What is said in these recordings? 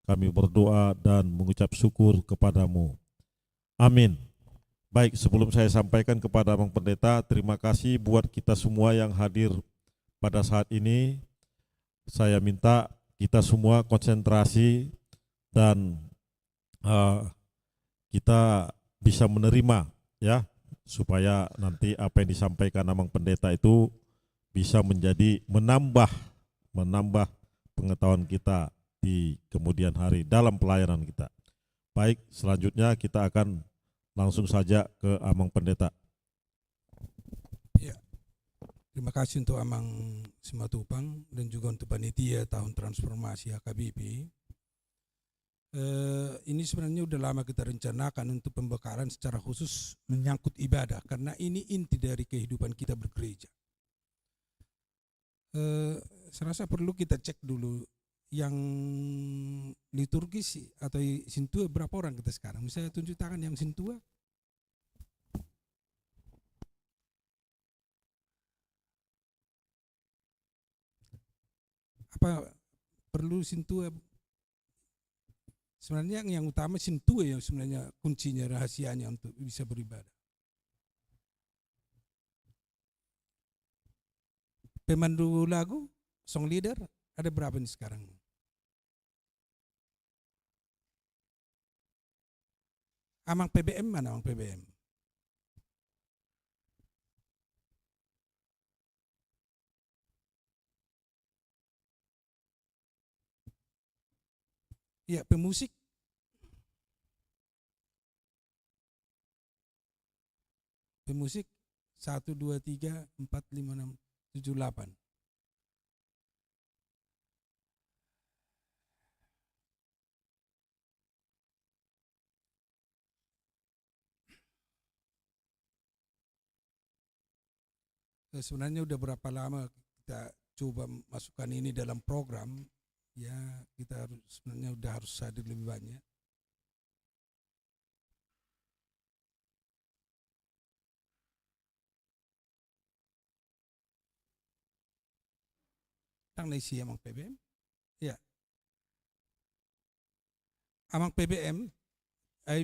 kami berdoa dan mengucap syukur kepadamu. Amin. Baik, sebelum saya sampaikan kepada Abang Pendeta, terima kasih buat kita semua yang hadir pada saat ini. Saya minta kita semua konsentrasi dan kita bisa menerima, ya, supaya nanti apa yang disampaikan Abang Pendeta itu bisa menjadi menambah pengetahuan kita di kemudian hari dalam pelayanan kita. Baik, selanjutnya kita akan langsung saja ke Abang Pendeta. Ya, terima kasih untuk Amang Simatupang dan juga untuk panitia tahun transformasi HKBP. Ini sebenarnya udah lama kita rencanakan untuk pembekalan secara khusus menyangkut ibadah, karena ini inti dari kehidupan kita bergereja. Saya rasa perlu kita cek dulu yang liturgis atau sintua berapa orang kita sekarang. Misalnya tunjuk tangan yang sintua. Apa perlu sintua? Sebenarnya yang utama sintua yang sebenarnya kuncinya, rahasianya untuk bisa beribadah. Pemandu lagu, song leader, ada berapa nih sekarang? Amang PBM mana Amang PBM? Ya, pemusik. Pemusik 1, 2, 3, 4, 5, 6, 7, 8. Sebenarnya udah berapa lama kita coba masukkan ini dalam program, ya kita harus sebenarnya udah harus hadir lebih banyak. Tang isi Amang PBM, ya. Amang PBM,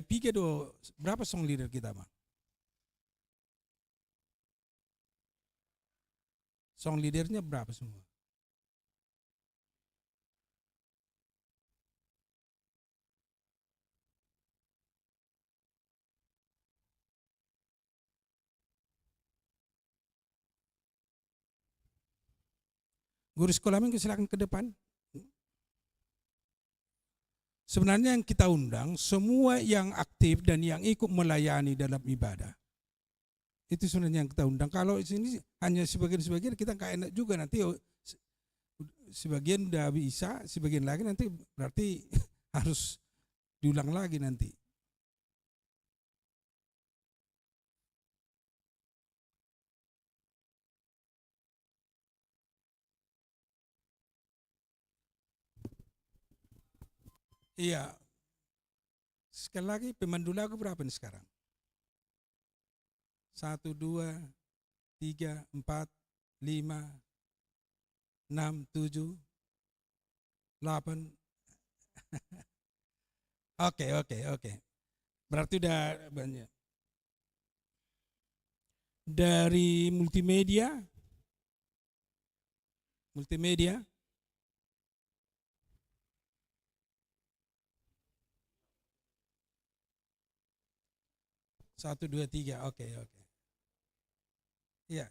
pikir do berapa song leader kita Bang? Song leadernya berapa semua? Guru sekolah minggu silakan ke depan. Sebenarnya yang kita undang semua yang aktif dan yang ikut melayani dalam ibadah. Itu sebenarnya yang kita undang. Kalau di sini hanya sebagian-sebagian kita nggak enak juga, nanti sebagian udah bisa, sebagian lagi nanti berarti harus diulang lagi nanti. Iya. Sekali lagi pemandu lagu berapa nih sekarang? 1, 2, 3, 4, 5, 6, 7, 8. Oke. Berarti udah banyak. Dari multimedia. 1, 2, 3, oke. Ya.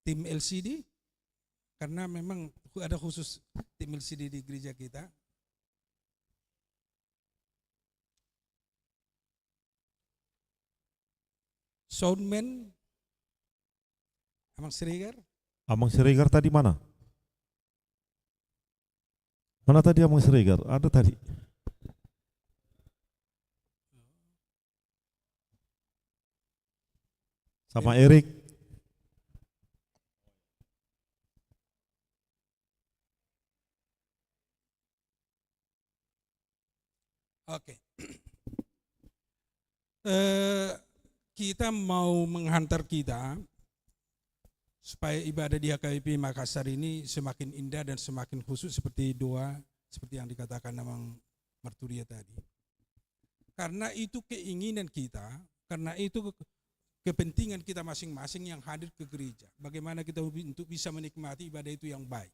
Tim LCD, karena memang ada khusus tim LCD di gereja kita. Soundman, Amang Siregar. Amang Siregar tadi mana? Mana tadi Amang Siregar? Ada tadi. Sama Erik. Oke. Kita mau menghantar kita supaya ibadah di HKBP Makassar ini semakin indah dan semakin khusyuk seperti doa, seperti yang dikatakan Namang Marturia tadi. Karena itu keinginan kita, karena itu kepentingan kita masing-masing yang hadir ke gereja. Bagaimana kita untuk bisa menikmati ibadah itu yang baik.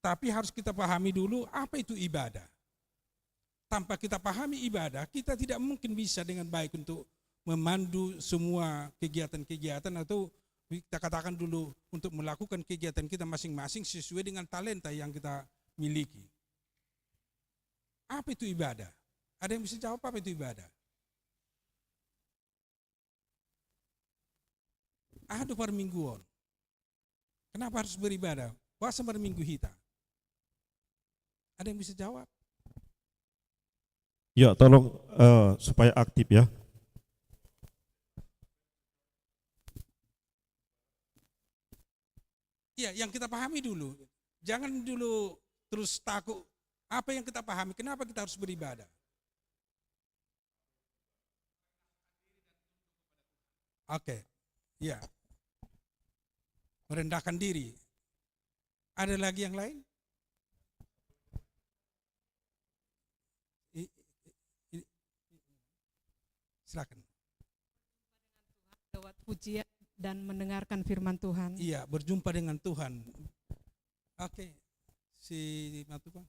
Tapi harus kita pahami dulu apa itu ibadah. Tanpa kita pahami ibadah, kita tidak mungkin bisa dengan baik untuk memandu semua kegiatan-kegiatan atau kita katakan dulu untuk melakukan kegiatan kita masing-masing sesuai dengan talenta yang kita miliki. Apa itu ibadah? Ada yang bisa jawab apa itu ibadah? Ada permingguan. Kenapa harus beribadah? Puasa berminggu hita. Ada yang bisa jawab? Ya, tolong supaya aktif ya. Ya, yang kita pahami dulu. Jangan dulu terus takut. Apa yang kita pahami? Kenapa kita harus beribadah? Oke, ya. Merendahkan diri. Ada lagi yang lain? Silakan. Lewat pujian dan mendengarkan firman Tuhan. Iya, berjumpa dengan Tuhan. Oke, si Matupang.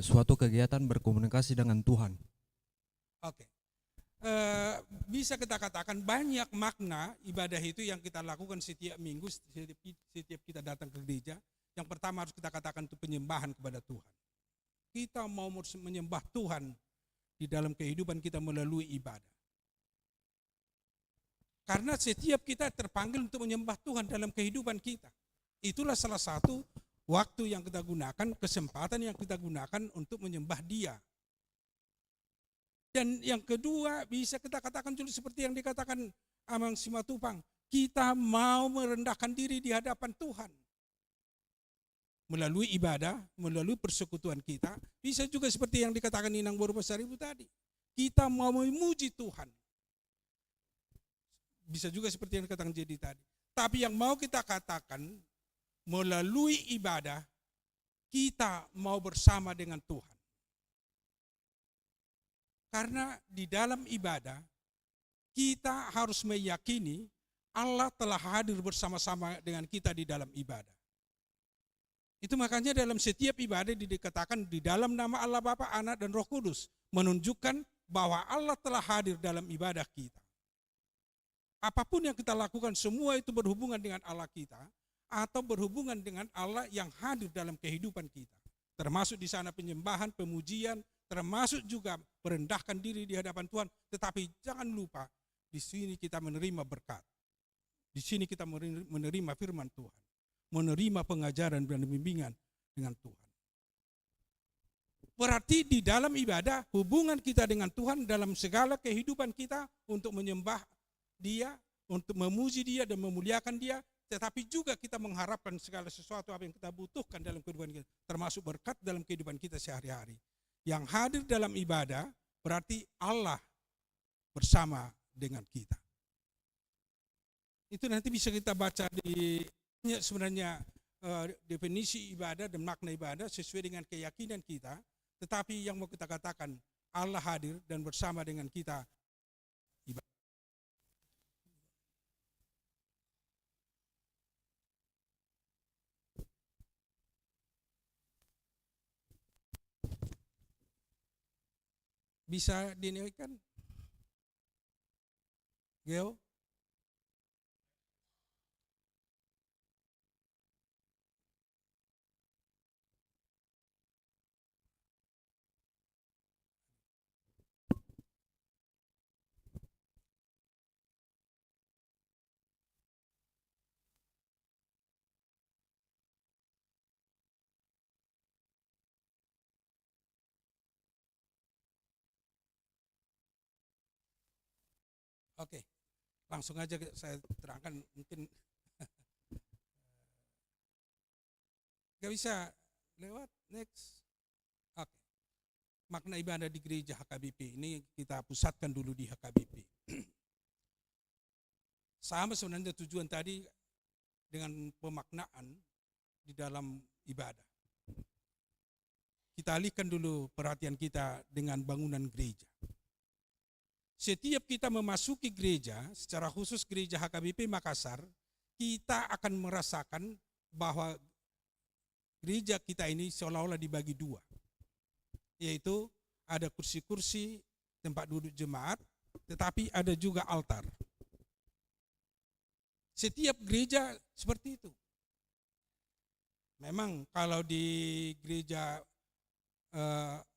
Suatu kegiatan berkomunikasi dengan Tuhan. Oke. Bisa kita katakan banyak makna ibadah itu yang kita lakukan setiap minggu, setiap kita datang ke gereja. Yang pertama harus kita katakan itu penyembahan kepada Tuhan. Kita mau menyembah Tuhan di dalam kehidupan kita melalui ibadah. Karena setiap kita terpanggil untuk menyembah Tuhan dalam kehidupan kita. Itulah salah satu waktu yang kita gunakan, kesempatan yang kita gunakan untuk menyembah Dia. Dan yang kedua bisa kita katakan juga seperti yang dikatakan Amang Simatupang, kita mau merendahkan diri di hadapan Tuhan. Melalui ibadah, melalui persekutuan kita, bisa juga seperti yang dikatakan Inang Borobasaribu tadi. Kita mau memuji Tuhan. Bisa juga seperti yang dikatakan Jadi tadi. Tapi yang mau kita katakan, melalui ibadah, kita mau bersama dengan Tuhan. Karena di dalam ibadah, kita harus meyakini Allah telah hadir bersama-sama dengan kita di dalam ibadah. Itu makanya dalam setiap ibadah dikatakan di dalam nama Allah Bapa, Anak, dan Roh Kudus. Menunjukkan bahwa Allah telah hadir dalam ibadah kita. Apapun yang kita lakukan, semua itu berhubungan dengan Allah kita. Atau berhubungan dengan Allah yang hadir dalam kehidupan kita. Termasuk di sana penyembahan, pemujian, termasuk juga merendahkan diri di hadapan Tuhan. Tetapi jangan lupa, di sini kita menerima berkat. Di sini kita menerima firman Tuhan. Menerima pengajaran dan bimbingan dengan Tuhan. Berarti di dalam ibadah, hubungan kita dengan Tuhan dalam segala kehidupan kita untuk menyembah Dia, untuk memuji Dia dan memuliakan Dia, tetapi juga kita mengharapkan segala sesuatu apa yang kita butuhkan dalam kehidupan kita, termasuk berkat dalam kehidupan kita sehari-hari. Yang hadir dalam ibadah berarti Allah bersama dengan kita. Itu nanti bisa kita baca di sebenarnya definisi ibadah dan makna ibadah sesuai dengan keyakinan kita, tetapi yang mau kita katakan Allah hadir dan bersama dengan kita ibadah. Bisa dinilaikan? Geo? Oke, langsung aja saya terangkan, mungkin gak bisa lewat, next. Oke, makna ibadah di gereja HKBP, ini kita pusatkan dulu di HKBP. Sama sebenarnya tujuan tadi dengan pemaknaan di dalam ibadah. Kita alihkan dulu perhatian kita dengan bangunan gereja. Setiap kita memasuki gereja, secara khusus gereja HKBP Makassar, kita akan merasakan bahwa gereja kita ini seolah-olah dibagi dua. Yaitu ada kursi-kursi tempat duduk jemaat, tetapi ada juga altar. Setiap gereja seperti itu. Memang kalau di gereja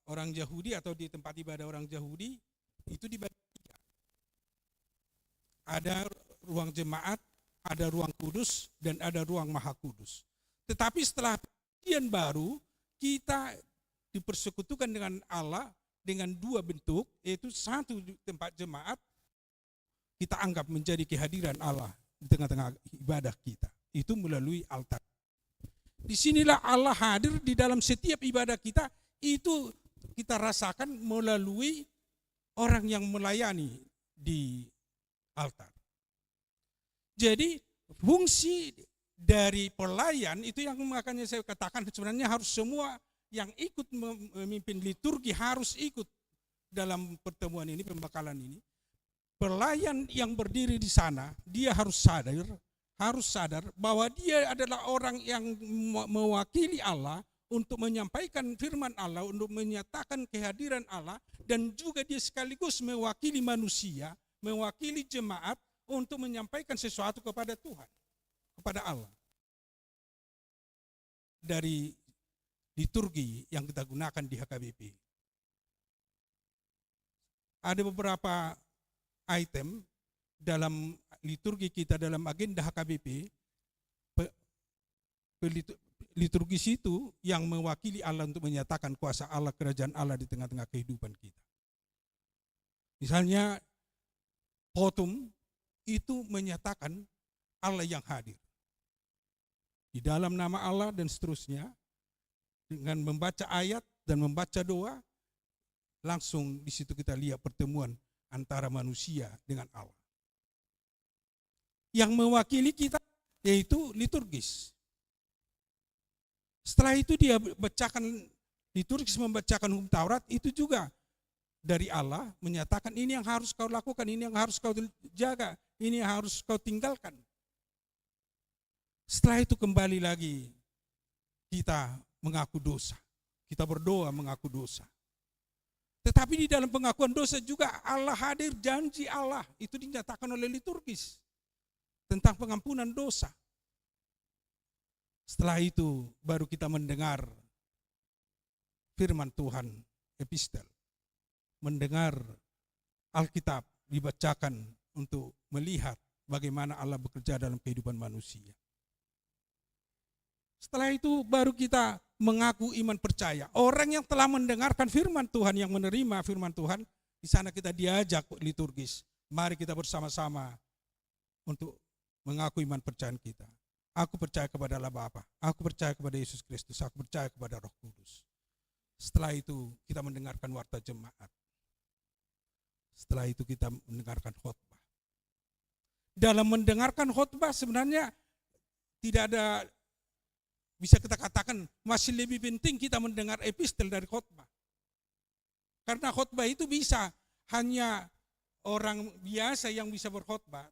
orang Yahudi atau di tempat ibadah orang Yahudi itu dibagi tiga. Ada ruang jemaat, ada ruang kudus, dan ada ruang maha kudus. Tetapi setelah perjanjian baru, kita dipersekutukan dengan Allah dengan dua bentuk, yaitu satu tempat jemaat, kita anggap menjadi kehadiran Allah di tengah-tengah ibadah kita. Itu melalui altar. Disinilah Allah hadir di dalam setiap ibadah kita, itu kita rasakan melalui orang yang melayani di altar. Jadi fungsi dari pelayan itu yang makanya saya katakan sebenarnya harus semua yang ikut memimpin liturgi harus ikut dalam pertemuan ini, pembekalan ini. Pelayan yang berdiri di sana, dia harus sadar bahwa dia adalah orang yang mewakili Allah untuk menyampaikan firman Allah, untuk menyatakan kehadiran Allah, dan juga dia sekaligus mewakili manusia, mewakili jemaat untuk menyampaikan sesuatu kepada Tuhan, kepada Allah. Dari liturgi yang kita gunakan di HKBP. Ada beberapa item dalam liturgi kita, dalam agenda HKBP, liturgis itu yang mewakili Allah untuk menyatakan kuasa Allah, kerajaan Allah di tengah-tengah kehidupan kita. Misalnya, potum itu menyatakan Allah yang hadir. Di dalam nama Allah dan seterusnya, dengan membaca ayat dan membaca doa, langsung di situ kita lihat pertemuan antara manusia dengan Allah. Yang mewakili kita yaitu liturgis. Setelah itu dia bacakan liturgis, membacakan hukum Taurat, itu juga dari Allah menyatakan ini yang harus kau lakukan, ini yang harus kau jaga, ini yang harus kau tinggalkan. Setelah itu kembali lagi kita mengaku dosa. Kita berdoa mengaku dosa. Tetapi di dalam pengakuan dosa juga Allah hadir, janji Allah itu dinyatakan oleh liturgis tentang pengampunan dosa. Setelah itu baru kita mendengar firman Tuhan, epistel. Mendengar Alkitab dibacakan untuk melihat bagaimana Allah bekerja dalam kehidupan manusia. Setelah itu baru kita mengaku iman percaya. Orang yang telah mendengarkan firman Tuhan, yang menerima firman Tuhan, di sana kita diajak liturgis. Mari kita bersama-sama untuk mengaku iman percayaan kita. Aku percaya kepada Allah Bapa, aku percaya kepada Yesus Kristus, aku percaya kepada Roh Kudus. Setelah itu kita mendengarkan warta jemaat. Setelah itu kita mendengarkan khotbah. Dalam mendengarkan khotbah sebenarnya tidak ada, bisa kita katakan masih lebih penting kita mendengar epistel dari khotbah. Karena khotbah itu bisa hanya orang biasa yang bisa berkhotbah.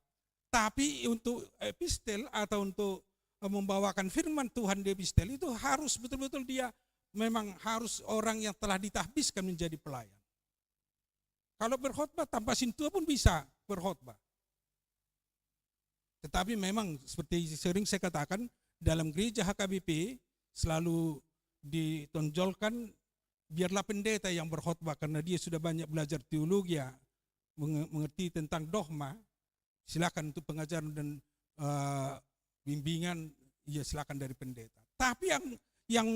Tapi untuk epistel atau untuk membawakan firman Tuhan di epistel itu harus betul-betul dia memang harus orang yang telah ditahbiskan menjadi pelayan. Kalau berkhotbah tanpa sintua pun bisa berkhotbah. Tetapi memang seperti sering saya katakan, dalam gereja HKBP selalu ditonjolkan biarlah pendeta yang berkhotbah karena dia sudah banyak belajar teologi, mengerti tentang dogma. Silakan untuk pengajaran dan bimbingan, ya silakan dari pendeta. Tapi yang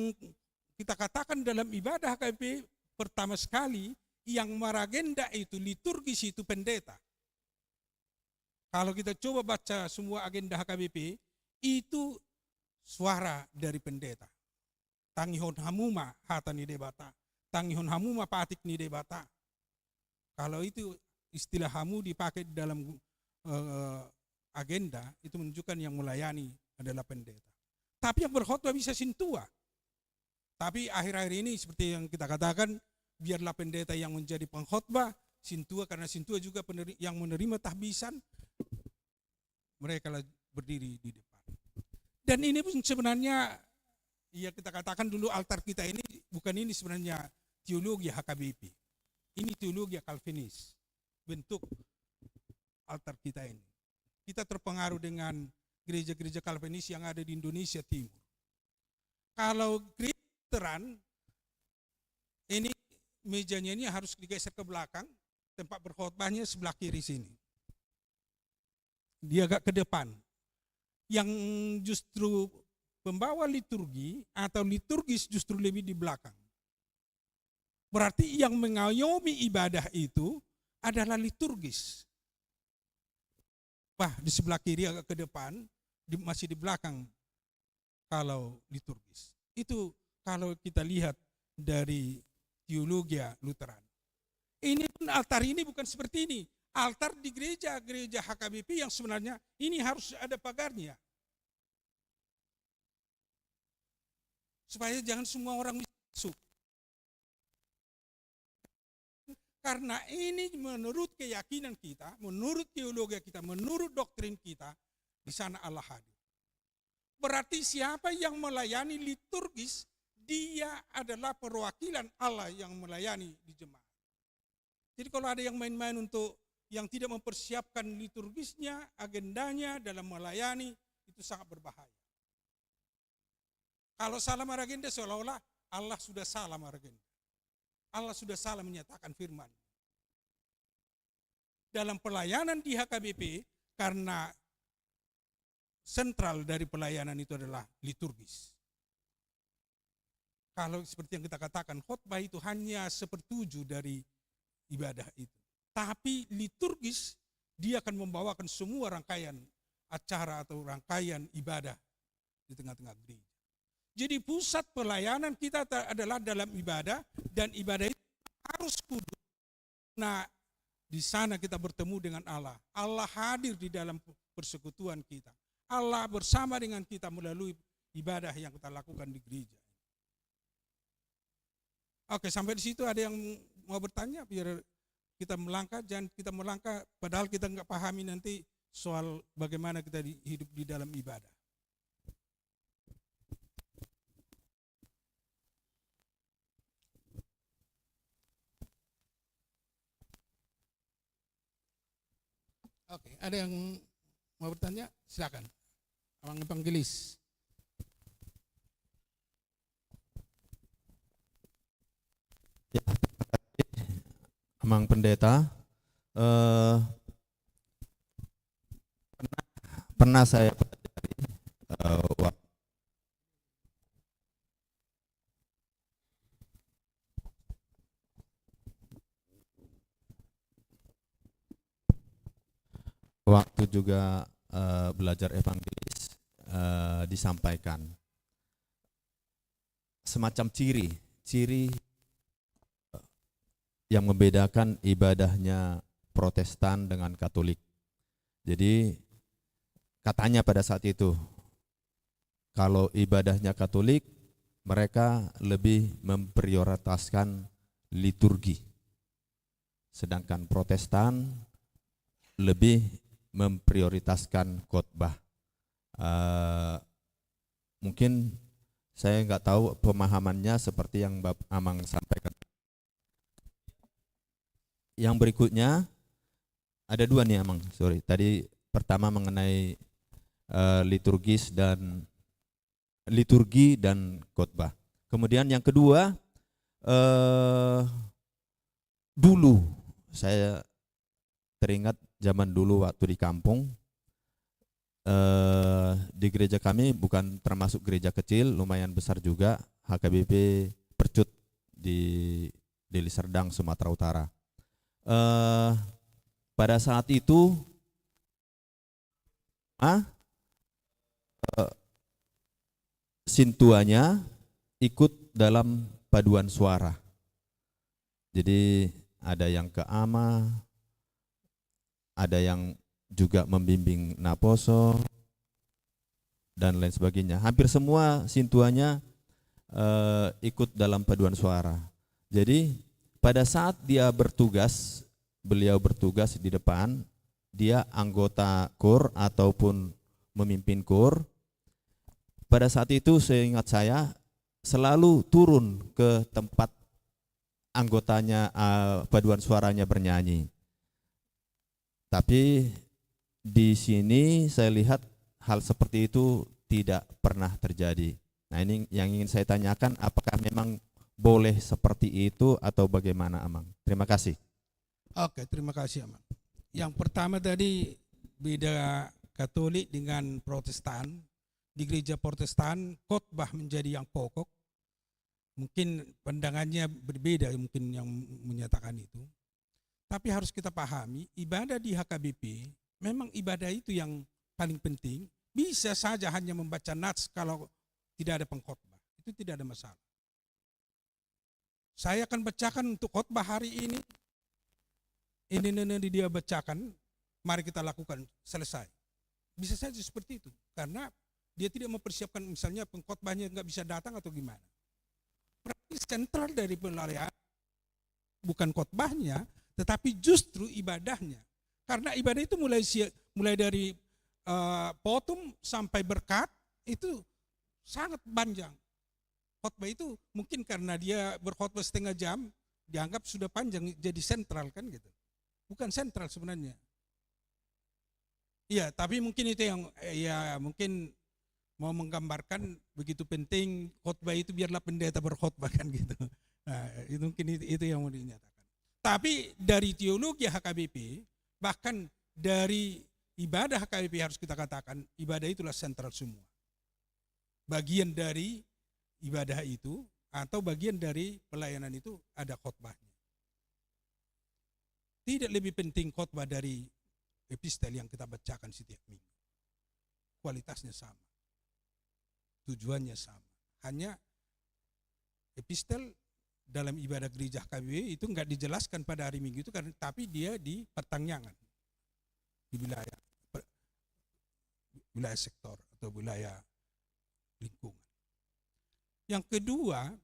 kita katakan dalam ibadah HKBP pertama sekali yang meragenda itu liturgis itu pendeta. Kalau kita coba baca semua agenda HKBP itu suara dari pendeta. Tangihon hamuma hata ni debata, tangihon hamuma patik ni debata. Kalau itu istilah hamu dipakai dalam agenda itu menunjukkan yang melayani adalah pendeta. Tapi yang berkhotbah bisa sintua. Tapi akhir-akhir ini seperti yang kita katakan, biarlah pendeta yang menjadi pengkhotbah, sintua, karena sintua juga yang menerima tahbisan, mereka berdiri di depan. Dan ini pun sebenarnya, ya kita katakan dulu altar kita ini, bukan ini sebenarnya teologi HKBP. Ini teologi Calvinis, bentuk altar kita ini. Kita terpengaruh dengan gereja-gereja Calvinis yang ada di Indonesia Timur. Kalau gereja Lutheran, ini mejanya ini harus digeser ke belakang, tempat berkhotbahnya sebelah kiri sini. Dia agak ke depan. Yang justru pembawa liturgi atau liturgis justru lebih di belakang. Berarti yang mengayomi ibadah itu adalah liturgis. Di sebelah kiri agak ke depan, masih di belakang kalau liturgis. Itu kalau kita lihat dari teologi Lutheran. Ini pun altar ini bukan seperti ini. Altar di gereja HKBP yang sebenarnya ini harus ada pagarnya. Supaya jangan semua orang masuk. Karena ini menurut keyakinan kita, menurut teologi kita, menurut doktrin kita, di sana Allah hadir. Berarti siapa yang melayani liturgis, dia adalah perwakilan Allah yang melayani di jemaat. Jadi kalau ada yang main-main untuk yang tidak mempersiapkan liturgisnya, agendanya dalam melayani, itu sangat berbahaya. Kalau salah agenda seolah-olah Allah sudah salah agenda. Allah sudah salah menyatakan firman. Dalam pelayanan di HKBP, karena sentral dari pelayanan itu adalah liturgis. Kalau seperti yang kita katakan, khotbah itu hanya 1/7 dari ibadah itu. Tapi liturgis, dia akan membawakan semua rangkaian acara atau rangkaian ibadah di tengah-tengah gereja. Jadi pusat pelayanan kita adalah dalam ibadah, dan ibadah itu harus kudus. Nah, di sana kita bertemu dengan Allah. Allah hadir di dalam persekutuan kita. Allah bersama dengan kita melalui ibadah yang kita lakukan di gereja. Oke, sampai di situ ada yang mau bertanya? Biar kita melangkah, jangan kita melangkah padahal kita nggak pahami nanti soal bagaimana kita hidup di dalam ibadah. Oke, ada yang mau bertanya? Silakan. Abang Evangelis. Ya, Amang Pendeta, pernah saya pelajari waktu juga belajar evangelis, disampaikan semacam ciri yang membedakan ibadahnya Protestan dengan Katolik. Jadi katanya pada saat itu, kalau ibadahnya Katolik, mereka lebih memprioritaskan liturgi. Sedangkan Protestan lebih memprioritaskan khotbah. Mungkin saya nggak tahu pemahamannya seperti yang Bapak Amang sampaikan. Yang berikutnya ada dua nih Amang, sorry. Tadi pertama mengenai liturgi dan khotbah. Kemudian yang kedua, dulu saya teringat zaman dulu waktu di kampung, di gereja kami bukan termasuk gereja kecil, lumayan besar juga, HKBP Percut di Deli Serdang, Sumatera Utara. Pada saat itu sintuanya ikut dalam paduan suara. Jadi ada yang ke ama, ada yang juga membimbing Naposo dan lain sebagainya. Hampir semua sintuanya ikut dalam paduan suara. Jadi pada saat dia bertugas, beliau bertugas di depan, dia anggota KUR ataupun memimpin KUR. Pada saat itu seingat saya selalu turun ke tempat anggotanya paduan suaranya bernyanyi. Tapi di sini saya lihat hal seperti itu tidak pernah terjadi. Nah, ini yang ingin saya tanyakan, apakah memang boleh seperti itu atau bagaimana, Amang? Terima kasih. Oke, terima kasih, Amang. Yang pertama tadi beda Katolik dengan Protestan. Di gereja Protestan khotbah menjadi yang pokok. Mungkin pandangannya berbeda, mungkin yang menyatakan itu. Tapi harus kita pahami, ibadah di HKBP memang ibadah itu yang paling penting. Bisa saja hanya membaca nats kalau tidak ada pengkhotbah. Itu tidak ada masalah. Saya akan bacakan untuk khotbah hari ini. Ini dia bacakan, mari kita lakukan, selesai. Bisa saja seperti itu, karena dia tidak mempersiapkan misalnya pengkhotbahnya nggak bisa datang atau gimana. Berarti sentral dari pelayanan bukan khotbahnya, tetapi justru ibadahnya. Karena ibadah itu mulai dari potom sampai berkat itu sangat panjang. Khotbah itu mungkin karena dia berkhotbah setengah jam dianggap sudah panjang, jadi sentral kan gitu. Bukan sentral sebenarnya. Iya, tapi mungkin itu yang ya mungkin mau menggambarkan begitu penting khotbah itu, biarlah pendeta berkhotbah kan gitu. Nah, itu mungkin itu yang mau dinyatakan. Tapi dari teologi HKBP, bahkan dari ibadah HKBP harus kita katakan, ibadah itulah sentral semua. Bagian dari ibadah itu atau bagian dari pelayanan itu ada khotbahnya. Tidak lebih penting khotbah dari epistel yang kita bacakan setiap minggu. Kualitasnya sama. Tujuannya sama. Hanya epistel dalam ibadah gereja HKBP itu enggak dijelaskan pada hari Minggu itu, karena tapi dia di pertangyangan di wilayah sektor atau wilayah lingkungan. Yang kedua,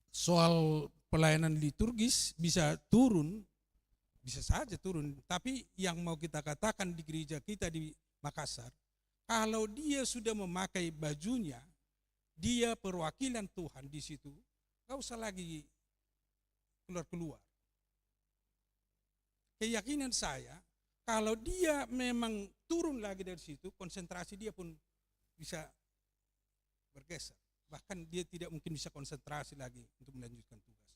soal pelayanan liturgis bisa turun, bisa saja turun, tapi yang mau kita katakan di gereja kita di Makassar, kalau dia sudah memakai bajunya, dia perwakilan Tuhan di situ, nggak usah lagi keluar-keluar. Keyakinan saya, kalau dia memang turun lagi dari situ, konsentrasi dia pun bisa bergeser. Bahkan dia tidak mungkin bisa konsentrasi lagi untuk melanjutkan tugas.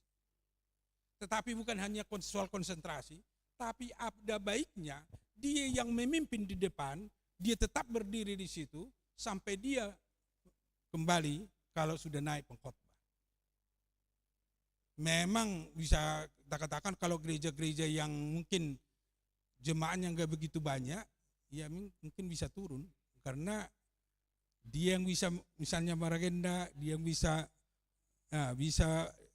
Tetapi bukan hanya soal konsentrasi, tapi ada baiknya dia yang memimpin di depan, dia tetap berdiri di situ sampai dia kembali kalau sudah naik pengkhotbah. Memang bisa kita katakan kalau gereja-gereja yang mungkin jemaahnya nggak begitu banyak, ya mungkin bisa turun karena dia yang bisa misalnya maragenda, dia yang bisa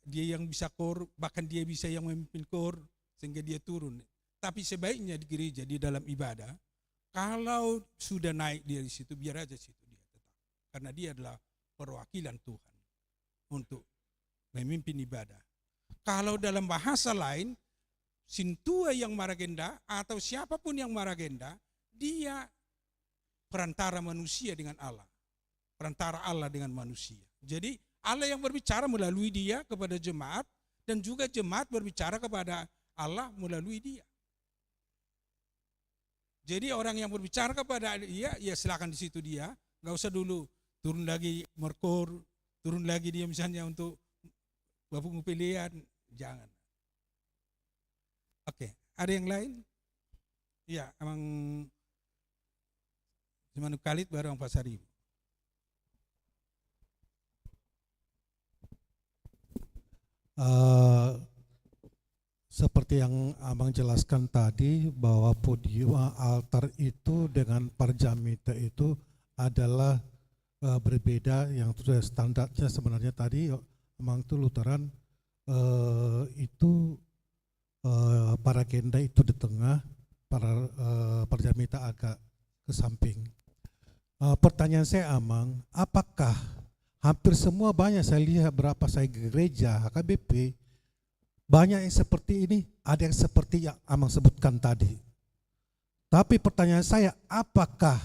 dia yang bisa kor, bahkan dia bisa yang memimpin kor sehingga dia turun. Tapi sebaiknya di gereja di dalam ibadah, kalau sudah naik dia di situ, biar aja situ dia tetap, karena dia adalah perwakilan Tuhan untuk memimpin ibadah. Kalau dalam bahasa lain, sintua yang maragenda atau siapapun yang maragenda, dia perantara manusia dengan Allah, perantara Allah dengan manusia. Jadi Allah yang berbicara melalui dia kepada jemaat, dan juga jemaat berbicara kepada Allah melalui dia. Jadi orang yang berbicara kepada dia, ya silakan di situ dia, nggak usah dulu turun lagi merkor, turun lagi dia misalnya untuk bapak pilihan, jangan. Oke, ada yang lain? Ya, emang cuma Khalid baru orang Pasaribu. Seperti yang Abang jelaskan tadi, bahwa podium altar itu dengan parjamita itu adalah berbeda, yang sudah standarnya sebenarnya tadi Abang itu Lutheran itu paragenda itu di tengah, para perjamita agak ke samping. Pertanyaan saya Amang, apakah hampir semua banyak saya lihat berapa saya ke gereja HKBP, banyak yang seperti ini, ada yang seperti yang Amang sebutkan tadi. Tapi pertanyaan saya, apakah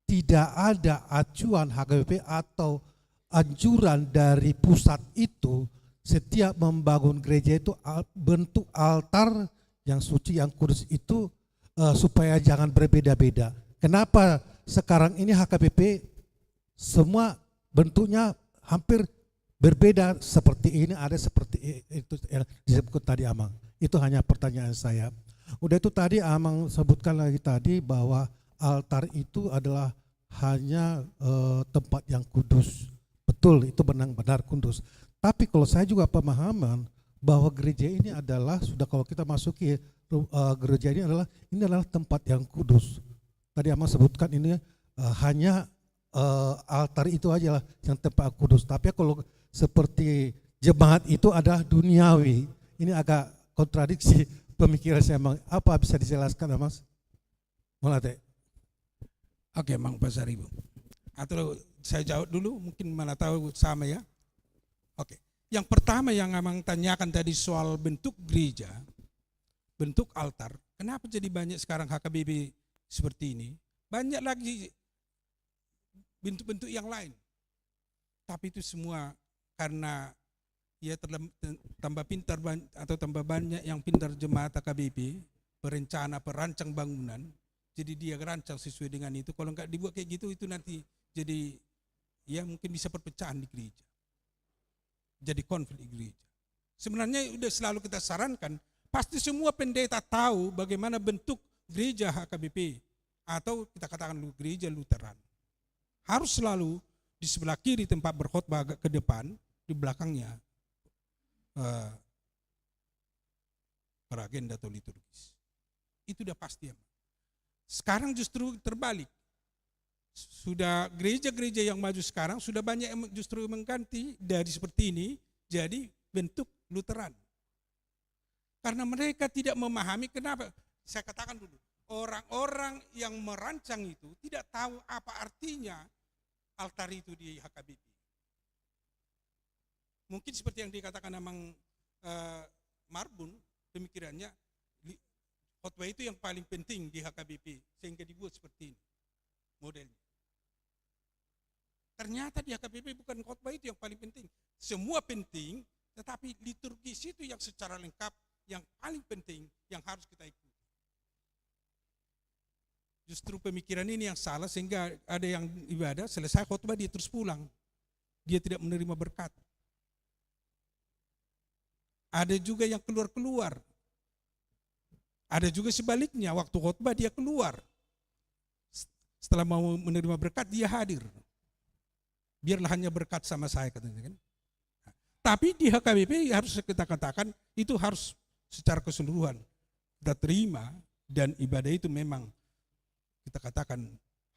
tidak ada acuan HKBP atau anjuran dari pusat itu setiap membangun gereja itu bentuk altar yang suci, yang kudus itu supaya jangan berbeda-beda. Kenapa sekarang ini HKBP semua bentuknya hampir berbeda, seperti ini, ada seperti itu yang disebut tadi Amang. Itu hanya pertanyaan saya. Udah itu tadi Amang sebutkan lagi tadi bahwa altar itu adalah hanya tempat yang kudus. Betul, itu benar-benar kudus. Tapi kalau saya juga pemahaman bahwa gereja ini adalah, sudah kalau kita masuki gereja ini adalah tempat yang kudus. Tadi Amang sebutkan ini hanya altar itu aja lah yang tempat kudus. Tapi kalau seperti jemaat itu adalah duniawi, ini agak kontradiksi pemikiran saya Amang. Apa bisa dijelaskan Mas? Mulai. Oke, Mang Pasar Ibu. Atau saya jawab dulu, mungkin mana tahu sama ya. Oke, yang pertama yang Amang tanyakan tadi soal bentuk gereja, bentuk altar. Kenapa jadi banyak sekarang HKBP seperti ini? Banyak lagi bentuk-bentuk yang lain. Tapi itu semua karena ya tambah pintar atau tambah banyak yang pintar jemaat HKBP, perancang bangunan. Jadi dia rancang sesuai dengan itu. Kalau enggak dibuat kayak gitu, itu nanti jadi ya mungkin bisa perpecahan di gereja. Jadi konflik di gereja. Sebenarnya udah selalu kita sarankan, pasti semua pendeta tahu bagaimana bentuk gereja HKBP atau kita katakan gereja Lutheran. Harus selalu di sebelah kiri tempat berkhotbah agak ke depan, di belakangnya para agenda atau liturgis. Itu udah pasti ya. Sekarang justru terbalik. Sudah gereja-gereja yang maju sekarang sudah banyak yang justru mengganti dari seperti ini jadi bentuk Lutheran. Karena mereka tidak memahami kenapa. Saya katakan dulu, orang-orang yang merancang itu tidak tahu apa artinya altar itu di HKBP. Mungkin seperti yang dikatakan Amang Marbun, pemikirannya khotbah itu yang paling penting di HKBP sehingga dibuat seperti ini modelnya. Ternyata di HKBP bukan khotbah itu yang paling penting. Semua penting, tetapi liturgis itu yang secara lengkap, yang paling penting, yang harus kita ikuti. Justru pemikiran ini yang salah sehingga ada yang ibadah, selesai khotbah dia terus pulang. Dia tidak menerima berkat. Ada juga yang keluar-keluar. Ada juga sebaliknya, waktu khotbah dia keluar. Setelah mau menerima berkat, dia hadir. Biarlah hanya berkat sama saya, katanya kan. Tapi di HKBP harus kita katakan, itu harus secara keseluruhan. Kita terima dan ibadah itu memang kita katakan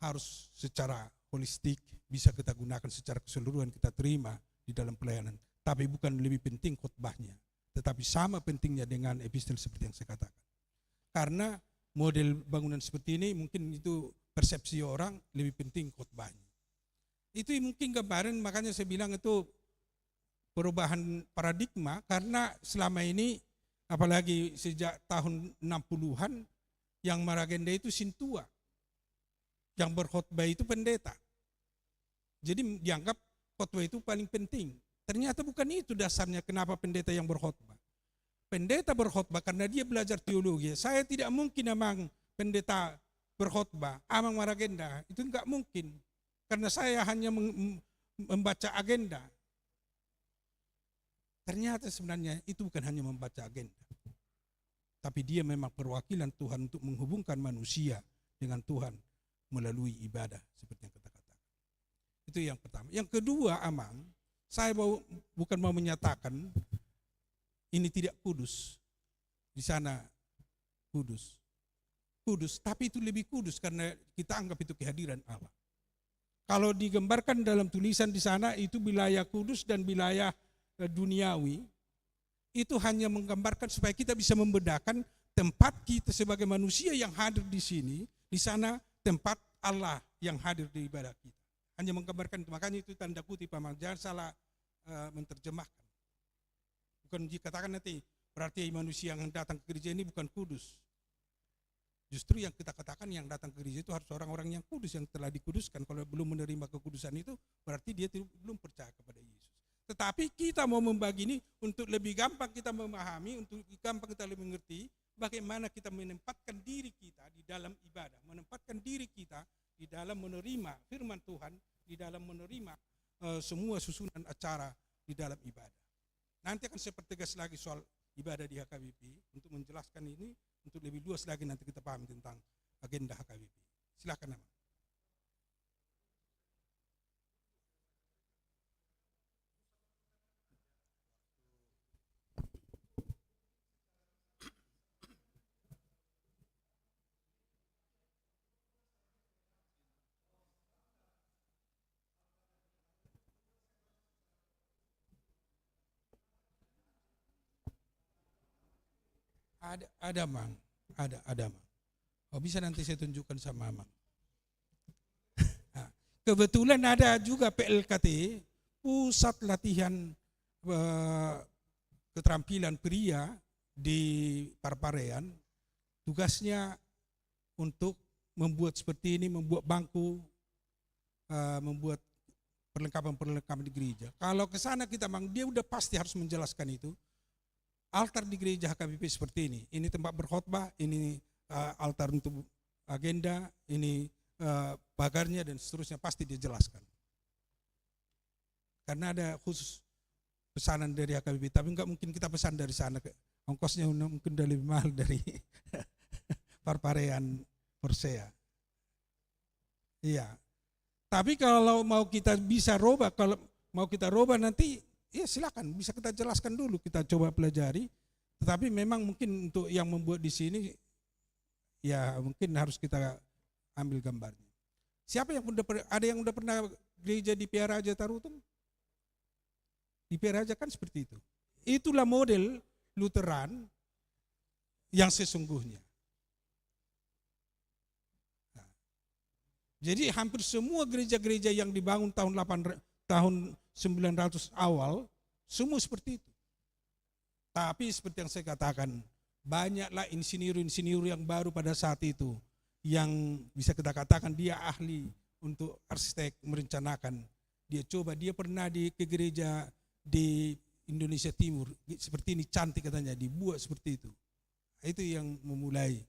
harus secara holistik, bisa kita gunakan secara keseluruhan, kita terima di dalam pelayanan. Tapi bukan lebih penting khotbahnya, tetapi sama pentingnya dengan epistel seperti yang saya katakan. Karena model bangunan seperti ini mungkin itu persepsi orang lebih penting khotbahnya. Itu mungkin kemarin makanya saya bilang itu perubahan paradigma karena selama ini apalagi sejak tahun 60-an yang maragenda itu sintua. Yang berkhotbah itu pendeta. Jadi dianggap khotbah itu paling penting. Ternyata bukan itu dasarnya kenapa pendeta yang berkhotbah. Pendeta berkhotbah karena dia belajar teologi. Saya tidak mungkin Amang pendeta berkhotbah, Amang maragenda, itu enggak mungkin. Karena saya hanya membaca agenda. Ternyata sebenarnya itu bukan hanya membaca agenda. Tapi dia memang perwakilan Tuhan untuk menghubungkan manusia dengan Tuhan melalui ibadah seperti yang kita katakan. Itu yang pertama. Yang kedua Amang, saya bukan mau menyatakan ini tidak kudus, di sana kudus. Kudus, tapi itu lebih kudus karena kita anggap itu kehadiran Allah. Kalau digambarkan dalam tulisan di sana itu wilayah kudus dan wilayah duniawi, itu hanya menggambarkan supaya kita bisa membedakan tempat kita sebagai manusia yang hadir di sini, di sana tempat Allah yang hadir di ibadah kita. Hanya menggambarkan itu, makanya itu tanda kutip, jangan salah menerjemahkan. Bukan dikatakan nanti berarti manusia yang datang ke gereja ini bukan kudus. Justru yang kita katakan yang datang ke gereja itu harus orang-orang yang kudus, yang telah dikuduskan. Kalau belum menerima kekudusan itu berarti dia belum percaya kepada Yesus. Tetapi kita mau membagi ini untuk lebih gampang kita memahami, untuk gampang kita lebih mengerti bagaimana kita menempatkan diri kita di dalam ibadah, menempatkan diri kita di dalam menerima firman Tuhan, di dalam menerima semua susunan acara di dalam ibadah. Nanti akan saya pertegas lagi soal ibadah di HKBP untuk menjelaskan ini, untuk lebih luas lagi nanti kita paham tentang agenda HKBP. Silakan, Amang. Ada Mang, ada Mang. Oh, bisa nanti saya tunjukkan sama Mang. Nah, kebetulan ada juga PLKT, pusat latihan keterampilan pria di Parparean. Tugasnya untuk membuat seperti ini, membuat bangku, membuat perlengkapan-perlengkapan di gereja. Kalau ke sana kita Mang, dia udah pasti harus menjelaskan itu. Altar di gereja HKBP seperti ini. Ini tempat berkhotbah, ini altar untuk agenda, ini pagarnya dan seterusnya, pasti dijelaskan. Karena ada khusus pesanan dari HKBP, tapi enggak mungkin kita pesan dari sana. Ongkosnya mungkin udah lebih mahal dari Parparean Persea. Iya. Tapi kalau mau kita bisa robah, kalau mau kita robah nanti, ya silakan, bisa kita jelaskan dulu, kita coba pelajari. Tetapi memang mungkin untuk yang membuat di sini, ya mungkin harus kita ambil gambarnya. Siapa yang ada yang udah pernah gereja di PA Raja Tarutung? Di PA Raja kan seperti itu. Itulah model Lutheran yang sesungguhnya. Nah, jadi hampir semua gereja-gereja yang dibangun tahun 900 awal, semua seperti itu. Tapi seperti yang saya katakan, banyaklah insinyur-insinyur yang baru pada saat itu, yang bisa kita katakan dia ahli untuk arsitek merencanakan. Dia pernah ke gereja di Indonesia Timur, seperti ini cantik katanya, dibuat seperti itu. Itu yang memulai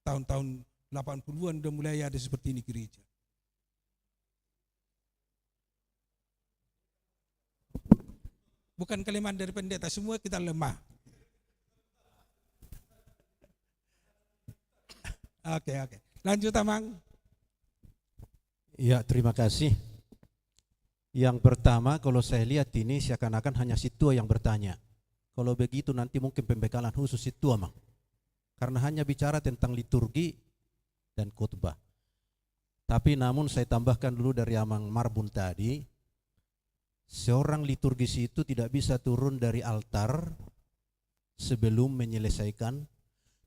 tahun-tahun 80-an udah mulai ada seperti ini gereja. Bukan kelemahan dari pendeta, semua kita lemah. Oke. Lanjut, Amang. Ya, terima kasih. Yang pertama, kalau saya lihat ini seakan-akan hanya situa yang bertanya. Kalau begitu nanti mungkin pembekalan khusus situa, Mang. Karena hanya bicara tentang liturgi dan khotbah. Tapi namun saya tambahkan dulu dari Amang Marbun tadi, seorang liturgis itu tidak bisa turun dari altar sebelum menyelesaikan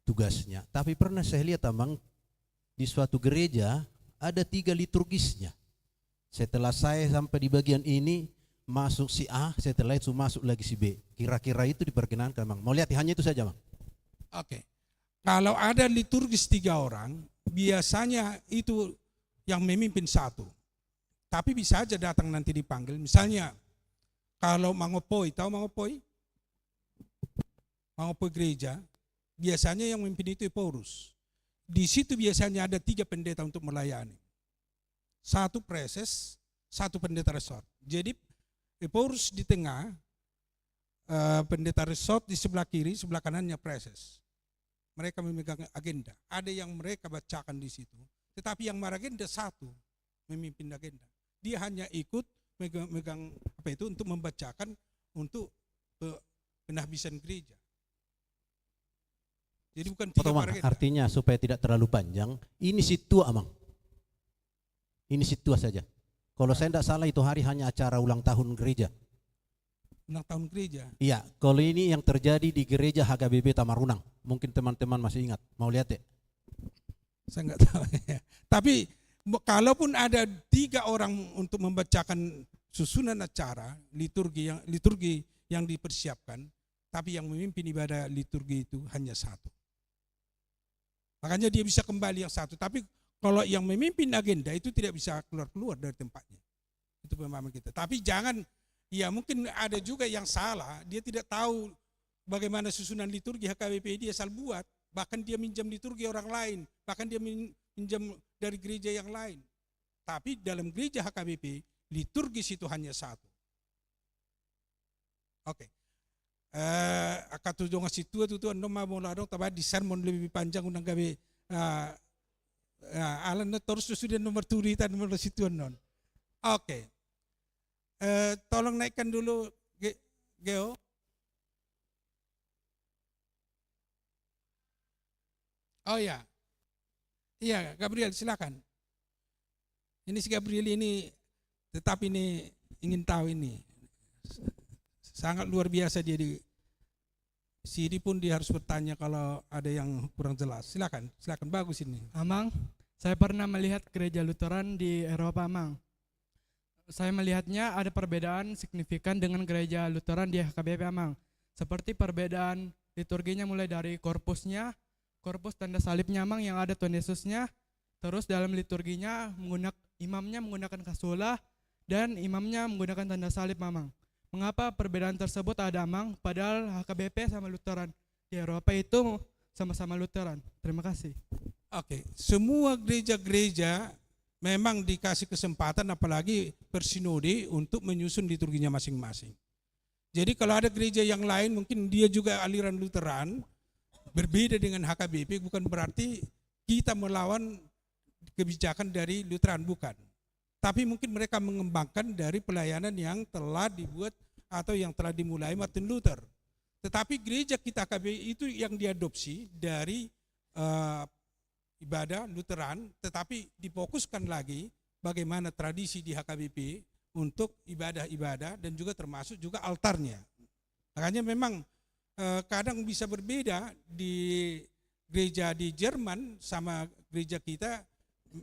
tugasnya. Tapi pernah saya lihat Amang, di suatu gereja ada 3 liturgisnya. Setelah saya sampai di bagian ini, masuk si A, setelah itu masuk lagi si B. Kira-kira itu diperkenankan, Mang. Mau lihat hanya itu saja, Mang. Oke. Kalau ada liturgis 3 orang, biasanya itu yang memimpin 1. Tapi bisa aja datang nanti dipanggil. Misalnya, kalau Mangopoi, tahu Mangopoi? Mangopoi gereja, biasanya yang memimpin itu Eporus. Di situ biasanya ada 3 pendeta untuk melayani. 1 preses, 1 pendeta resort. Jadi Eporus di tengah, pendeta resort di sebelah kiri, sebelah kanannya preses. Mereka memegang agenda. Ada yang mereka bacakan di situ. Tetapi yang maragenda 1 memimpin agenda. Dia hanya ikut megang apa itu untuk membacakan untuk penahbisan gereja. Jadi bukan 3 maragenda. Artinya supaya tidak terlalu panjang, ini situa, Amang. Ini situa saja. Kalau saya tidak salah itu hari hanya acara ulang tahun gereja. ulang tahun gereja. Iya, kalau ini yang terjadi di gereja HKBP Tamarunang. Mungkin teman-teman masih ingat. Mau lihat ya? Saya nggak tahu. Tapi kalaupun ada 3 orang untuk membacakan susunan acara liturgi yang dipersiapkan, tapi yang memimpin ibadah liturgi itu hanya 1. Makanya dia bisa kembali yang 1. Tapi kalau yang memimpin agenda itu tidak bisa keluar dari tempatnya. Itu pemahaman kita. Tapi jangan, ya mungkin ada juga yang salah, dia tidak tahu bagaimana susunan liturgi HKBP, dia asal buat. Bahkan dia minjam liturgi orang lain, bahkan dia minjam dari gereja yang lain. Tapi dalam gereja HKBP, liturgis itu hanya 1. Oke. Akatu dong situ tuan dong mau ladong tapi di sermon lebih panjang undang gawe alan terus sudah nomor turitan nomor situ non. Oke. Tolong naikkan dulu Geo. Oh ya. Iya, Gabriel silakan. Ini si Gabriel ini tetap ini ingin tahu ini. Sangat luar biasa dia di sini pun dia harus bertanya kalau ada yang kurang jelas. Silakan bagus ini. Amang, saya pernah melihat gereja Lutheran di Eropa, Amang. Saya melihatnya ada perbedaan signifikan dengan gereja Lutheran di HKBP, Amang. Seperti perbedaan liturginya mulai dari korpus tanda salibnya, Amang, yang ada Tuhan Yesusnya. Terus dalam liturginya imamnya menggunakan kasulah dan imamnya menggunakan tanda salib, Amang. Mengapa perbedaan tersebut ada, Amang? Padahal HKBP sama Lutheran di Eropa itu sama-sama Lutheran. Terima kasih. Oke, semua gereja-gereja memang dikasih kesempatan apalagi bersinode untuk menyusun liturginya masing-masing. Jadi kalau ada gereja yang lain mungkin dia juga aliran Lutheran, berbeda dengan HKBP, bukan berarti kita melawan kebijakan dari Lutheran, bukan. Tapi mungkin mereka mengembangkan dari pelayanan yang telah dibuat atau yang telah dimulai Martin Luther. Tetapi gereja kita HKBP itu yang diadopsi dari ibadah Lutheran, tetapi difokuskan lagi bagaimana tradisi di HKBP untuk ibadah-ibadah dan juga termasuk juga altarnya. Makanya memang kadang bisa berbeda di gereja di Jerman sama gereja kita,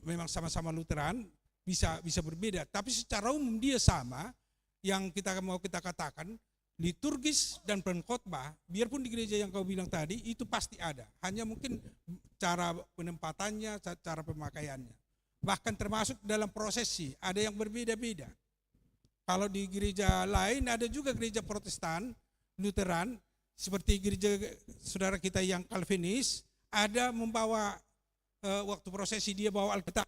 memang sama-sama Lutheran, bisa berbeda, tapi secara umum dia sama. Yang kita katakan liturgis dan pengkhotbah, biarpun di gereja yang kau bilang tadi itu pasti ada, hanya mungkin cara penempatannya, cara pemakaiannya, bahkan termasuk dalam prosesi ada yang berbeda-beda. Kalau di gereja lain ada juga gereja Protestan, Lutheran, seperti gereja saudara kita yang Calvinis, ada membawa waktu prosesi dia bawa Alkitab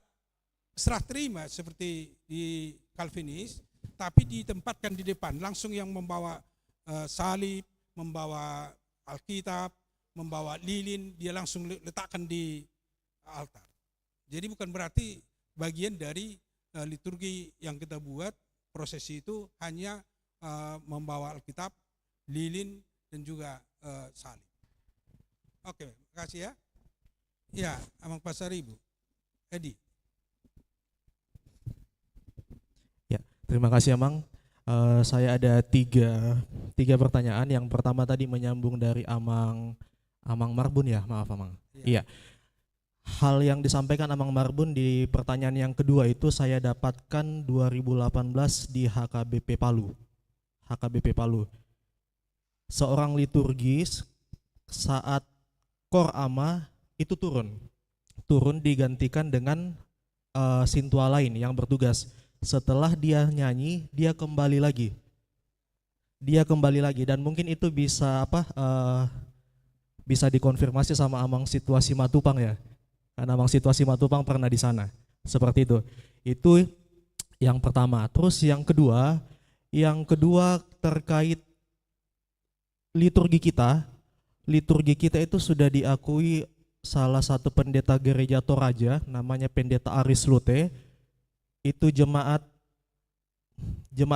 serah terima seperti di Calvinis, tapi ditempatkan di depan, langsung yang membawa salib, membawa Alkitab, membawa lilin, dia langsung letakkan di altar. Jadi bukan berarti bagian dari liturgi yang kita buat, prosesi itu hanya membawa Alkitab, lilin, dan juga salib. Oke, makasih ya. Ya, Amang Pasar Ibu. Edi. Terima kasih, Amang. Saya ada tiga pertanyaan. Yang pertama tadi menyambung dari Amang Marbun ya, maaf Amang. Iya. Hal yang disampaikan Amang Marbun di pertanyaan yang kedua itu saya dapatkan 2018 di HKBP Palu. Seorang liturgis saat Kor Ama itu turun digantikan dengan sintua lain yang bertugas. Setelah dia nyanyi, dia kembali lagi dan mungkin itu bisa bisa dikonfirmasi sama Amang Situasi Matupang ya, karena Amang Situasi Matupang pernah di sana, seperti itu. Itu yang pertama. Terus yang kedua terkait liturgi kita itu sudah diakui salah satu pendeta gereja Toraja, namanya Pendeta Aris Lute. Itu jemaat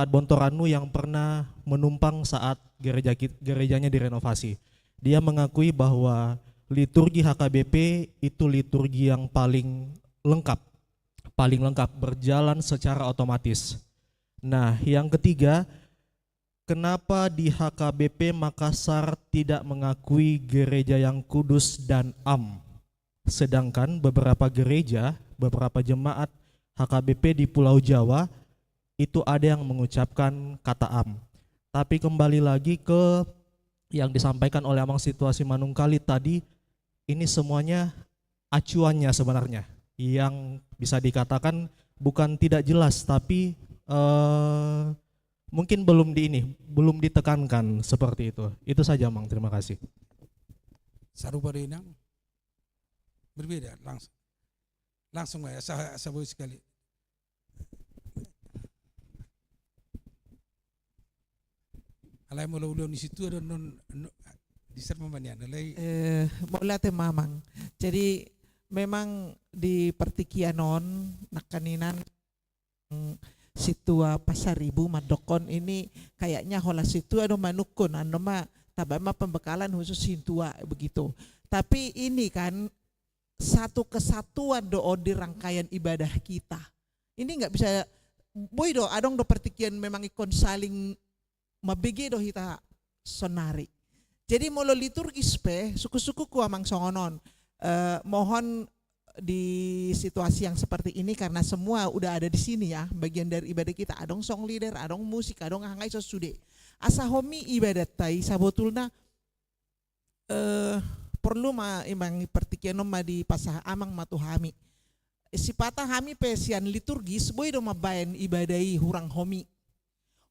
Bontoranu yang pernah menumpang saat gerejanya direnovasi. Dia mengakui bahwa liturgi HKBP itu liturgi yang paling lengkap, berjalan secara otomatis. Nah, yang ketiga, kenapa di HKBP Makassar tidak mengakui gereja yang kudus dan am? Sedangkan beberapa gereja, beberapa jemaat HKBP di Pulau Jawa itu ada yang mengucapkan kata am. Tapi kembali lagi ke yang disampaikan oleh Amang Situasi Manungkali tadi, ini semuanya acuannya sebenarnya yang bisa dikatakan bukan tidak jelas, tapi mungkin belum ditekankan seperti itu. Itu saja, Mang. Terima kasih. Sarupa Renang berbeda langsung ya, saya sekali. Alay mo ulo ni situ ada non di serma manian alay Mula te mamang. Jadi memang di Pertikianon nakaninan situa Pasaribu Madokon ini kayaknya hola situ ada manukun anu ma tabama pembekalan khusus hintua begitu. Tapi ini kan satu kesatuan doa di rangkaian ibadah kita. Ini nggak bisa boy do adong do Pertikian memang ikon saling mabege do hita sonari. Jadi molo liturgis pe suku-suku ku amang songonon. Mohon di situasi yang seperti ini karena semua udah ada di sini ya, bagian dari ibadah kita, adong song leader, adong musik, adong hangai sosude. Asa homi ibadat tai sabotulna perlu ma imang Pertikian ma di pasah amang matuhami. Sipata hami pe sian liturgis boy do mabayan ibadai hurang homi.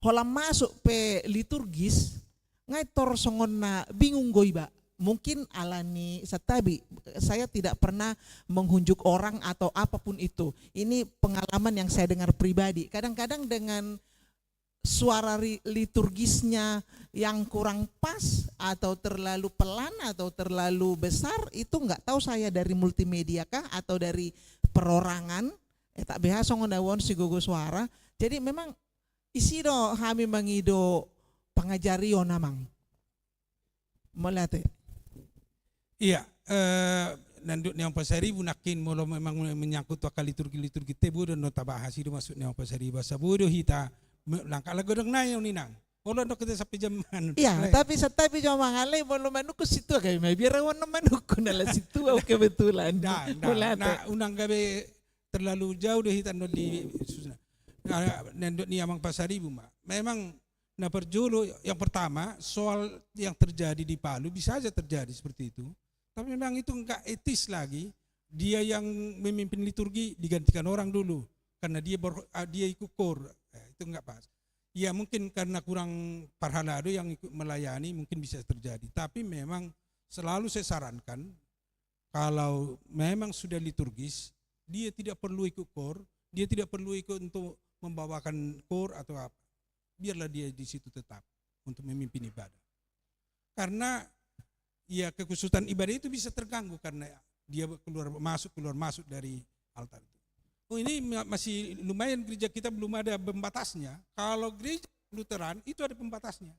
Holam masuk pe liturgis ngai tor songon na bingung goiba. Mungkin alani setabi, saya tidak pernah menghunjuk orang atau apapun itu. Ini pengalaman yang saya dengar pribadi. Kadang-kadang dengan suara liturgisnya yang kurang pas atau terlalu pelan atau terlalu besar, itu nggak tahu saya dari multimedia kah atau dari perorangan. Tak biasa ngondawon si gogo suara. Jadi memang isi do kami mangido pangajari yo namang. Molate. Iya, nanduk neong Pasaribu nakin molo memang menyangkut wakal liturgi te bodo no tabahas itu masuk neong Pasaribu basa bodo hita langkah lagodong nayo ninang. Olo no kita sampai zaman. Iya, tapi setapi cuma mangalay molo manuku situ kay may biara wono manuku nala situ au kebetulan. Nah, unang gabe terlalu jauh deh hita no di nanduk ni amang Pasaribu mah. Memang nah perjolo yang pertama soal yang terjadi di Palu bisa saja terjadi seperti itu, tapi memang itu enggak etis lagi. Dia yang memimpin liturgi digantikan orang dulu karena dia ikut kor, itu enggak pas. Ya mungkin karena kurang parhalado yang ikut melayani mungkin bisa terjadi, tapi memang selalu saya sarankan kalau memang sudah liturgis dia tidak perlu ikut kor, dia tidak perlu ikut untuk membawakan kor atau apa. Biarlah dia di situ tetap untuk memimpin ibadah. Karena ya kekhususan ibadah itu bisa terganggu karena dia keluar masuk dari altar itu. Oh ini masih lumayan gereja kita belum ada pembatasnya. Kalau gereja Lutheran itu ada pembatasnya.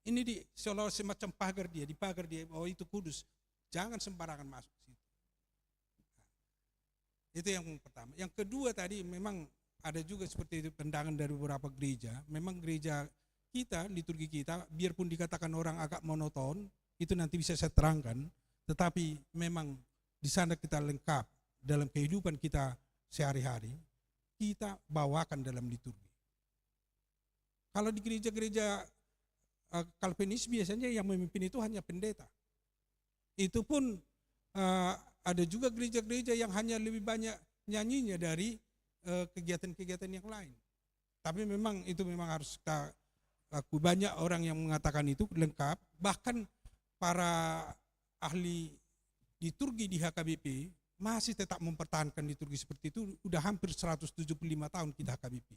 Ini di seolah semacam pagar dia, di pagar dia, oh itu kudus. Jangan sembarangan masuk situ. Itu yang pertama. Yang kedua tadi memang ada juga seperti itu pandangan dari beberapa gereja. Memang gereja kita, liturgi kita, biarpun dikatakan orang agak monoton, itu nanti bisa saya terangkan, tetapi memang di sana kita lengkap dalam kehidupan kita sehari-hari, kita bawakan dalam liturgi. Kalau di gereja-gereja Kalvinis biasanya yang memimpin itu hanya pendeta. Itu pun ada juga gereja-gereja yang hanya lebih banyak nyanyinya dari kegiatan-kegiatan yang lain. Tapi memang itu memang harus kita aku banyak orang yang mengatakan itu lengkap, bahkan para ahli liturgi di HKBP masih tetap mempertahankan liturgi seperti itu. Udah hampir 175 tahun kita HKBP.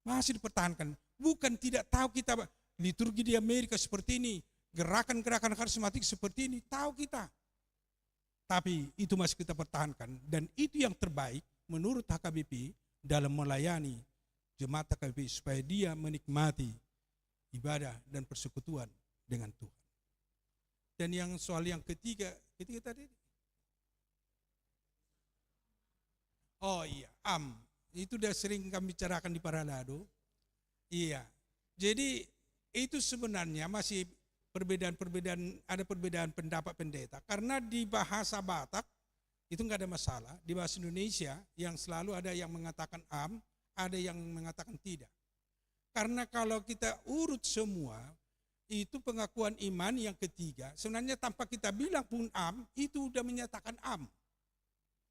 Masih dipertahankan. Bukan tidak tahu kita liturgi di Amerika seperti ini, gerakan-gerakan karismatik seperti ini, tahu kita. Tapi itu masih kita pertahankan dan itu yang terbaik menurut HKBP dalam melayani jemaat HKBP supaya dia menikmati ibadah dan persekutuan dengan Tuhan. Dan yang soal yang ketiga tadi. Oh iya, itu udah sering kami bicarakan di Paralado. Iya. Jadi itu sebenarnya masih ada perbedaan pendapat pendeta. Karena di bahasa Batak itu nggak ada masalah. Di bahasa Indonesia yang selalu ada yang mengatakan am, ada yang mengatakan tidak. Karena kalau kita urut semua, itu pengakuan iman yang ketiga. Sebenarnya tanpa kita bilang pun am, itu udah menyatakan am.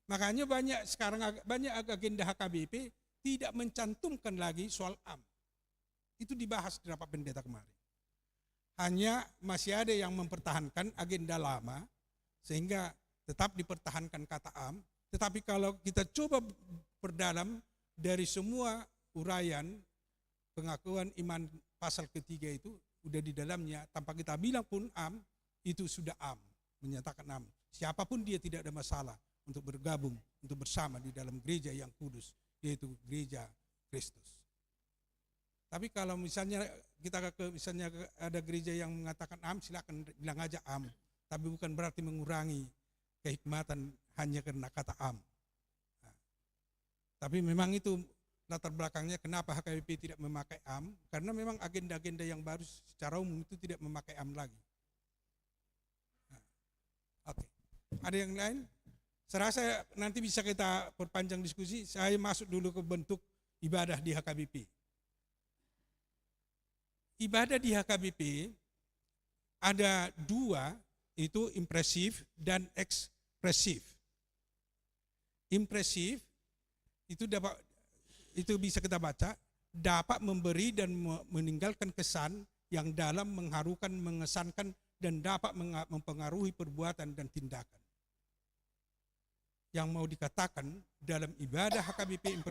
Makanya banyak agenda HKBP tidak mencantumkan lagi soal am. Itu dibahas di rapat pendeta kemarin. Hanya masih ada yang mempertahankan agenda lama, sehingga tetap dipertahankan kata am. Tetapi kalau kita coba perdalam dari semua uraian pengakuan iman pasal ketiga itu, udah di dalamnya, tanpa kita bilang pun am, itu sudah am, menyatakan am. Siapapun dia tidak ada masalah untuk bergabung, untuk bersama di dalam gereja yang kudus, yaitu gereja Kristus. Tapi kalau misalnya misalnya ada gereja yang mengatakan am, silakan bilang aja am. Tapi bukan berarti mengurangi kehikmatan hanya karena kata am. Nah, tapi memang itu latar belakangnya kenapa HKBP tidak memakai am, karena memang agenda-agenda yang baru secara umum itu tidak memakai am lagi. Nah, oke. Ada yang lain? Saya rasa nanti bisa kita perpanjang diskusi. Saya masuk dulu ke bentuk ibadah di HKBP. Ibadah di HKBP ada dua, itu impresif dan ekspresif. Impresif itu bisa kita baca, dapat memberi dan meninggalkan kesan yang dalam, mengharukan, mengesankan, dan dapat mempengaruhi perbuatan dan tindakan. Yang mau dikatakan dalam ibadah HKBP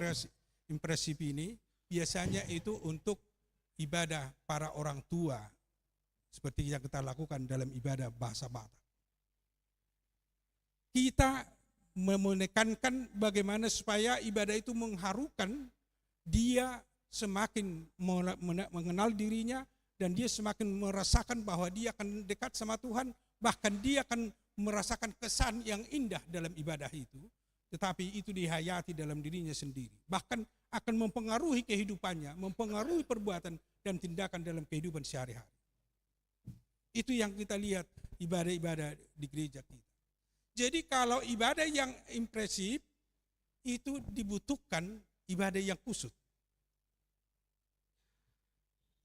impresif ini biasanya itu untuk ibadah para orang tua, seperti yang kita lakukan dalam ibadah bahasa Batak. Kita menekankan bagaimana supaya ibadah itu mengharukan, dia semakin mengenal dirinya, dan dia semakin merasakan bahwa dia akan dekat sama Tuhan, bahkan dia akan merasakan kesan yang indah dalam ibadah itu, tetapi itu dihayati dalam dirinya sendiri. Bahkan akan mempengaruhi kehidupannya, mempengaruhi perbuatan dan tindakan dalam kehidupan sehari-hari. Itu yang kita lihat ibadah-ibadah di gereja kita. Jadi kalau ibadah yang impresif, itu dibutuhkan ibadah yang kusut.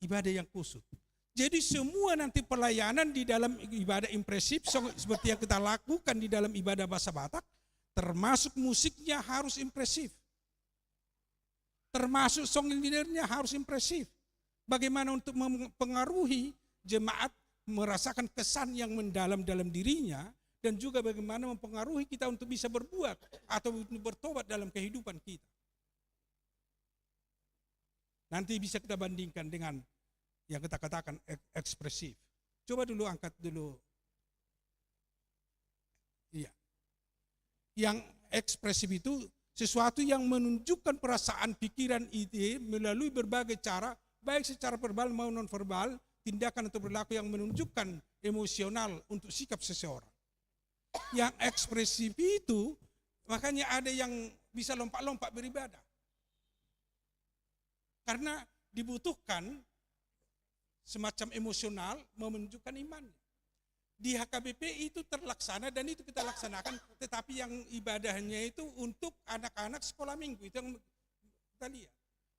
Ibadah yang kusut. Jadi semua nanti pelayanan di dalam ibadah impresif, seperti yang kita lakukan di dalam ibadah bahasa Batak, termasuk musiknya harus impresif. Termasuk song leadernya harus impresif. Bagaimana untuk mempengaruhi jemaat merasakan kesan yang mendalam dalam dirinya, dan juga bagaimana mempengaruhi kita untuk bisa berbuat atau bertobat dalam kehidupan kita. Nanti bisa kita bandingkan dengan yang kita katakan ekspresif. Coba dulu angkat dulu. Iya. Yang ekspresif itu sesuatu yang menunjukkan perasaan, pikiran, ide melalui berbagai cara, baik secara verbal maupun non verbal, tindakan atau perilaku yang menunjukkan emosional untuk sikap seseorang. Yang ekspresif itu, makanya ada yang bisa lompat-lompat beribadah. Karena dibutuhkan semacam emosional menunjukkan iman. Di HKBP itu terlaksana dan itu kita laksanakan, tetapi yang ibadahnya itu untuk anak-anak sekolah minggu, itu yang kita lihat.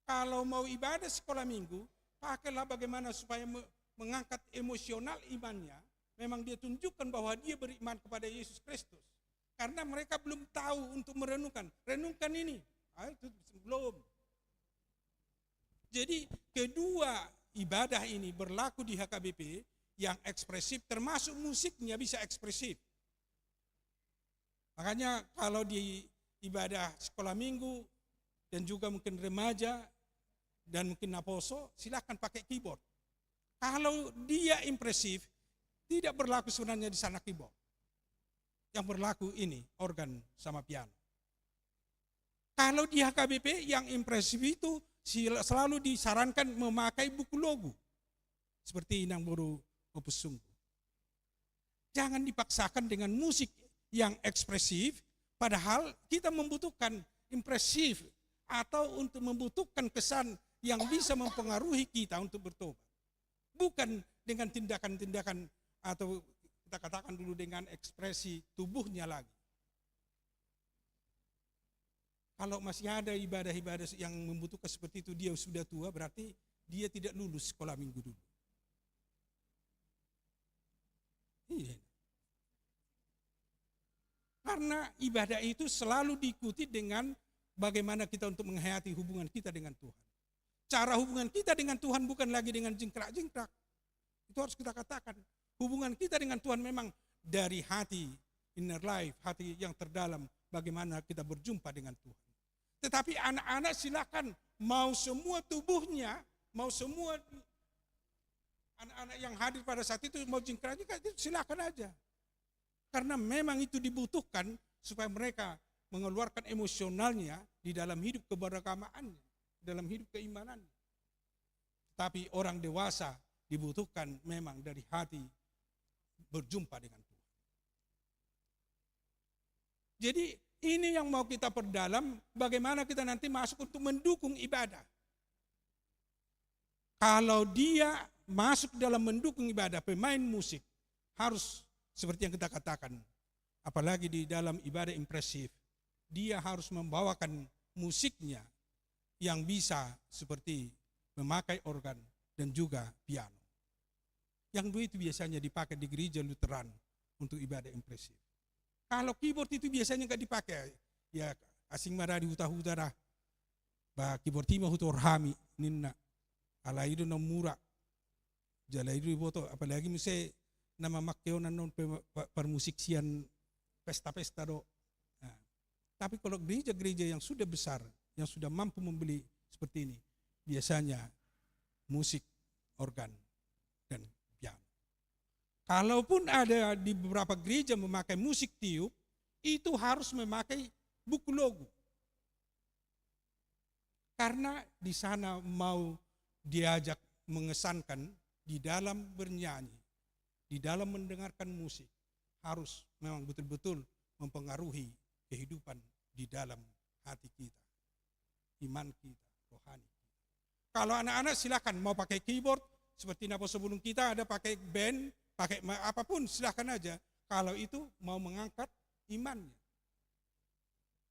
Kalau mau ibadah sekolah minggu, pakailah bagaimana supaya mengangkat emosional imannya. Memang dia tunjukkan bahwa dia beriman kepada Yesus Kristus. Karena mereka belum tahu untuk merenungkan. Renungkan ini. Itu belum. Jadi kedua ibadah ini berlaku di HKBP yang ekspresif, termasuk musiknya bisa ekspresif. Makanya kalau di ibadah sekolah minggu dan juga mungkin remaja dan mungkin naposo, silakan pakai keyboard. Kalau dia impresif, tidak berlaku sebenarnya di sana keyboard. Yang berlaku ini organ sama piano. Kalau di HKBP yang impresif itu selalu disarankan memakai buku logu. Seperti Inang Boru Opus Sungguh. Jangan dipaksakan dengan musik yang ekspresif, padahal kita membutuhkan impresif atau untuk membutuhkan kesan yang bisa mempengaruhi kita untuk bertobat. Bukan dengan tindakan-tindakan atau kita katakan dulu dengan ekspresi tubuhnya lagi. Kalau masih ada ibadah-ibadah yang membutuhkan seperti itu, dia sudah tua, berarti dia tidak lulus sekolah minggu dulu. Iya. Karena ibadah itu selalu diikuti dengan bagaimana kita untuk menghayati hubungan kita dengan Tuhan. Cara hubungan kita dengan Tuhan bukan lagi dengan jingkrak-jingkrak. Itu harus kita katakan. Hubungan kita dengan Tuhan memang dari hati, inner life, hati yang terdalam, bagaimana kita berjumpa dengan Tuhan. Tetapi anak-anak silakan, mau semua tubuhnya, mau semua anak-anak yang hadir pada saat itu mau jingkrak-jingkrak, itu silakan aja. Karena memang itu dibutuhkan supaya mereka mengeluarkan emosionalnya di dalam hidup keberagamaannya, dalam hidup keimanannya. Tapi orang dewasa dibutuhkan memang dari hati berjumpa dengan Tuhan. Jadi ini yang mau kita perdalam, bagaimana kita nanti masuk untuk mendukung ibadah. Kalau dia masuk dalam mendukung ibadah, pemain musik harus seperti yang kita katakan, apalagi di dalam ibadah impresif, dia harus membawakan musiknya yang bisa seperti memakai organ dan juga piano. Yang dua itu biasanya dipakai di gereja Lutheran untuk ibadah impresif. Kalau keyboard itu biasanya nggak dipakai, ya asing marah di utara, bah keyboard timah hutor hami ninna, ala itu nomura, jala itu boto, apalagi misalnya nama makkeonan non permusiksian pesta-pesta do. Nah, tapi kalau gereja-gereja yang sudah besar, yang sudah mampu membeli seperti ini, biasanya musik, organ, dan piano. Kalaupun ada di beberapa gereja memakai musik tiup, itu harus memakai buku logu. Karena di sana mau diajak mengesankan di dalam bernyanyi, di dalam mendengarkan musik, harus memang betul-betul mempengaruhi kehidupan di dalam hati kita, iman kita, rohani kita. Kalau anak-anak silakan mau pakai keyboard, seperti napa sebelum kita ada pakai band, pakai apapun silakan aja. Kalau itu mau mengangkat imannya.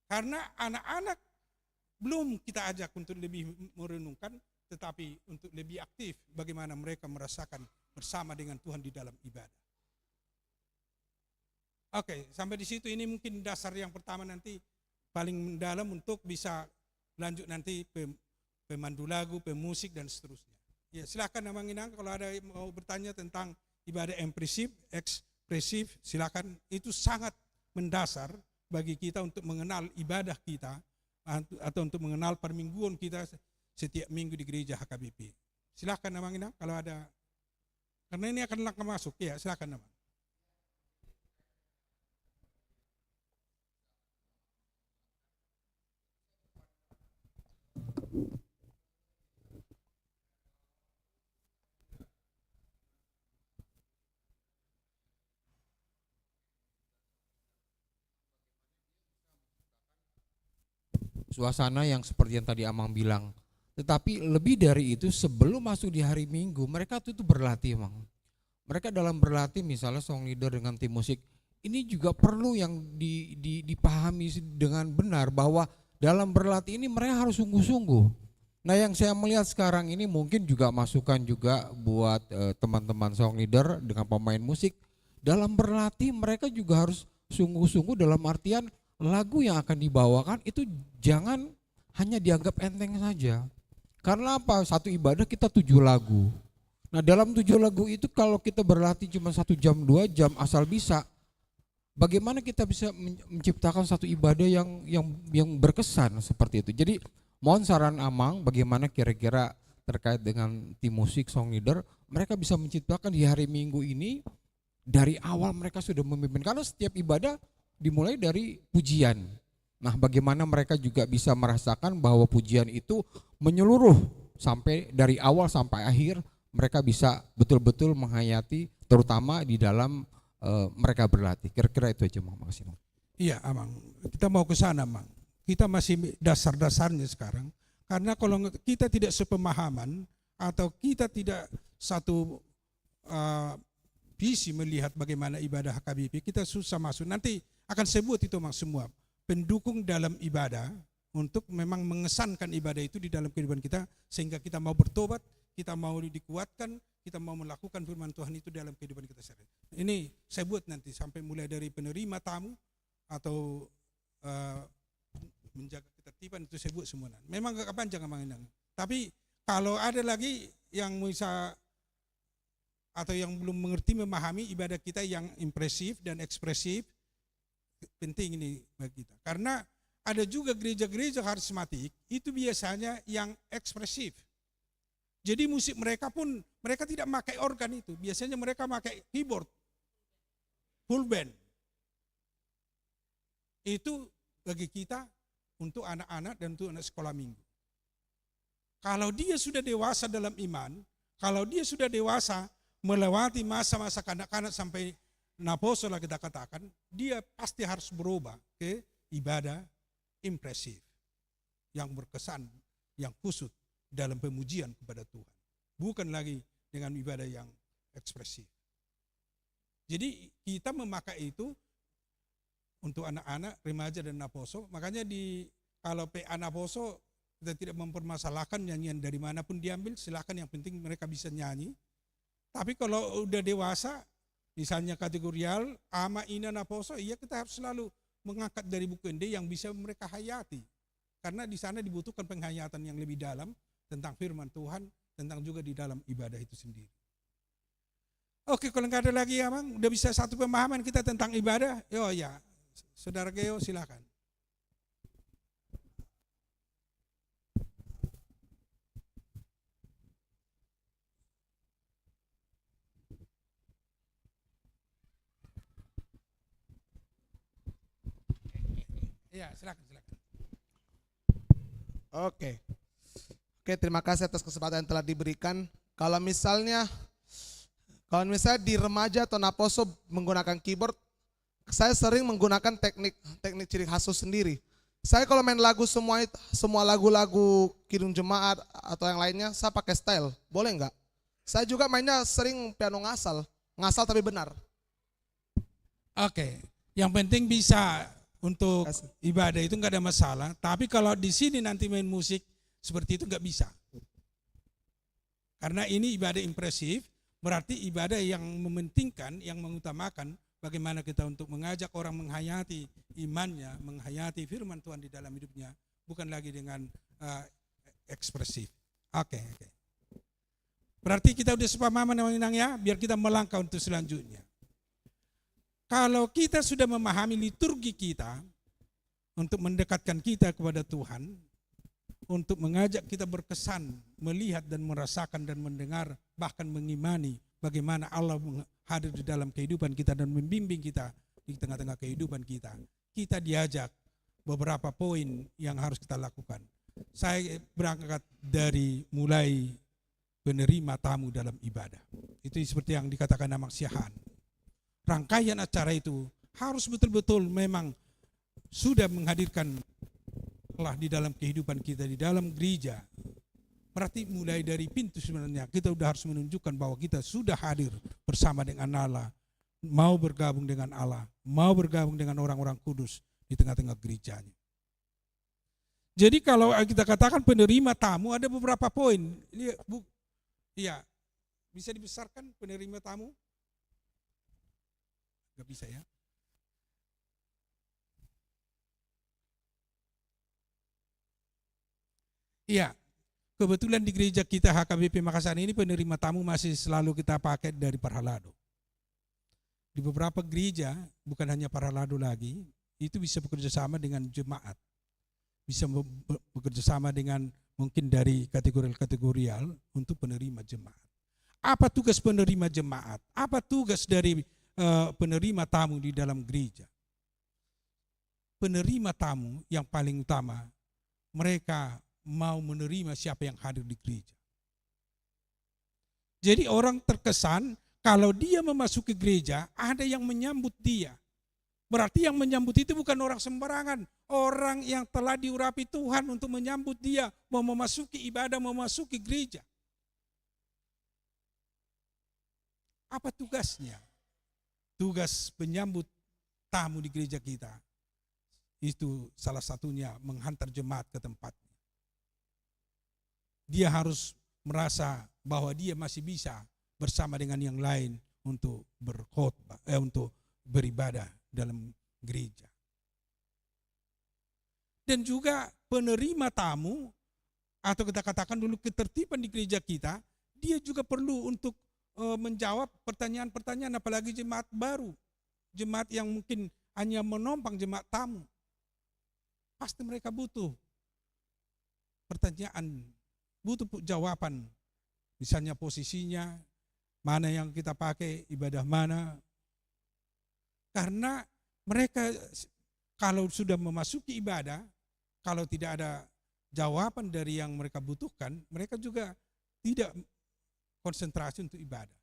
Karena anak-anak belum kita ajak untuk lebih merenungkan, tetapi untuk lebih aktif bagaimana mereka merasakan bersama dengan Tuhan di dalam ibadah. Oke, sampai di situ ini mungkin dasar yang pertama, nanti paling mendalam untuk bisa lanjut nanti pemandu lagu, pemusik dan seterusnya. Ya, silakan Amang Inang kalau ada yang mau bertanya tentang ibadah impresif, ekspresif, silakan. Itu sangat mendasar bagi kita untuk mengenal ibadah kita atau untuk mengenal permingguan kita setiap minggu di gereja HKBP. Silakan Amang Inang kalau ada, karena ini akan langkah masuk. Ya, silakan Amang. Suasana yang seperti yang tadi Amang bilang. Tetapi lebih dari itu, sebelum masuk di hari Minggu, mereka tuh berlatih, Mang. Mereka dalam berlatih, misalnya song leader dengan tim musik, ini juga perlu yang dipahami dengan benar bahwa dalam berlatih ini mereka harus sungguh-sungguh. Nah, yang saya melihat sekarang ini mungkin juga masukan juga buat teman-teman song leader dengan pemain musik. Dalam berlatih mereka juga harus sungguh-sungguh dalam artian lagu yang akan dibawakan itu jangan hanya dianggap enteng saja. Karena apa? Satu ibadah kita 7 lagu. Nah, dalam 7 lagu itu kalau kita berlatih cuma 1 jam 2 jam asal bisa, bagaimana kita bisa menciptakan satu ibadah yang berkesan seperti itu. Jadi mohon saran Amang bagaimana kira-kira terkait dengan tim musik, song leader, mereka bisa menciptakan di hari Minggu ini dari awal mereka sudah memimpin. Karena setiap ibadah dimulai dari pujian. Nah, bagaimana mereka juga bisa merasakan bahwa pujian itu menyeluruh sampai dari awal sampai akhir, mereka bisa betul-betul menghayati terutama di dalam mereka berlatih. Kira-kira itu aja, Mang. Makasih, Mang. Iya, Amang. Kita mau ke sana, Mang. Kita masih dasar-dasarnya sekarang. Karena kalau kita tidak sepemahaman atau kita tidak satu visi melihat bagaimana ibadah HKBP, kita susah masuk. Nanti akan sebut itu semua pendukung dalam ibadah untuk memang mengesankan ibadah itu di dalam kehidupan kita, sehingga kita mau bertobat, kita mau dikuatkan, kita mau melakukan firman Tuhan itu dalam kehidupan kita sehari. Ini saya buat nanti sampai mulai dari penerima tamu atau menjaga ketertiban, itu saya buat semua. Memang gak panjang ngomongin. Tapi kalau ada lagi yang bisa atau yang belum mengerti memahami ibadah kita yang impresif dan ekspresif, penting ini bagi kita. Karena ada juga gereja-gereja karismatik itu biasanya yang ekspresif. Jadi musik mereka pun, mereka tidak pakai organ itu. Biasanya mereka pakai keyboard, full band. Itu bagi kita untuk anak-anak dan untuk anak sekolah minggu. Kalau dia sudah dewasa dalam iman, kalau dia sudah dewasa melewati masa-masa kanak-kanak sampai naposo lah kita katakan, dia pasti harus berubah ke ibadah impresif, yang berkesan, yang kusut dalam pemujian kepada Tuhan. Bukan lagi dengan ibadah yang ekspresif. Jadi kita memakai itu untuk anak-anak, remaja dan naposo. Makanya kalau PA naposo kita tidak mempermasalahkan nyanyian dari manapun diambil, silakan, yang penting mereka bisa nyanyi. Tapi kalau udah dewasa, misalnya kategorial, ama, ina, naposo, iya kita harus selalu mengangkat dari buku ND yang bisa mereka hayati. Karena di sana dibutuhkan penghayatan yang lebih dalam tentang firman Tuhan, tentang juga di dalam ibadah itu sendiri. Oke, kalau nggak ada lagi ya Bang, udah bisa satu pemahaman kita tentang ibadah. Oh ya, Saudara Geo silakan. Ya, silakan. Oke, terima kasih atas kesempatan yang telah diberikan. Kalau misalnya di remaja atau naposo menggunakan keyboard, saya sering menggunakan teknik ciri khas sendiri. Saya kalau main lagu semua lagu-lagu Kidung Jemaat atau yang lainnya, saya pakai style. Boleh nggak? Saya juga mainnya sering piano ngasal tapi benar. Oke, yang penting bisa untuk ibadah itu nggak ada masalah. Tapi kalau di sini nanti main musik seperti itu nggak bisa. Karena ini ibadah impresif, berarti ibadah yang mementingkan, yang mengutamakan bagaimana kita untuk mengajak orang menghayati imannya, menghayati firman Tuhan di dalam hidupnya, bukan lagi dengan ekspresif. Oke. Berarti kita udah sepemahaman ya, biar kita melangkah untuk selanjutnya. Kalau kita sudah memahami liturgi kita untuk mendekatkan kita kepada Tuhan, untuk mengajak kita berkesan, melihat dan merasakan dan mendengar, bahkan mengimani bagaimana Allah hadir di dalam kehidupan kita dan membimbing kita di tengah-tengah kehidupan kita. Kita diajak beberapa poin yang harus kita lakukan. Saya berangkat dari mulai penerima tamu dalam ibadah. Itu seperti yang dikatakan Amak Siahan. Rangkaian acara itu harus betul-betul memang sudah menghadirkan Allah di dalam kehidupan kita, di dalam gereja. Berarti mulai dari pintu sebenarnya kita sudah harus menunjukkan bahwa kita sudah hadir bersama dengan Allah, mau bergabung dengan Allah, mau bergabung dengan orang-orang kudus di tengah-tengah gerejanya. Jadi kalau kita katakan penerima tamu, ada beberapa poin. Iya, bisa dibesarkan penerima tamu? Gak bisa ya. Iya, kebetulan di gereja kita HKBP Makassar ini penerima tamu masih selalu kita pakai dari Parhalado. Di beberapa gereja, bukan hanya Parhalado lagi, itu bisa bekerja sama dengan jemaat. Bisa bekerja sama dengan mungkin dari kategorial untuk penerima jemaat. Apa tugas penerima jemaat? Apa tugas dari penerima tamu di dalam gereja? Penerima tamu yang paling utama, mereka mau menerima siapa yang hadir di gereja. Jadi orang terkesan kalau dia memasuki gereja, ada yang menyambut dia. Berarti yang menyambut itu bukan orang sembarangan, orang yang telah diurapi Tuhan untuk menyambut dia, mau memasuki ibadah, mau memasuki gereja. Apa tugasnya? Tugas penyambut tamu di gereja kita itu salah satunya menghantar jemaat ke tempatnya. Dia harus merasa bahwa dia masih bisa bersama dengan yang lain untuk berkhotbah, untuk beribadah dalam gereja. Dan juga penerima tamu, atau kita katakan dulu ketertiban di gereja kita, dia juga perlu untuk menjawab pertanyaan-pertanyaan, apalagi jemaat baru, jemaat yang mungkin hanya menompang jemaat tamu. Pasti mereka butuh pertanyaan, butuh jawaban. Misalnya posisinya, mana yang kita pakai, ibadah mana. Karena mereka kalau sudah memasuki ibadah, kalau tidak ada jawaban dari yang mereka butuhkan, mereka juga tidak konsentrasi untuk ibadah.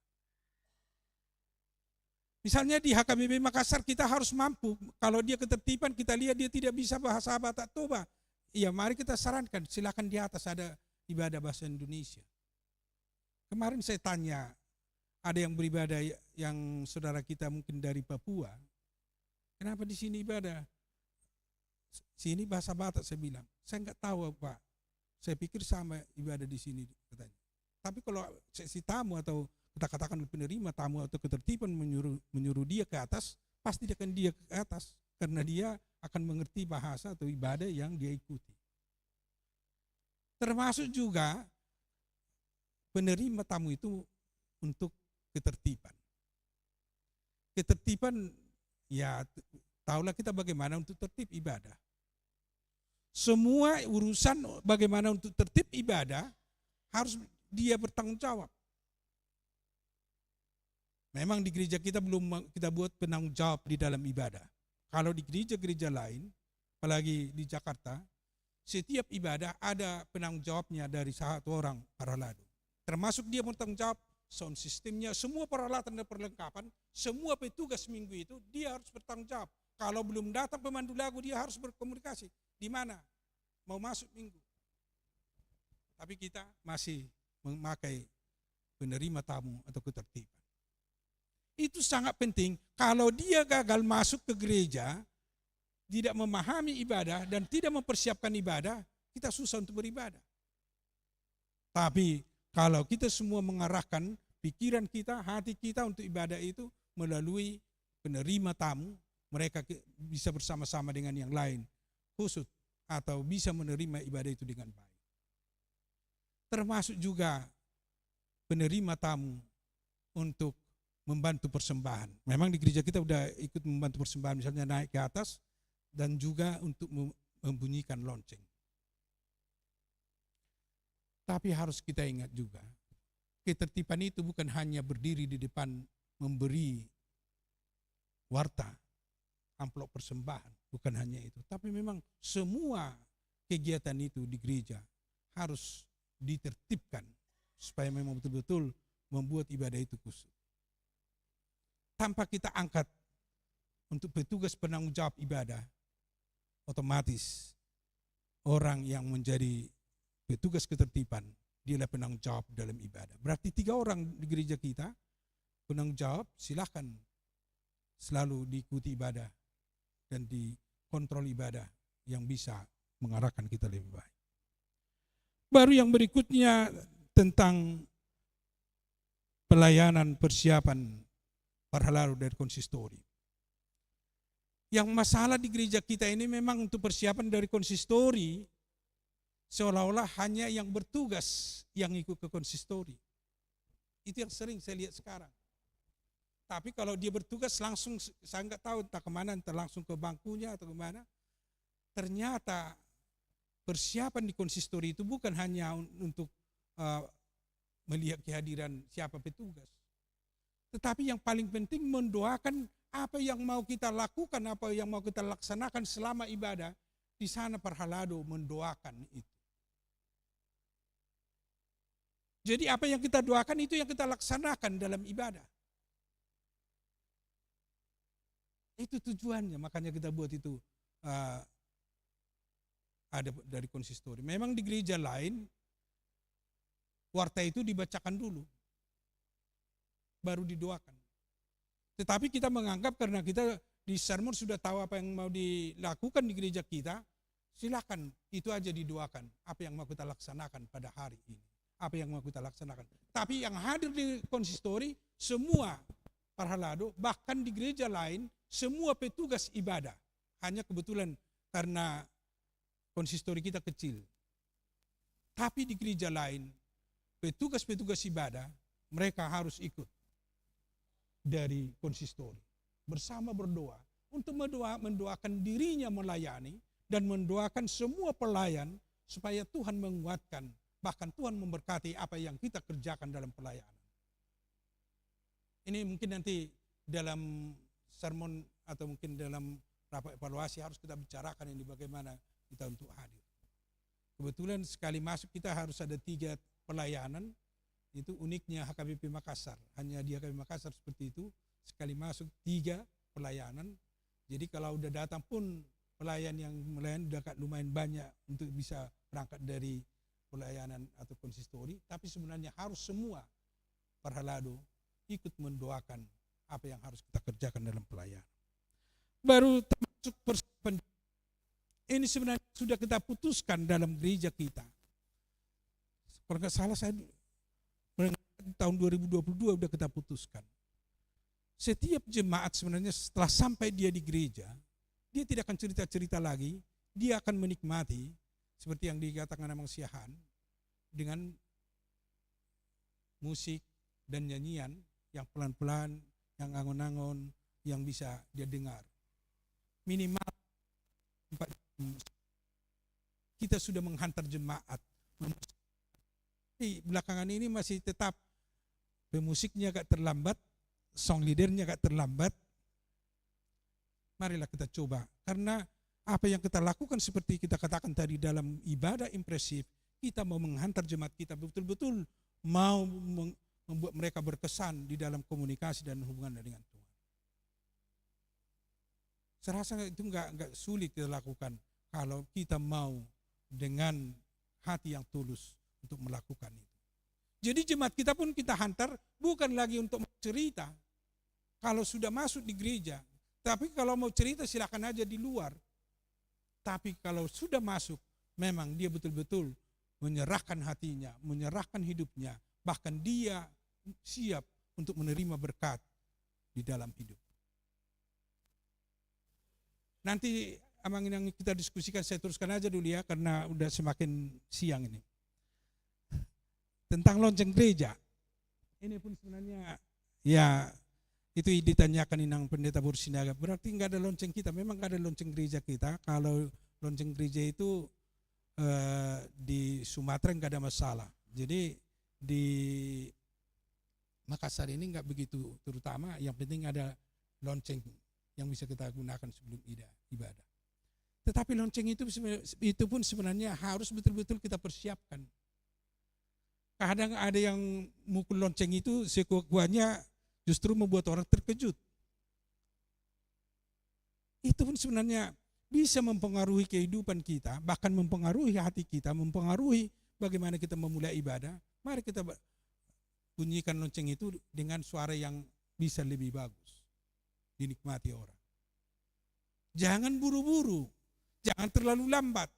Misalnya di HKBP Makassar kita harus mampu, kalau dia ketertiban kita lihat dia tidak bisa bahasa Batak Toba, ya mari kita sarankan, silakan di atas ada ibadah bahasa Indonesia. Kemarin saya tanya, ada yang beribadah yang saudara kita mungkin dari Papua, kenapa di sini ibadah? Sini bahasa Batak, saya bilang. Saya enggak tahu Pak, saya pikir sama ibadah di sini katanya. Tapi kalau sesi tamu atau kita katakan penerima tamu atau ketertiban menyuruh dia ke atas, pasti akan dia ke atas karena dia akan mengerti bahasa atau ibadah yang dia ikuti. Termasuk juga penerima tamu itu untuk ketertiban. Ketertiban, ya tahulah kita bagaimana untuk tertib ibadah. Semua urusan bagaimana untuk tertib ibadah harus dia bertanggung jawab. Memang di gereja kita belum kita buat penanggung jawab di dalam ibadah. Kalau di gereja-gereja lain, apalagi di Jakarta, setiap ibadah ada penanggung jawabnya dari satu orang paralado. Termasuk dia bertanggung jawab sound sistemnya, semua peralatan dan perlengkapan, semua petugas minggu itu dia harus bertanggung jawab. Kalau belum datang pemandu lagu dia harus berkomunikasi. Di mana? Mau masuk minggu. Tapi kita masih memakai penerima tamu atau ketertiban. Itu sangat penting. Kalau dia gagal masuk ke gereja, tidak memahami ibadah dan tidak mempersiapkan ibadah, kita susah untuk beribadah. Tapi kalau kita semua mengarahkan pikiran kita, hati kita untuk ibadah itu melalui penerima tamu, mereka bisa bersama-sama dengan yang lain khusus atau bisa menerima ibadah itu dengan baik. Termasuk juga penerima tamu untuk membantu persembahan. Memang di gereja kita udah ikut membantu persembahan, misalnya naik ke atas dan juga untuk membunyikan lonceng. Tapi harus kita ingat juga, ketertiban itu bukan hanya berdiri di depan memberi warta, amplop persembahan, bukan hanya itu. Tapi memang semua kegiatan itu di gereja harus ditertibkan supaya memang betul-betul membuat ibadah itu khusyuk. Tanpa kita angkat untuk petugas penanggung jawab ibadah, otomatis orang yang menjadi petugas ketertiban, dialah penanggung jawab dalam ibadah. Berarti 3 orang di gereja kita, penanggung jawab silahkan selalu diikuti ibadah dan dikontrol ibadah yang bisa mengarahkan kita lebih baik. Baru yang berikutnya tentang pelayanan persiapan parhalaro dari konsistori. Yang masalah di gereja kita ini memang untuk persiapan dari konsistori seolah-olah hanya yang bertugas yang ikut ke konsistori. Itu yang sering saya lihat sekarang. Tapi kalau dia bertugas langsung, saya nggak tahu entah kemana, entah langsung ke bangkunya atau kemana. Ternyata persiapan di konsistori itu bukan hanya untuk melihat kehadiran siapa petugas. Tetapi yang paling penting mendoakan apa yang mau kita lakukan, apa yang mau kita laksanakan selama ibadah. Di sana parhalado mendoakan itu. Jadi apa yang kita doakan itu yang kita laksanakan dalam ibadah. Itu tujuannya, makanya kita buat itu ada dari konsistori. Memang di gereja lain warta itu dibacakan dulu, baru didoakan. Tetapi kita menganggap karena kita di sermon sudah tahu apa yang mau dilakukan di gereja kita, silakan itu aja didoakan. Apa yang mau kita laksanakan pada hari ini, apa yang mau kita laksanakan. Tapi yang hadir di konsistori semua para halado, bahkan di gereja lain semua petugas ibadah. Hanya kebetulan karena konsistori kita kecil. Tapi di gereja lain petugas-petugas ibadah mereka harus ikut dari konsistori bersama berdoa untuk mendoakan dirinya melayani dan mendoakan semua pelayan supaya Tuhan menguatkan, bahkan Tuhan memberkati apa yang kita kerjakan dalam pelayanan. Ini mungkin nanti dalam sermon atau mungkin dalam rapat evaluasi harus kita bicarakan ini bagaimana kita untuk hadir. Kebetulan sekali masuk kita harus ada 3 pelayanan. Itu uniknya HKBP Makassar. Hanya di HKBP Makassar seperti itu. Sekali masuk 3 pelayanan. Jadi kalau udah datang pun pelayan yang melayani udah lumayan banyak untuk bisa berangkat dari pelayanan atau konsistori. Tapi sebenarnya harus semua perhalado ikut mendoakan apa yang harus kita kerjakan dalam pelayanan. Baru termasuk persiapan. Ini sebenarnya sudah kita putuskan dalam gereja kita. Kalau nggak salah saya tahun 2022 sudah kita putuskan. Setiap jemaat sebenarnya setelah sampai dia di gereja, dia tidak akan cerita-cerita lagi, dia akan menikmati seperti yang dikatakan Amang Siahan dengan musik dan nyanyian yang pelan-pelan, yang angon-angon, yang bisa dia dengar. Minimal 4 jam kita sudah menghantar jemaat. Belakangan ini masih tetap pemusiknya agak terlambat, song leadernya agak terlambat. Marilah kita coba, karena apa yang kita lakukan seperti kita katakan tadi dalam ibadah impresif, kita mau menghantar jemaat kita betul-betul mau membuat mereka berkesan di dalam komunikasi dan hubungan dengan Tuhan. Saya rasa itu enggak sulit kita lakukan kalau kita mau dengan hati yang tulus untuk melakukan itu. Jadi jemaat kita pun kita hantar bukan lagi untuk cerita. Kalau sudah masuk di gereja, tapi kalau mau cerita silakan aja di luar. Tapi kalau sudah masuk, memang dia betul-betul menyerahkan hatinya, menyerahkan hidupnya, bahkan dia siap untuk menerima berkat di dalam hidup. Nanti Amang yang kita diskusikan saya teruskan aja dulu ya, karena udah semakin siang ini. Tentang lonceng gereja. Ini pun sebenarnya ya itu ditanyakan Inang Pendeta Bursinaga. Berarti nggak ada lonceng kita. Memang nggak ada lonceng gereja kita. Kalau lonceng gereja itu di Sumatera nggak ada masalah. Jadi di Makassar ini nggak begitu terutama. Yang penting ada lonceng yang bisa kita gunakan sebelum ibadah. Tetapi lonceng itu pun sebenarnya harus betul-betul kita persiapkan. Kadang ada yang mukul lonceng itu sekuat-kuatnya justru membuat orang terkejut. Itu pun sebenarnya bisa mempengaruhi kehidupan kita, bahkan mempengaruhi hati kita, mempengaruhi bagaimana kita memulai ibadah. Mari kita bunyikan lonceng itu dengan suara yang bisa lebih bagus, dinikmati orang. Jangan buru-buru, jangan terlalu lambat.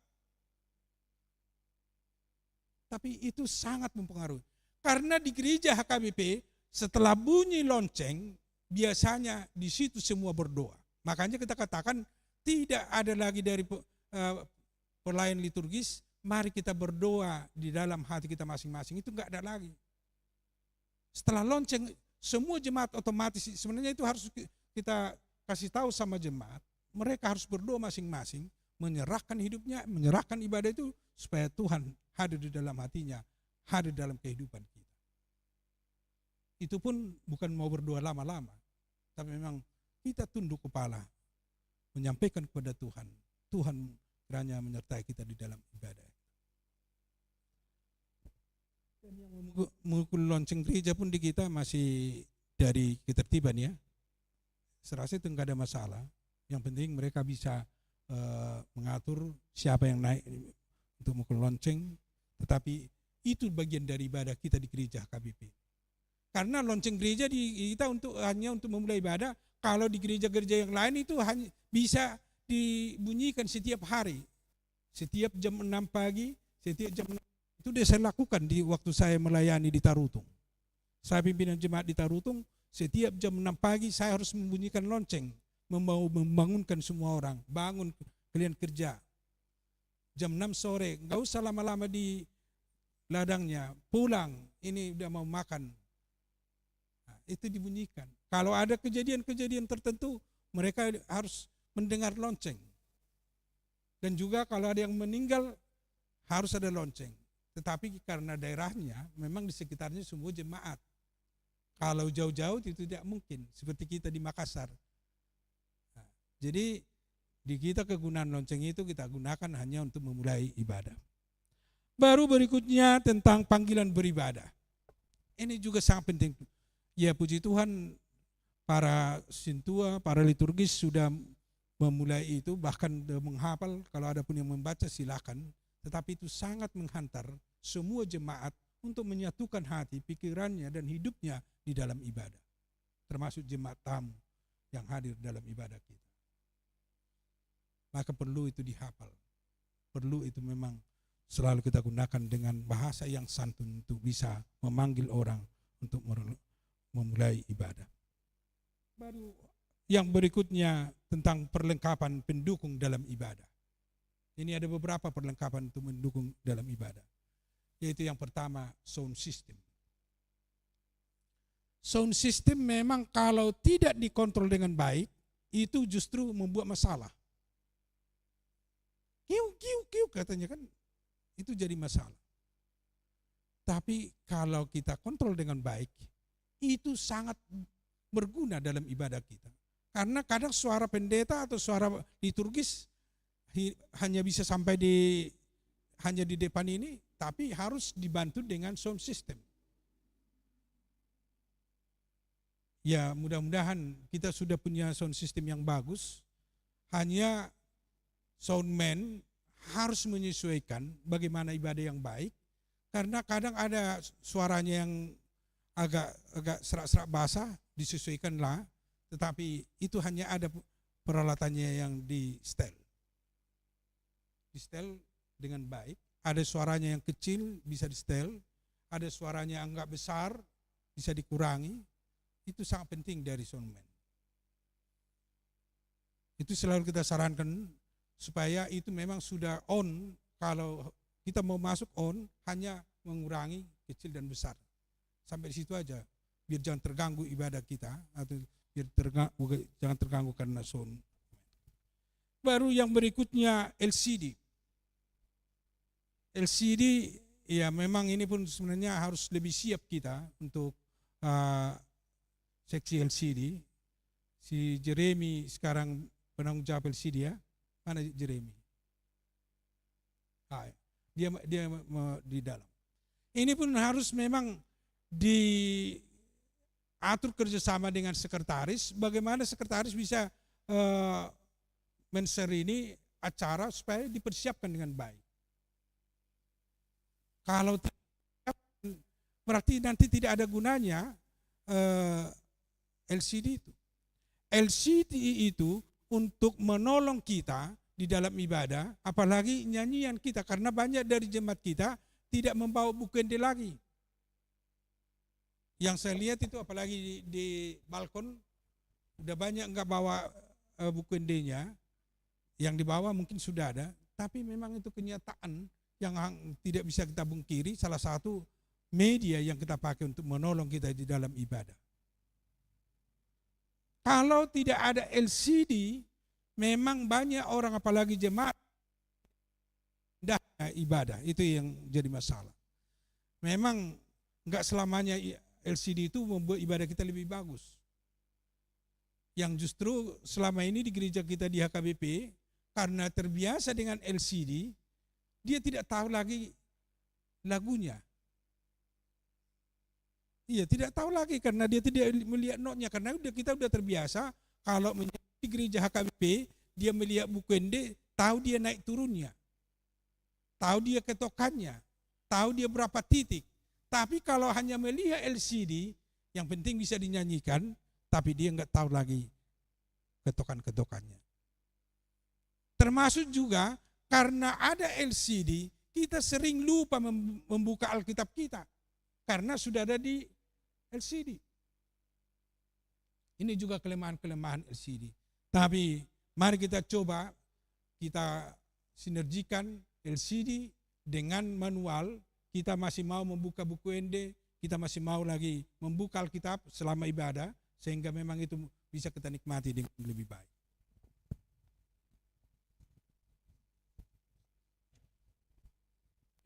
Tapi itu sangat mempengaruhi. Karena di gereja HKBP setelah bunyi lonceng biasanya di situ semua berdoa. Makanya kita katakan tidak ada lagi dari pelayan liturgis, mari kita berdoa di dalam hati kita masing-masing. Itu enggak ada lagi. Setelah lonceng semua jemaat otomatis sebenarnya itu harus kita kasih tahu sama jemaat. Mereka harus berdoa masing-masing, menyerahkan hidupnya, menyerahkan ibadah itu supaya Tuhan hadir di dalam hatinya, hadir dalam kehidupan kita. Itu pun bukan mau berdoa lama-lama, tapi memang kita tunduk kepala, menyampaikan kepada Tuhan. Tuhan kiranya menyertai kita di dalam ibadah. Dan yang memukul lonceng gereja pun di kita masih dari ketertiban ya. Saya rasa itu enggak ada masalah. Yang penting mereka bisa mengatur siapa yang naik untuk memukul lonceng, tetapi itu bagian dari ibadah kita di gereja KBP. Karena lonceng gereja di kita hanya untuk memulai ibadah. Kalau di gereja-gereja yang lain itu hanya bisa dibunyikan setiap hari, setiap jam 6 pagi, setiap jam 6. Itu sudah saya lakukan di waktu saya melayani di Tarutung. Saya pimpinan jemaat di Tarutung, setiap jam 6 pagi saya harus membunyikan lonceng, membangunkan semua orang, bangun kalian kerja. Jam 6 sore, enggak usah lama-lama di ladangnya, pulang, ini udah mau makan. Nah, itu dibunyikan. Kalau ada kejadian-kejadian tertentu, mereka harus mendengar lonceng. Dan juga kalau ada yang meninggal, harus ada lonceng. Tetapi karena daerahnya, memang di sekitarnya semua jemaat. Kalau jauh-jauh itu tidak mungkin, seperti kita di Makassar. Nah, jadi di kita kegunaan lonceng itu kita gunakan hanya untuk memulai ibadah. Baru berikutnya tentang panggilan beribadah. Ini juga sangat penting. Ya puji Tuhan, para sintua, para liturgis sudah memulai itu, bahkan menghafal, kalau ada pun yang membaca silakan. Tetapi itu sangat menghantar semua jemaat untuk menyatukan hati, pikirannya, dan hidupnya di dalam ibadah. Termasuk jemaat tamu yang hadir dalam ibadah kita. Maka perlu itu dihafal. Perlu itu memang selalu kita gunakan dengan bahasa yang santun untuk bisa memanggil orang untuk memulai ibadah. Baru yang berikutnya tentang perlengkapan pendukung dalam ibadah. Ini ada beberapa perlengkapan untuk mendukung dalam ibadah. Yaitu yang pertama, sound system. Sound system memang kalau tidak dikontrol dengan baik, itu justru membuat masalah. Kiu katanya kan, itu jadi masalah. Tapi kalau kita kontrol dengan baik, itu sangat berguna dalam ibadah kita. Karena kadang suara pendeta atau suara liturgis hanya bisa sampai hanya di depan ini, tapi harus dibantu dengan sound system. Ya mudah-mudahan kita sudah punya sound system yang bagus, hanya soundman harus menyesuaikan bagaimana ibadah yang baik, karena kadang ada suaranya yang agak serak-serak basah, disesuaikanlah, tetapi itu hanya ada peralatannya yang di setel dengan baik. Ada suaranya yang kecil bisa di setel, ada suaranya yang enggak besar bisa dikurangi. Itu sangat penting dari soundman. Itu selalu kita sarankan supaya itu memang sudah on. Kalau kita mau masuk on, hanya mengurangi kecil dan besar. Sampai di situ aja, biar jangan terganggu ibadah kita, atau biar jangan terganggu karena sound. Baru yang berikutnya LCD. LCD, ya memang ini pun sebenarnya harus lebih siap kita untuk seksi LCD. Si Jeremy sekarang penanggung jawab LCD ya. Mana Jeremy? Dia di dalam. Ini pun harus memang diatur kerjasama dengan sekretaris. Bagaimana sekretaris bisa men-share acara supaya dipersiapkan dengan baik. Kalau berarti nanti tidak ada gunanya LCD itu. LCD itu untuk menolong kita di dalam ibadah, apalagi nyanyian kita, karena banyak dari jemaat kita tidak membawa bukende lagi. Yang saya lihat itu apalagi di balkon, udah banyak enggak bawa bukendenya, yang dibawa mungkin sudah ada, tapi memang itu kenyataan yang tidak bisa kita bungkiri, salah satu media yang kita pakai untuk menolong kita di dalam ibadah. Kalau tidak ada LCD, memang banyak orang apalagi jemaat ibadah, itu yang jadi masalah. Memang enggak selamanya LCD itu membuat ibadah kita lebih bagus. Yang justru selama ini di gereja kita di HKBP, karena terbiasa dengan LCD, dia tidak tahu lagi lagunya. Iya, tidak tahu lagi karena dia tidak melihat notnya, karena kita udah terbiasa Kalau menjadi gereja HKBP, dia melihat Bukuende, tahu dia naik turunnya, tahu dia ketokannya, tahu dia berapa titik. Tapi kalau hanya melihat LCD, yang penting bisa dinyanyikan, tapi dia nggak tahu lagi ketokan-ketokannya. Termasuk juga karena ada LCD, kita sering lupa membuka Alkitab kita, karena sudah ada di LCD. Ini juga kelemahan-kelemahan LCD. Tapi mari kita coba, kita sinergikan LCD dengan manual. Kita masih mau membuka Bukuende, kita masih mau lagi membuka Alkitab selama ibadah, sehingga memang itu bisa kita nikmati dengan lebih baik.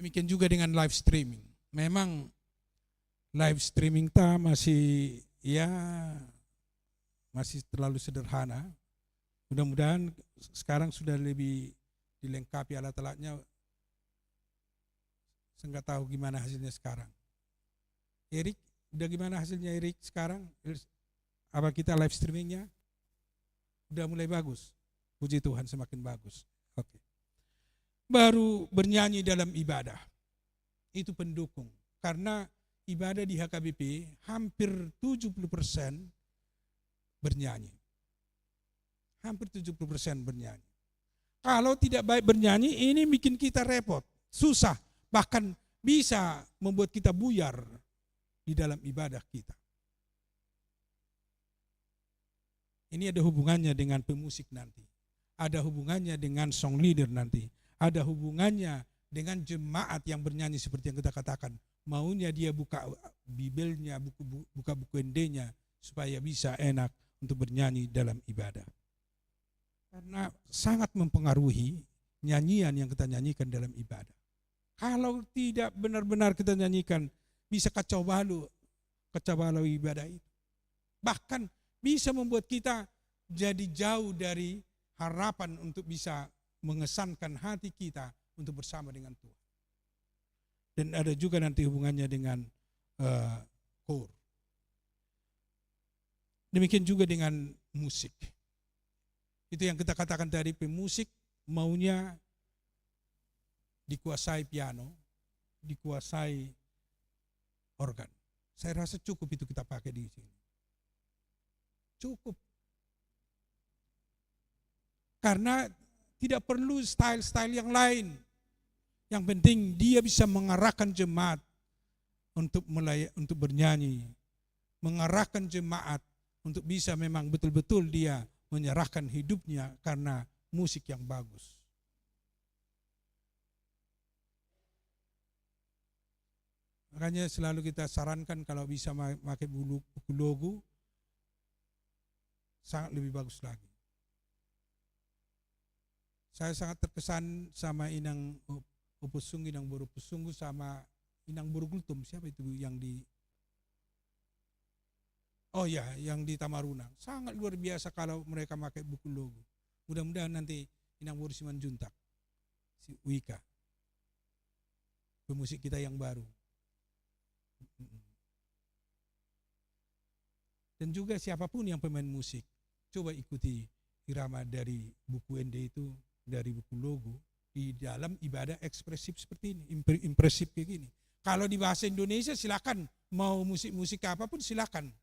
Demikian juga dengan live streaming. Memang live streaming kita masih terlalu sederhana. Mudah-mudahan sekarang sudah lebih dilengkapi alat-alatnya. Saya nggak tahu gimana hasilnya sekarang. Erik, udah gimana hasilnya Erik sekarang? Apa kita live streamingnya? Udah mulai bagus. Puji Tuhan, semakin bagus. Oke. Baru bernyanyi dalam ibadah. Itu pendukung. Karena ibadah di HKBP hampir 70% bernyanyi. Hampir 70% bernyanyi. Kalau tidak baik bernyanyi, ini bikin kita repot, susah, bahkan bisa membuat kita buyar di dalam ibadah kita. Ini ada hubungannya dengan pemusik nanti. Ada hubungannya dengan song leader nanti. Ada hubungannya dengan jemaat yang bernyanyi seperti yang kita katakan. Maunya dia buka Bibelnya, buka Bukuendenya supaya bisa enak untuk bernyanyi dalam ibadah. Karena sangat mempengaruhi nyanyian yang kita nyanyikan dalam ibadah. Kalau tidak benar-benar kita nyanyikan, bisa kacau balau ibadah itu. Bahkan bisa membuat kita jadi jauh dari harapan untuk bisa mengesankan hati kita untuk bersama dengan Tuhan. Dan ada juga nanti hubungannya dengan kor. Demikian juga dengan musik. Itu yang kita katakan tadi, pemusik maunya dikuasai piano, dikuasai organ. Saya rasa cukup itu kita pakai di sini. Cukup. Karena tidak perlu style-style yang lain. Yang penting dia bisa mengarahkan jemaat untuk bernyanyi, mengarahkan jemaat untuk bisa memang betul-betul dia menyerahkan hidupnya karena musik yang bagus. Makanya selalu kita sarankan kalau bisa pakai buku logo, sangat lebih bagus lagi. Saya sangat terkesan sama Inang Opusung, Inang Boru Pusunggu, sama Inang Boru Gultum. Siapa itu yang di... Oh ya, yang di Tamarunang. Sangat luar biasa kalau mereka pakai buku logo. Mudah-mudahan nanti Inang Boru Simanjuntak, si Wika, pemusik kita yang baru. Dan juga siapapun yang pemain musik, coba ikuti irama dari Bukuende itu, dari buku logo, di dalam ibadah ekspresif seperti ini, impresif kayak gini. Kalau di bahasa Indonesia silakan, mau musik-musik apapun silakan.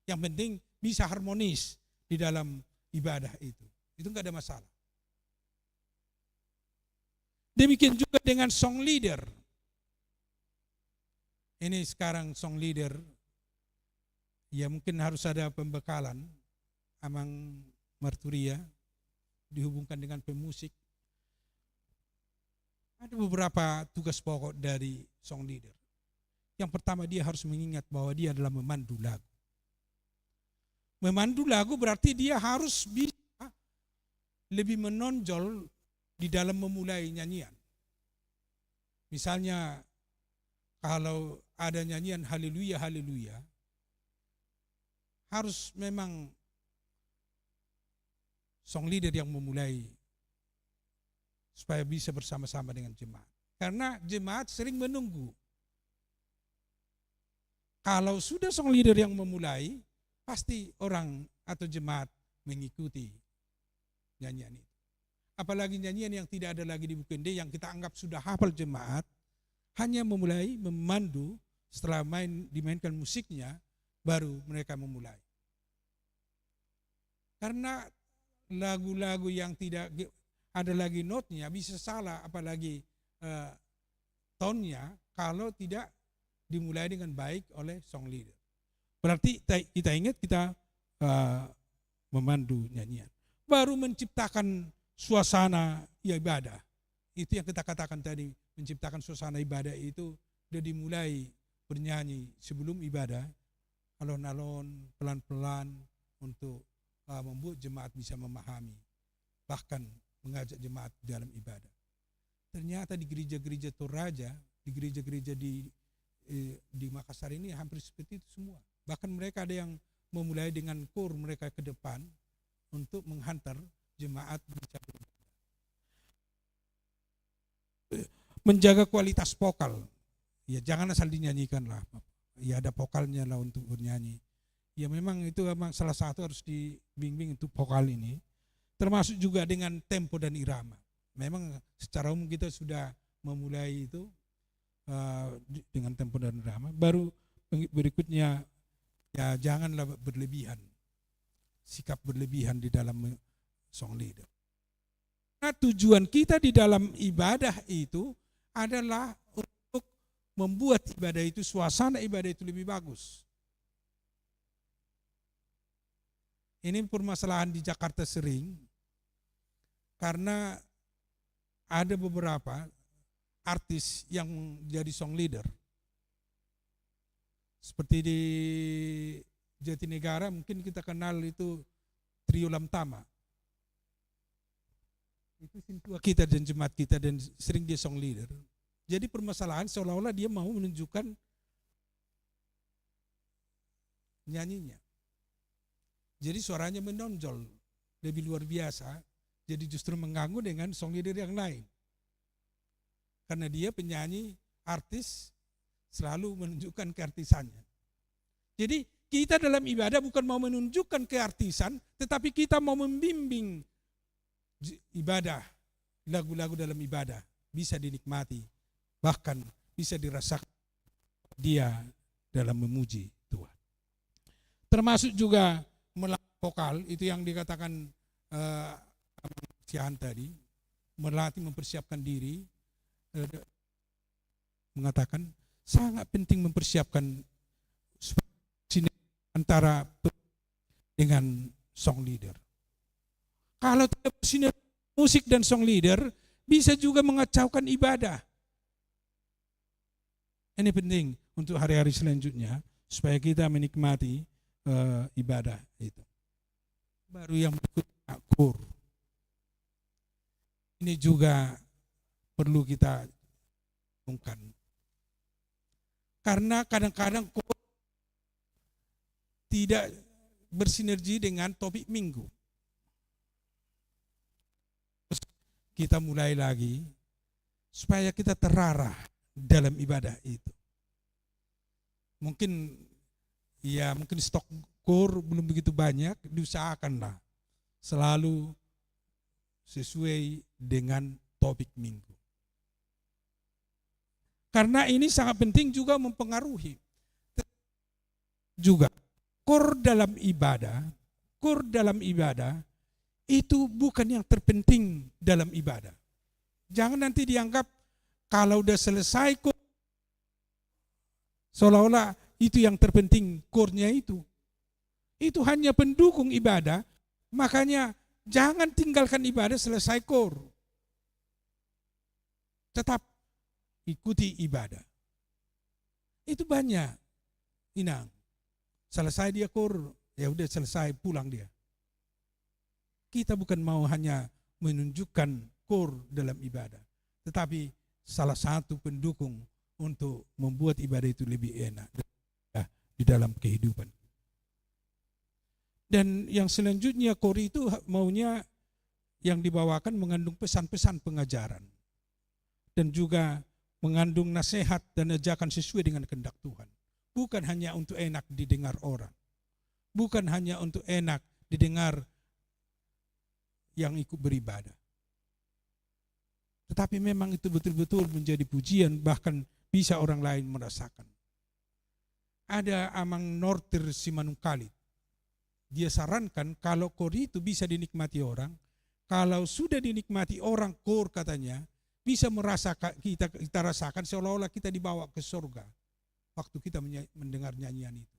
Yang penting bisa harmonis di dalam ibadah itu. Itu enggak ada masalah. Demikian juga dengan song leader. Ini sekarang song leader, ya mungkin harus ada pembekalan. Amang Marturia dihubungkan dengan pemusik. Ada beberapa tugas pokok dari song leader. Yang pertama, dia harus mengingat bahwa dia adalah memandu lagu. Memandu lagu berarti dia harus bisa lebih menonjol di dalam memulai nyanyian. Misalnya kalau ada nyanyian haleluya, haleluya, harus memang song leader yang memulai supaya bisa bersama-sama dengan jemaat. Karena jemaat sering menunggu. Kalau sudah song leader yang memulai, pasti orang atau jemaat mengikuti nyanyian itu. Apalagi nyanyian yang tidak ada lagi di Bukende yang kita anggap sudah hafal jemaat, hanya memulai memandu setelah dimainkan musiknya, baru mereka memulai. Karena lagu-lagu yang tidak ada lagi notnya bisa salah, apalagi tonnya kalau tidak dimulai dengan baik oleh song leader. Berarti kita ingat kita memandu nyanyian. Baru menciptakan suasana ibadah. Itu yang kita katakan tadi, menciptakan suasana ibadah itu sudah dimulai bernyanyi sebelum ibadah, alon-alon, pelan-pelan untuk membuat jemaat bisa memahami, bahkan mengajak jemaat dalam ibadah. Ternyata di gereja-gereja Toraja, di gereja-gereja di Makassar ini hampir seperti itu semua. Bahkan mereka ada yang memulai dengan kor mereka ke depan untuk menghantar jemaat menjaga kualitas vokal. Ya jangan asal dinyanyikan lah. Ya ada vokalnya lah untuk bernyanyi. Ya memang itu memang salah satu harus dibimbing untuk vokal ini. Termasuk juga dengan tempo dan irama. Memang secara umum kita sudah memulai itu dengan tempo dan irama. Baru berikutnya ya janganlah berlebihan. Sikap berlebihan di dalam song leader. Nah, tujuan kita di dalam ibadah itu adalah untuk membuat ibadah itu, suasana ibadah itu lebih bagus. Ini permasalahan di Jakarta sering, karena ada beberapa artis yang jadi song leader. Seperti di Jatinegara mungkin kita kenal itu Trio Lamtama. Itu sintua kita dan jemaat kita dan sering dia song leader. Jadi permasalahan seolah-olah dia mau menunjukkan nyanyinya. Jadi suaranya menonjol lebih luar biasa, jadi justru mengganggu dengan song leader yang lain. Karena dia penyanyi, artis, selalu menunjukkan keartisannya. Jadi kita dalam ibadah bukan mau menunjukkan keartisan, tetapi kita mau membimbing ibadah, lagu-lagu dalam ibadah bisa dinikmati, bahkan bisa dirasakan dia dalam memuji Tuhan. Termasuk juga melatih vokal, itu yang dikatakan Sian tadi, melatih mempersiapkan diri, mengatakan sangat penting mempersiapkan antara dengan song leader. Kalau tidak bersinergi musik dan song leader, bisa juga mengacaukan ibadah. Ini penting untuk hari-hari selanjutnya, supaya kita menikmati ibadah itu. Baru yang berikutnya, kor. Ini juga perlu kita ungkapkan. Karena kadang-kadang kor tidak bersinergi dengan topik minggu. Terus kita mulai lagi supaya kita terarah dalam ibadah itu. Mungkin stok kor belum begitu banyak, diusahakanlah selalu sesuai dengan topik minggu. Karena ini sangat penting juga mempengaruhi juga kor dalam ibadah itu bukan yang terpenting dalam ibadah. Jangan nanti dianggap kalau udah selesai kor seolah-olah itu yang terpenting kornya itu. Itu hanya pendukung ibadah, makanya jangan tinggalkan ibadah selesai kor. Tetap ikuti ibadah. Itu banyak. Inang. Selesai dia kor, ya udah selesai, pulang dia. Kita bukan mau hanya menunjukkan kor dalam ibadah, tetapi salah satu pendukung untuk membuat ibadah itu lebih enak di dalam kehidupan. Dan yang selanjutnya kor itu maunya yang dibawakan mengandung pesan-pesan pengajaran dan juga mengandung nasihat dan ajakan sesuai dengan kehendak Tuhan. Bukan hanya untuk enak didengar orang. Bukan hanya untuk enak didengar yang ikut beribadah. Tetapi memang itu betul-betul menjadi pujian, bahkan bisa orang lain merasakan. Ada Amang Nortir Simanungkalit. Dia sarankan kalau kor itu bisa dinikmati orang, kalau sudah dinikmati orang kor katanya, bisa merasakan kita rasakan seolah-olah kita dibawa ke surga waktu kita mendengar nyanyian itu.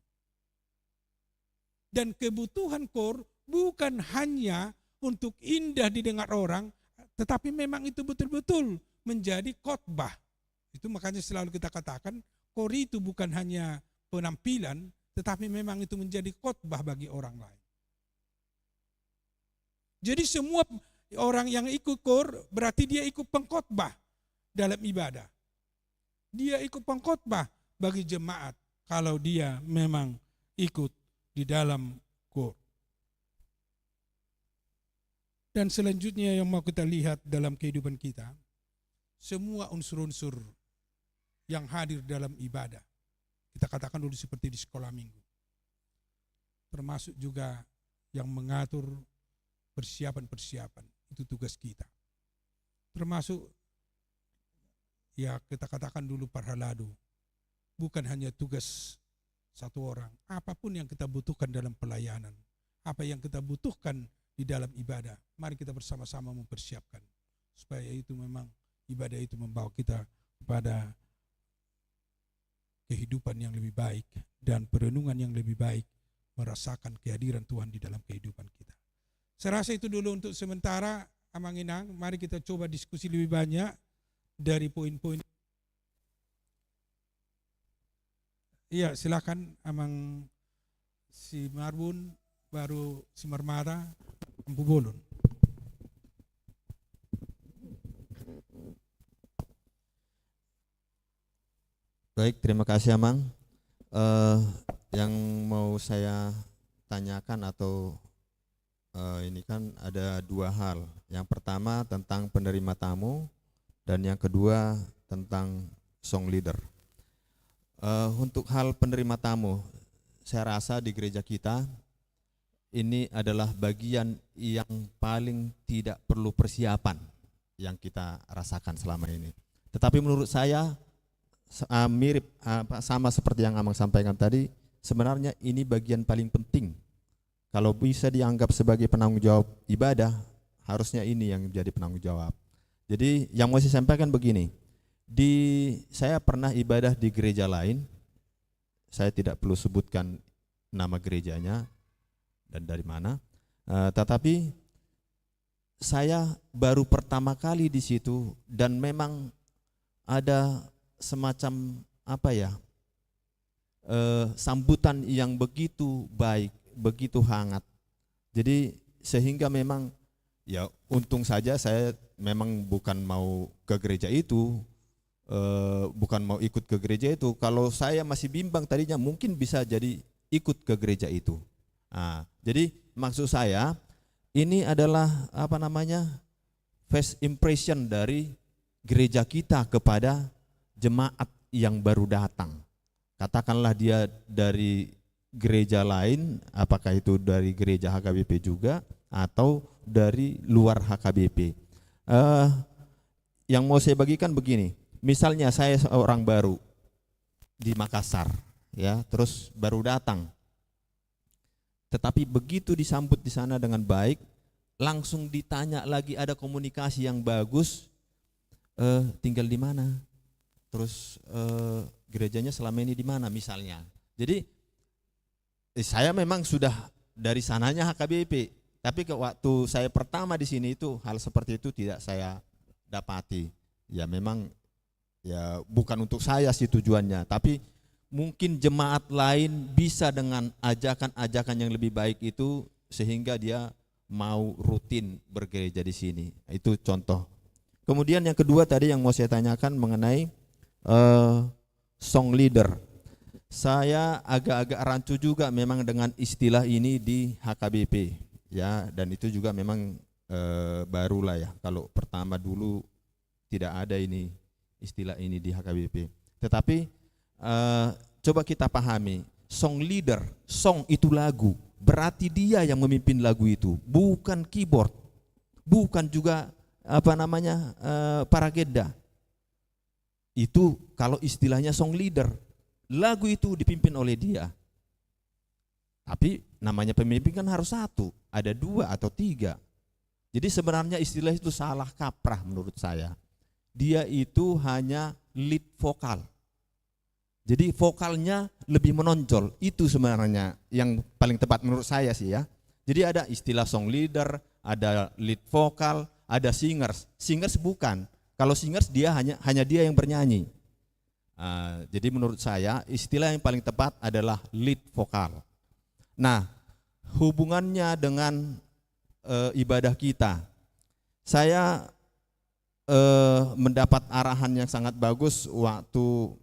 Dan kebutuhan kor bukan hanya untuk indah didengar orang, tetapi memang itu betul-betul menjadi khotbah. Itu makanya selalu kita katakan kor itu bukan hanya penampilan, tetapi memang itu menjadi khotbah bagi orang lain. Jadi semua orang yang ikut kor berarti dia ikut pengkhotbah dalam ibadah. Dia ikut pengkhotbah bagi jemaat kalau dia memang ikut di dalam kor. Dan selanjutnya yang mau kita lihat dalam kehidupan kita, semua unsur-unsur yang hadir dalam ibadah. Kita katakan dulu seperti di sekolah minggu. Termasuk juga yang mengatur persiapan-persiapan. Itu tugas kita. Termasuk ya kita katakan dulu parhaladu. Bukan hanya tugas satu orang. Apapun yang kita butuhkan dalam pelayanan. Apa yang kita butuhkan di dalam ibadah. Mari kita bersama-sama mempersiapkan. Supaya itu memang ibadah itu membawa kita kepada kehidupan yang lebih baik dan perenungan yang lebih baik, merasakan kehadiran Tuhan di dalam kehidupan kita. Saya rasa itu dulu untuk sementara, Amang Inang. Mari kita coba diskusi lebih banyak dari poin-poin. Iya, silakan Amang si Marbun, baru si Marmara, Ampu Bolon. Baik, terima kasih Amang. Yang mau saya tanyakan atau ini kan ada dua hal. Yang pertama tentang penerima tamu dan yang kedua tentang song leader. Untuk hal penerima tamu, saya rasa di gereja kita ini adalah bagian yang paling tidak perlu persiapan yang kita rasakan selama ini. Tetapi menurut saya mirip sama seperti yang Amang sampaikan tadi, sebenarnya ini bagian paling penting. Kalau bisa dianggap sebagai penanggung jawab ibadah, harusnya ini yang menjadi penanggung jawab. Jadi yang mau saya sampaikan begini, saya pernah ibadah di gereja lain, saya tidak perlu sebutkan nama gerejanya dan dari mana, tetapi saya baru pertama kali di situ dan memang ada semacam sambutan yang begitu baik, begitu hangat. Jadi sehingga memang ya untung saja saya memang bukan mau ke gereja itu, bukan mau ikut ke gereja itu. Kalau saya masih bimbang tadinya mungkin bisa jadi ikut ke gereja itu. Nah, jadi maksud saya ini adalah first impression dari gereja kita kepada jemaat yang baru datang. Katakanlah dia dari gereja lain, apakah itu dari gereja HKBP juga atau dari luar HKBP. Yang mau saya bagikan begini, misalnya saya seorang baru di Makassar, ya, terus baru datang. Tetapi begitu disambut di sana dengan baik, langsung ditanya lagi, ada komunikasi yang bagus, tinggal di mana? Terus gerejanya selama ini di mana misalnya. Jadi saya memang sudah dari sananya HKBP, tapi waktu saya pertama di sini itu hal seperti itu tidak saya dapati. Ya memang ya bukan untuk saya sih tujuannya, tapi mungkin jemaat lain bisa dengan ajakan-ajakan yang lebih baik itu sehingga dia mau rutin bergereja di sini. Itu contoh. Kemudian yang kedua tadi yang mau saya tanyakan mengenai song leader. Saya agak-agak rancu juga memang dengan istilah ini di HKBP, ya, dan itu juga memang barulah ya. Kalau pertama dulu tidak ada ini istilah ini di HKBP. Tetapi coba kita pahami, song leader, song itu lagu, berarti dia yang memimpin lagu itu, bukan keyboard. bukan juga paragedda. Itu kalau istilahnya song leader, lagu itu dipimpin oleh dia. Tapi namanya pemimpin kan harus satu, ada 2 atau 3. Jadi sebenarnya istilah itu salah kaprah menurut saya. Dia itu hanya lead vokal. Jadi vokalnya lebih menonjol, itu sebenarnya yang paling tepat menurut saya sih ya. Jadi ada istilah song leader, ada lead vokal, ada singers. Singers bukan. Kalau singers dia hanya dia yang bernyanyi. Jadi menurut saya istilah yang paling tepat adalah lead vokal. Nah, hubungannya dengan ibadah kita. Saya mendapat arahan yang sangat bagus waktu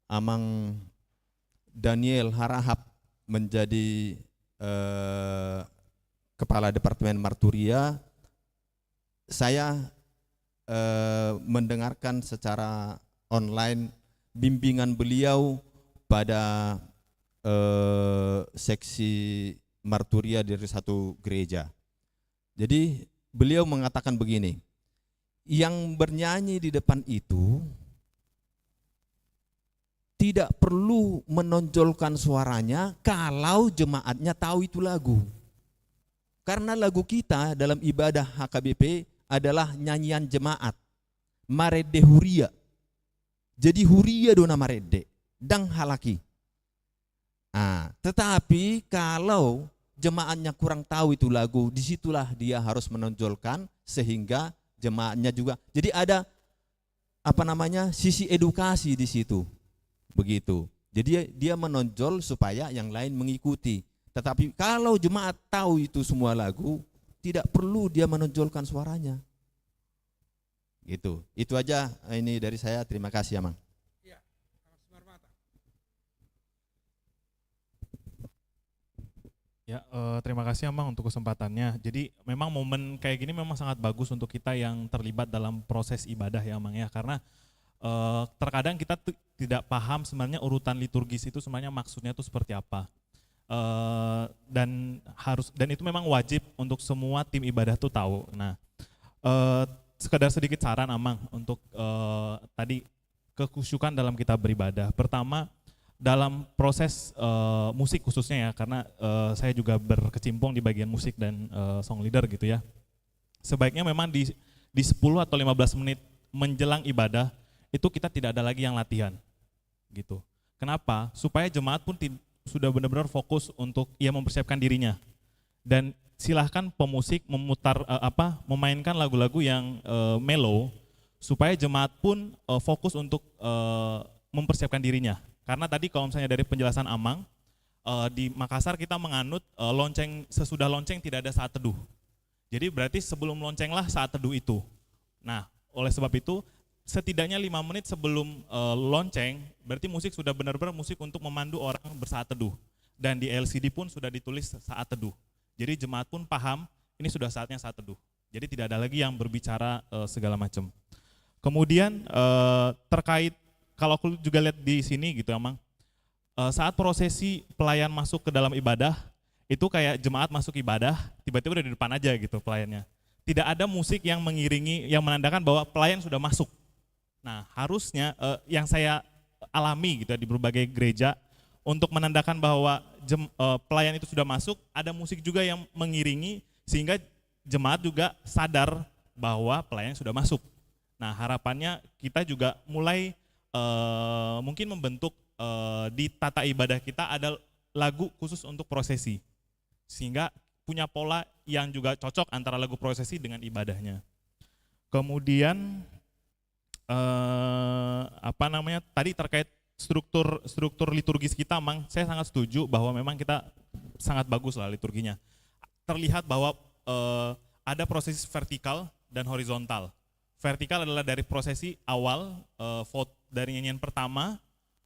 Amang Daniel Harahap menjadi kepala Departemen Marturia. Saya mendengarkan secara online bimbingan beliau pada seksi Marturia dari satu gereja. Jadi beliau mengatakan begini, yang bernyanyi di depan itu tidak perlu menonjolkan suaranya kalau jemaatnya tahu itu lagu. Karena lagu kita dalam ibadah HKBP adalah nyanyian jemaat, marede huria. Jadi huria dona marede, dang halaki. Tetapi kalau jemaatnya kurang tahu itu lagu, disitulah dia harus menonjolkan sehingga jemaatnya juga. Jadi ada sisi edukasi di situ. Begitu. Jadi dia menonjol supaya yang lain mengikuti. Tetapi kalau jemaat tahu itu semua lagu, tidak perlu dia menonjolkan suaranya. Gitu. Itu aja ini dari saya. Terima kasih, Amang. Ya, terima kasih Amang untuk kesempatannya. Jadi memang momen kayak gini memang sangat bagus untuk kita yang terlibat dalam proses ibadah ya Amang ya, karena terkadang kita tidak paham sebenarnya urutan liturgis itu sebenarnya maksudnya itu seperti apa. Dan itu memang wajib untuk semua tim ibadah tuh tahu. Nah, sekedar sedikit saran Amang untuk tadi kekhusyukan dalam kita beribadah. Pertama, dalam proses musik khususnya ya, karena saya juga berkecimpung di bagian musik dan song leader gitu ya. Sebaiknya memang di 10 atau 15 menit menjelang ibadah itu kita tidak ada lagi yang latihan gitu. Kenapa? Supaya jemaat pun sudah benar-benar fokus untuk ia mempersiapkan dirinya. Dan silahkan pemusik memainkan lagu-lagu yang mellow supaya jemaat pun fokus untuk mempersiapkan dirinya. Karena tadi kalau misalnya dari penjelasan Amang, di Makassar kita menganut sesudah lonceng tidak ada saat teduh. Jadi berarti sebelum loncenglah saat teduh itu. Nah, oleh sebab itu setidaknya 5 menit sebelum lonceng, berarti musik sudah benar-benar musik untuk memandu orang bersaat teduh. Dan di LCD pun sudah ditulis saat teduh. Jadi jemaat pun paham ini sudah saatnya saat teduh. Jadi tidak ada lagi yang berbicara segala macam. Kemudian terkait, kalau aku juga lihat di sini gitu Amang, saat prosesi pelayan masuk ke dalam ibadah, itu kayak jemaat masuk ibadah, tiba-tiba udah di depan aja gitu pelayannya. Tidak ada musik yang mengiringi, yang menandakan bahwa pelayan sudah masuk. Nah, harusnya yang saya alami gitu di berbagai gereja, untuk menandakan bahwa pelayan itu sudah masuk, ada musik juga yang mengiringi sehingga jemaat juga sadar bahwa pelayan sudah masuk. Nah, harapannya kita juga mulai mungkin membentuk di tata ibadah kita ada lagu khusus untuk prosesi, sehingga punya pola yang juga cocok antara lagu prosesi dengan ibadahnya. Kemudian tadi terkait struktur liturgis kita, Mang, saya sangat setuju bahwa memang kita sangat bagus lah liturginya. Terlihat bahwa ada prosesi vertikal dan horizontal. Vertikal adalah dari prosesi awal, dari nyanyian pertama,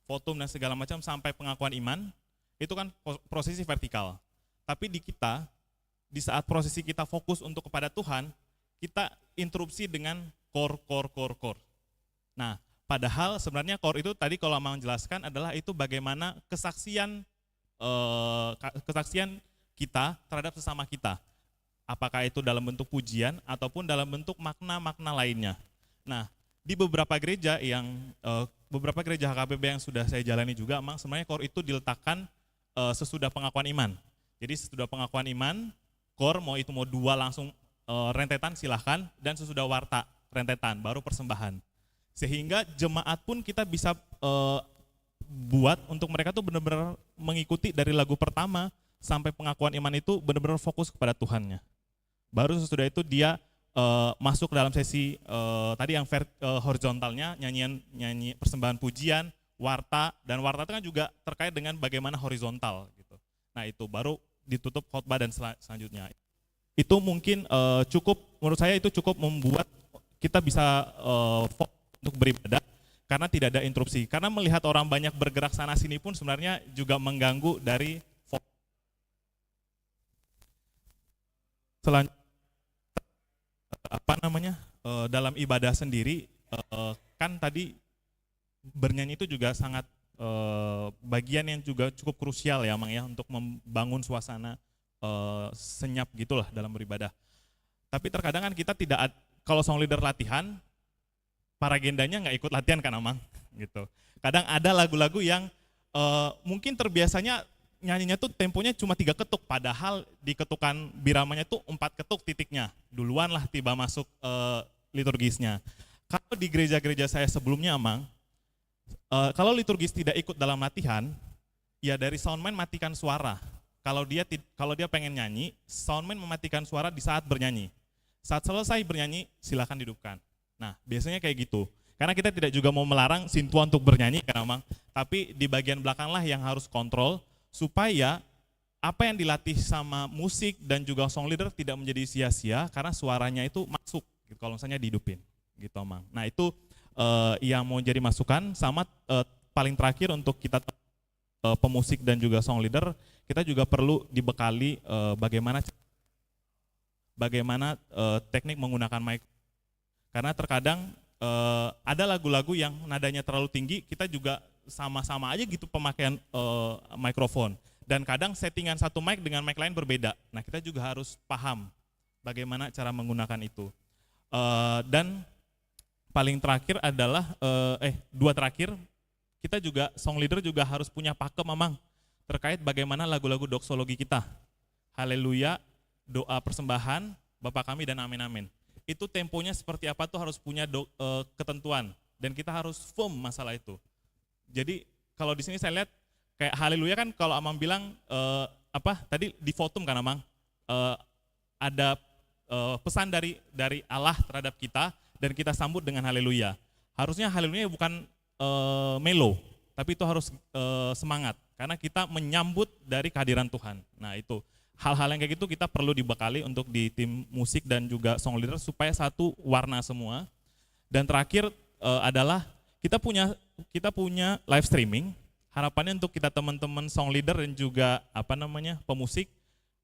fotum dan segala macam sampai pengakuan iman, itu kan prosesi vertikal. Tapi di kita, di saat prosesi kita fokus untuk kepada Tuhan, kita interupsi dengan core. Nah, padahal sebenarnya core itu tadi kalau mau menjelaskan adalah itu bagaimana kesaksian kita terhadap sesama kita. apakah itu dalam bentuk pujian ataupun dalam bentuk makna-makna lainnya. Nah, di beberapa gereja HKBP yang sudah saya jalani juga, emang sebenarnya KOR itu diletakkan sesudah pengakuan iman. Jadi sesudah pengakuan iman, KOR mau dua langsung rentetan silahkan, dan sesudah warta rentetan, baru persembahan. Sehingga jemaat pun kita bisa buat untuk mereka tuh benar-benar mengikuti dari lagu pertama sampai pengakuan iman itu benar-benar fokus kepada Tuhannya. Baru sesudah itu dia masuk ke dalam sesi tadi yang horizontalnya, nyanyi persembahan pujian, warta, dan warta itu kan juga terkait dengan bagaimana horizontal gitu. Nah itu baru ditutup khotbah dan selanjutnya. Itu mungkin menurut saya itu cukup membuat kita bisa fokus untuk beribadah karena tidak ada interupsi. Karena melihat orang banyak bergerak sana sini pun sebenarnya juga mengganggu dari selanjutnya. Dalam ibadah sendiri kan tadi bernyanyi itu juga sangat bagian yang juga cukup krusial ya Mang ya, untuk membangun suasana senyap gitulah dalam beribadah. Tapi terkadang kan kita tidak, kalau song leader latihan, para gendanya nggak ikut latihan kan Amang gitu. Kadang ada lagu-lagu yang mungkin terbiasanya nyanyinya tuh temponya cuma 3 ketuk, padahal di ketukan biramanya tuh 4 ketuk titiknya. Duluan lah tiba masuk liturgisnya. Kalau di gereja-gereja saya sebelumnya Amang, kalau liturgis tidak ikut dalam latihan, ya dari soundman matikan suara. Kalau dia pengen nyanyi, soundman mematikan suara di saat bernyanyi. Saat selesai bernyanyi, silakan dihidupkan. Nah, biasanya kayak gitu. Karena kita tidak juga mau melarang sintua untuk bernyanyi kan Amang, tapi di bagian belakang lah yang harus kontrol supaya apa yang dilatih sama musik dan juga song leader tidak menjadi sia-sia karena suaranya itu masuk gitu, kalau misalnya dihidupin gitu Amang. Nah, itu yang mau jadi masukan. Sama paling terakhir untuk kita pemusik dan juga song leader, kita juga perlu dibekali bagaimana teknik menggunakan mic. Karena terkadang ada lagu-lagu yang nadanya terlalu tinggi, kita juga sama-sama aja gitu pemakaian mikrofon. Dan kadang settingan satu mic dengan mic lain berbeda. Nah, kita juga harus paham bagaimana cara menggunakan itu. Dan paling terakhir adalah dua terakhir, kita juga song leader juga harus punya pakem Mamang terkait bagaimana lagu-lagu doksologi kita. Haleluya, doa persembahan, Bapa kami dan amin amin. Itu temponya seperti apa tuh harus punya ketentuan dan kita harus firm masalah itu. Jadi kalau di sini saya lihat kayak haleluya kan kalau Amang bilang tadi di votum kan Amang ada pesan dari Allah terhadap kita dan kita sambut dengan haleluya. Harusnya haleluya bukan melo, tapi itu harus semangat karena kita menyambut dari kehadiran Tuhan. Nah, itu hal-hal yang kayak gitu kita perlu dibekali untuk di tim musik dan juga song leader supaya satu warna semua. Dan terakhir adalah kita punya live streaming. Harapannya untuk kita teman-teman song leader dan juga pemusik,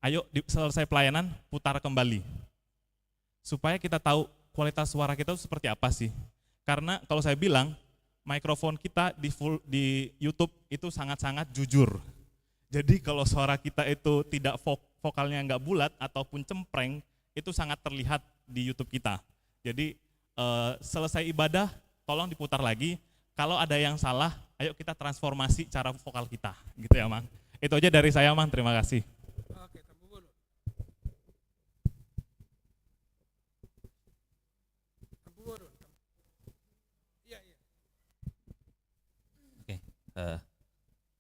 ayo selesai pelayanan putar kembali. Supaya kita tahu kualitas suara kita itu seperti apa sih. Karena kalau saya bilang mikrofon kita di YouTube itu sangat-sangat jujur. Jadi kalau suara kita itu tidak vokalnya nggak bulat ataupun cempreng, itu sangat terlihat di YouTube kita. Jadi selesai ibadah, tolong diputar lagi. Kalau ada yang salah, ayo kita transformasi cara vokal kita, gitu ya Mang. Itu aja dari saya Mang, terima kasih.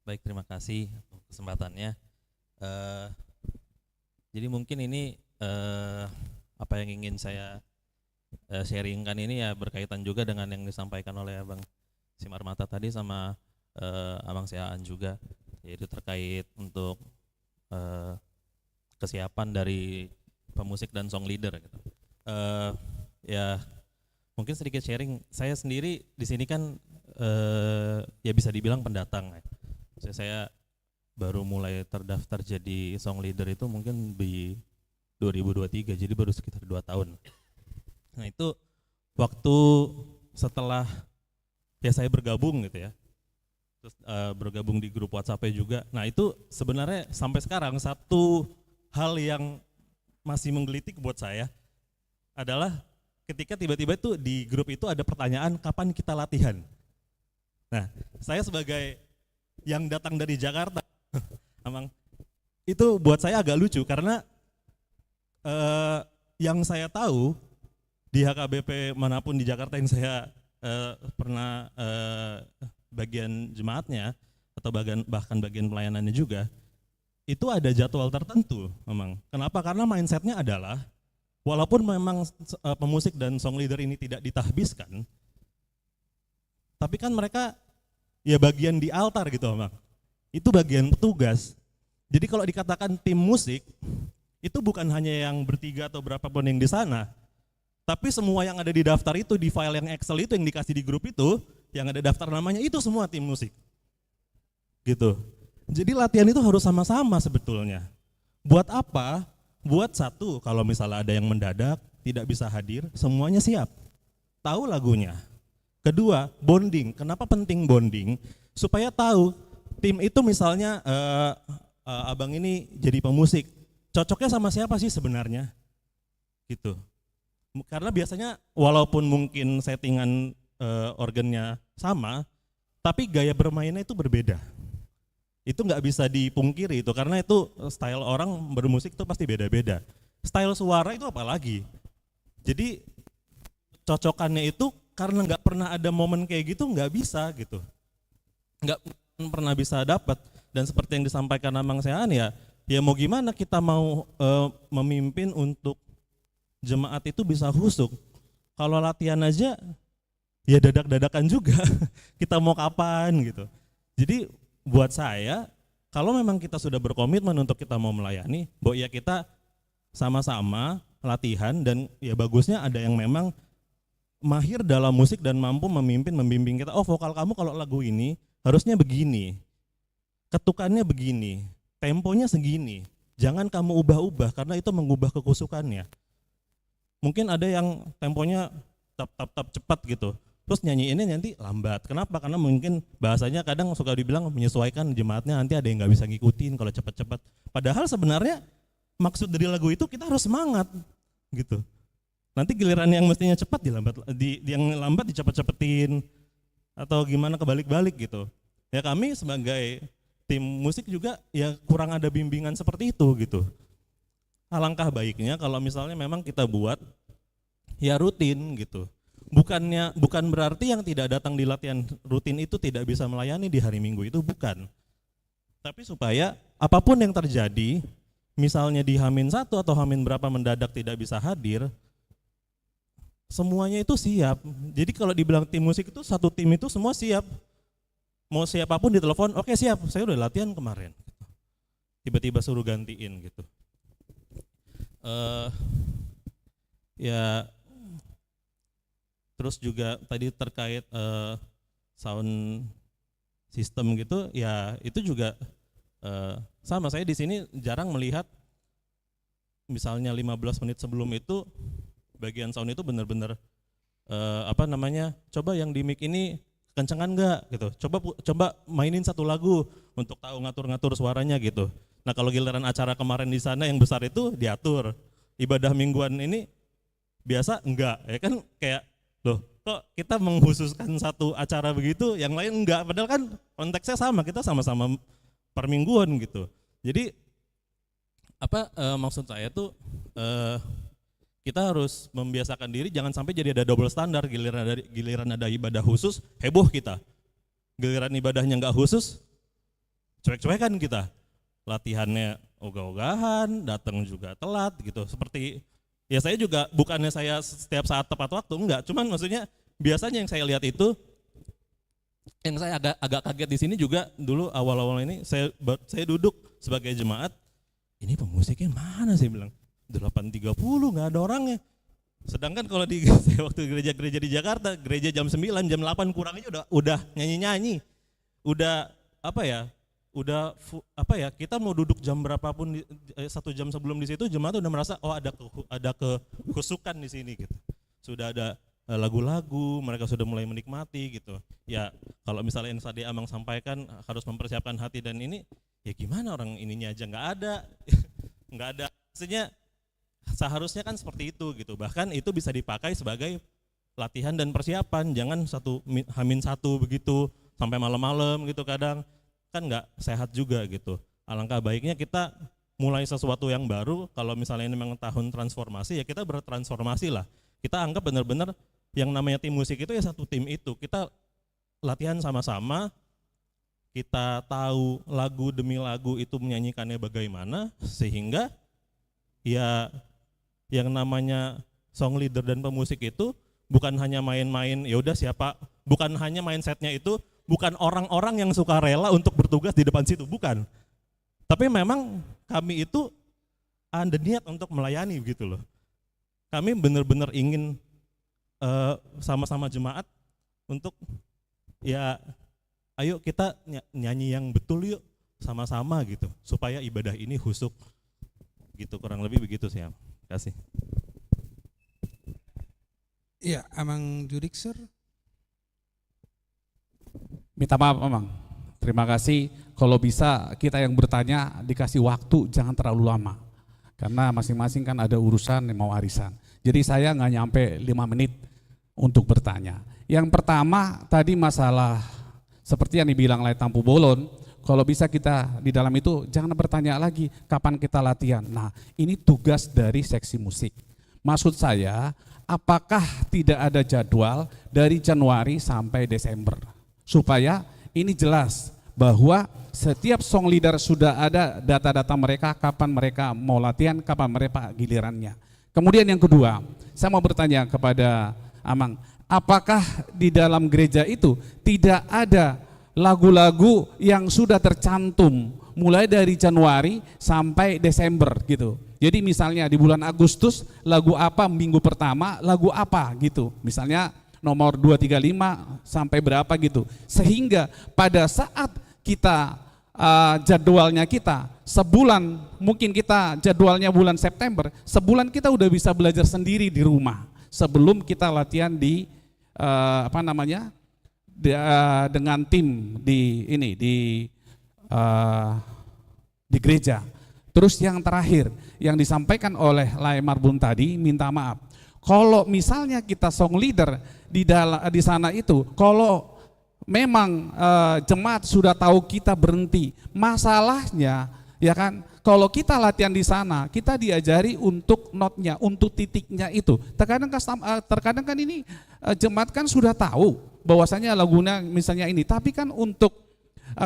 Baik, terima kasih untuk kesempatannya. Jadi mungkin ini apa yang ingin saya sharingkan ini ya berkaitan juga dengan yang disampaikan oleh Abang Simar Mata tadi sama Abang Seaan juga, yaitu terkait untuk kesiapan dari pemusik dan song leader gitu. Ya mungkin sedikit sharing, saya sendiri di sini kan ya bisa dibilang pendatang ya. Saya baru mulai terdaftar jadi song leader itu mungkin di 2023, jadi baru sekitar 2 tahun. Nah itu waktu setelah ya saya bergabung gitu ya, terus bergabung di grup WhatsApp juga. Nah itu sebenarnya sampai sekarang satu hal yang masih menggelitik buat saya adalah ketika tiba-tiba itu di grup itu ada pertanyaan kapan kita latihan. Nah, saya sebagai yang datang dari Jakarta, emang itu buat saya agak lucu karena yang saya tahu di HKBP manapun di Jakarta yang saya pernah bagian jemaatnya atau bahkan bagian pelayanannya juga, itu ada jadwal tertentu memang. Kenapa? Karena mindsetnya adalah walaupun memang pemusik dan song leader ini tidak ditahbiskan, tapi kan mereka ya bagian di altar gitu memang. Itu bagian petugas. Jadi kalau dikatakan tim musik, itu bukan hanya yang bertiga atau berapapun yang di sana, tapi semua yang ada di daftar itu, di file yang Excel itu yang dikasih di grup itu, yang ada daftar namanya itu semua tim musik. Gitu. Jadi latihan itu harus sama-sama sebetulnya. Buat apa? Buat satu, kalau misalnya ada yang mendadak, tidak bisa hadir, semuanya siap. Tahu lagunya. Kedua, bonding. Kenapa penting bonding? Supaya tahu, tim itu misalnya abang ini jadi pemusik, cocoknya sama siapa sih sebenarnya? Gitu. Karena biasanya walaupun mungkin settingan organnya sama, tapi gaya bermainnya itu berbeda. Itu nggak bisa dipungkiri itu, karena itu style orang bermusik itu pasti beda-beda. Style suara itu apalagi. Jadi cocokannya itu karena nggak pernah ada momen kayak gitu, nggak bisa gitu. Nggak pernah bisa dapat. Dan seperti yang disampaikan Amang Sean ya mau gimana kita mau memimpin untuk jemaat itu bisa husuk. Kalau latihan aja ya dadak-dadakan juga. Kita mau kapan gitu. Jadi buat saya, kalau memang kita sudah berkomitmen untuk kita mau melayani, ya kita sama-sama latihan dan ya bagusnya ada yang memang mahir dalam musik dan mampu membimbing kita. Oh, vokal kamu kalau lagu ini harusnya begini, ketukannya begini, temponya segini. Jangan kamu ubah-ubah karena itu mengubah kekusukannya. Mungkin ada yang temponya tap cepat gitu. Terus nyanyi ini nanti lambat. Kenapa? Karena mungkin bahasanya kadang suka dibilang menyesuaikan jemaatnya, nanti ada yang nggak bisa ngikutin kalau cepat-cepat. Padahal sebenarnya maksud dari lagu itu kita harus semangat gitu. Nanti giliran yang mestinya cepat yang lambat dicepet-cepetin atau gimana kebalik-balik gitu. Ya kami sebagai tim musik juga ya kurang ada bimbingan seperti itu gitu. Alangkah baiknya kalau misalnya memang kita buat ya rutin gitu. Bukan berarti yang tidak datang di latihan rutin itu tidak bisa melayani di hari Minggu, itu bukan. Tapi supaya apapun yang terjadi, misalnya di H-1 atau H- berapa mendadak tidak bisa hadir, semuanya itu siap. Jadi kalau dibilang tim musik itu satu tim itu semua siap. Mau siapapun ditelepon, oke siap, saya udah latihan kemarin. Tiba-tiba suruh gantiin gitu. Ya terus juga tadi terkait sound system gitu, ya itu juga sama. Saya di sini jarang melihat misalnya 15 menit sebelum itu bagian sound itu benar-benar coba yang di mic ini kencengan enggak gitu. Coba mainin satu lagu untuk tahu ngatur-ngatur suaranya gitu. Nah, kalau giliran acara kemarin di sana yang besar itu diatur. Ibadah mingguan ini biasa enggak, ya kan kayak loh, kok kita mengkhususkan satu acara begitu, yang lain enggak, padahal kan konteksnya sama, kita sama-sama permingguan gitu. Jadi maksud saya tuh kita harus membiasakan diri jangan sampai jadi ada double standar, giliran ada ibadah khusus heboh kita, giliran ibadahnya enggak khusus cuek-cuekan kita, latihannya ogah-ogahan, datang juga telat gitu. Seperti ya saya juga bukannya saya setiap saat tepat waktu, enggak, cuman maksudnya biasanya yang saya lihat itu, yang saya agak kaget di sini juga dulu awal-awal ini saya duduk sebagai jemaat, ini pemusiknya mana sih bilang 8.30 nggak ada orangnya. Sedangkan kalau di saya waktu gereja-gereja di Jakarta, gereja jam 9, jam 8 kurangnya udah nyanyi-nyanyi, udah kita mau duduk jam berapapun 1 jam sebelum di situ jemaat udah merasa ada kekhusukan di sini gitu. Sudah ada lagu-lagu, mereka sudah mulai menikmati gitu. Ya kalau misalnya yang tadi Amang sampaikan harus mempersiapkan hati dan ini, ya gimana orang ininya aja nggak ada, nggak ada. Maksudnya seharusnya kan seperti itu gitu. Bahkan itu bisa dipakai sebagai latihan dan persiapan, jangan hamin satu begitu sampai malam-malam gitu, kadang kan nggak sehat juga gitu. Alangkah baiknya kita mulai sesuatu yang baru. Kalau misalnya ini memang tahun transformasi, ya kita bertransformasi lah. Kita anggap benar-benar yang namanya tim musik itu ya satu tim itu. Kita latihan sama-sama, kita tahu lagu demi lagu itu menyanyikannya bagaimana, sehingga ya yang namanya song leader dan pemusik itu bukan hanya main-main, ya udah siapa, bukan hanya mindsetnya itu bukan orang-orang yang suka rela untuk bertugas di depan situ, bukan. Tapi memang kami itu ada niat untuk melayani gitu loh. Kami benar-benar ingin sama-sama jemaat untuk ya ayo kita nyanyi yang betul yuk sama-sama gitu, supaya ibadah ini husuk gitu, kurang lebih begitu sih ya. Terima kasih. Iya, Amang Jurikser. Minta maaf Amang, terima kasih. Kalau bisa kita yang bertanya dikasih waktu jangan terlalu lama. Karena masing-masing kan ada urusan mau arisan. Jadi saya nggak nyampe 5 menit untuk bertanya. Yang pertama tadi masalah seperti yang dibilang oleh Tampu Bolon, kalau bisa kita di dalam itu jangan bertanya lagi kapan kita latihan. Nah ini tugas dari seksi musik. Maksud saya apakah tidak ada jadwal dari Januari sampai Desember? Supaya ini jelas bahwa setiap song leader sudah ada data-data mereka, kapan mereka mau latihan, kapan mereka gilirannya. Kemudian yang kedua, saya mau bertanya kepada Amang, apakah di dalam gereja itu tidak ada lagu-lagu yang sudah tercantum mulai dari Januari sampai Desember gitu? Jadi misalnya di bulan Agustus lagu apa minggu pertama, lagu apa gitu. Misalnya nomor 235 sampai berapa gitu. Sehingga pada saat kita jadwalnya kita sebulan, mungkin kita jadwalnya bulan September, sebulan kita udah bisa belajar sendiri di rumah sebelum kita latihan di dengan tim di gereja. Terus yang terakhir yang disampaikan oleh Lai Marbun tadi, minta maaf. Kalau misalnya kita song leader di sana itu, kalau memang jemaat sudah tahu kita berhenti, masalahnya ya kan, kalau kita latihan di sana, kita diajari untuk notnya, untuk titiknya itu. Terkadang kan ini jemaat kan sudah tahu bahwasanya lagunya misalnya ini, tapi kan untuk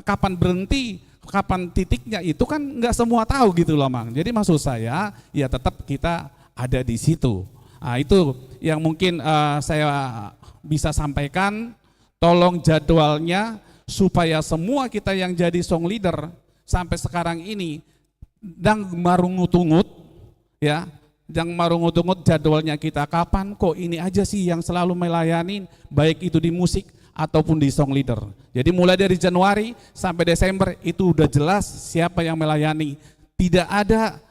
kapan berhenti, kapan titiknya itu kan nggak semua tahu gitu loh Mang. Jadi maksud saya ya tetap kita ada di situ. Nah, itu yang mungkin saya bisa sampaikan. Tolong jadwalnya supaya semua kita yang jadi song leader sampai sekarang ini dan marungut-ungut ya, yang marungut-ungut jadwalnya kita kapan, kok ini aja sih yang selalu melayani, baik itu di musik ataupun di song leader. Jadi mulai dari Januari sampai Desember itu udah jelas siapa yang melayani. Tidak ada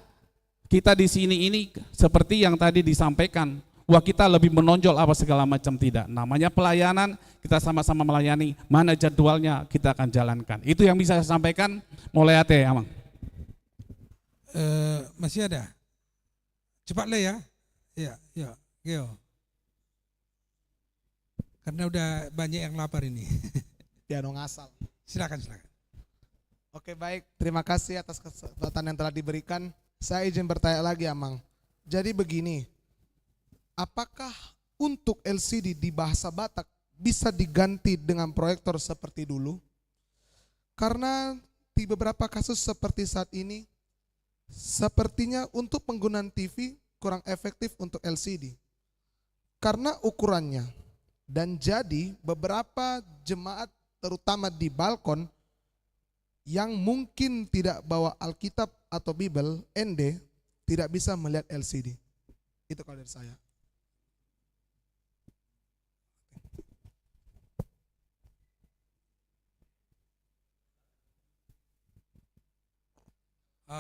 kita di sini ini seperti yang tadi disampaikan, wah kita lebih menonjol apa segala macam, tidak. Namanya pelayanan, kita sama-sama melayani, mana jadwalnya kita akan jalankan. Itu yang bisa saya sampaikan. Mulai ate Amang. Masih ada? Cepat lah ya. Ya, Geo. Karena udah banyak yang lapar ini. Piano ngasal. Silakan. Oke baik, terima kasih atas kesempatan yang telah diberikan. Saya izin bertanya lagi Amang. Jadi begini, apakah untuk LCD di bahasa Batak bisa diganti dengan proyektor seperti dulu? Karena di beberapa kasus seperti saat ini, sepertinya untuk penggunaan TV kurang efektif untuk LCD. Karena ukurannya. Dan jadi beberapa jemaat terutama di balkon yang mungkin tidak bawa Alkitab atau Bible, ND, tidak bisa melihat LCD. Itu kalau dari saya.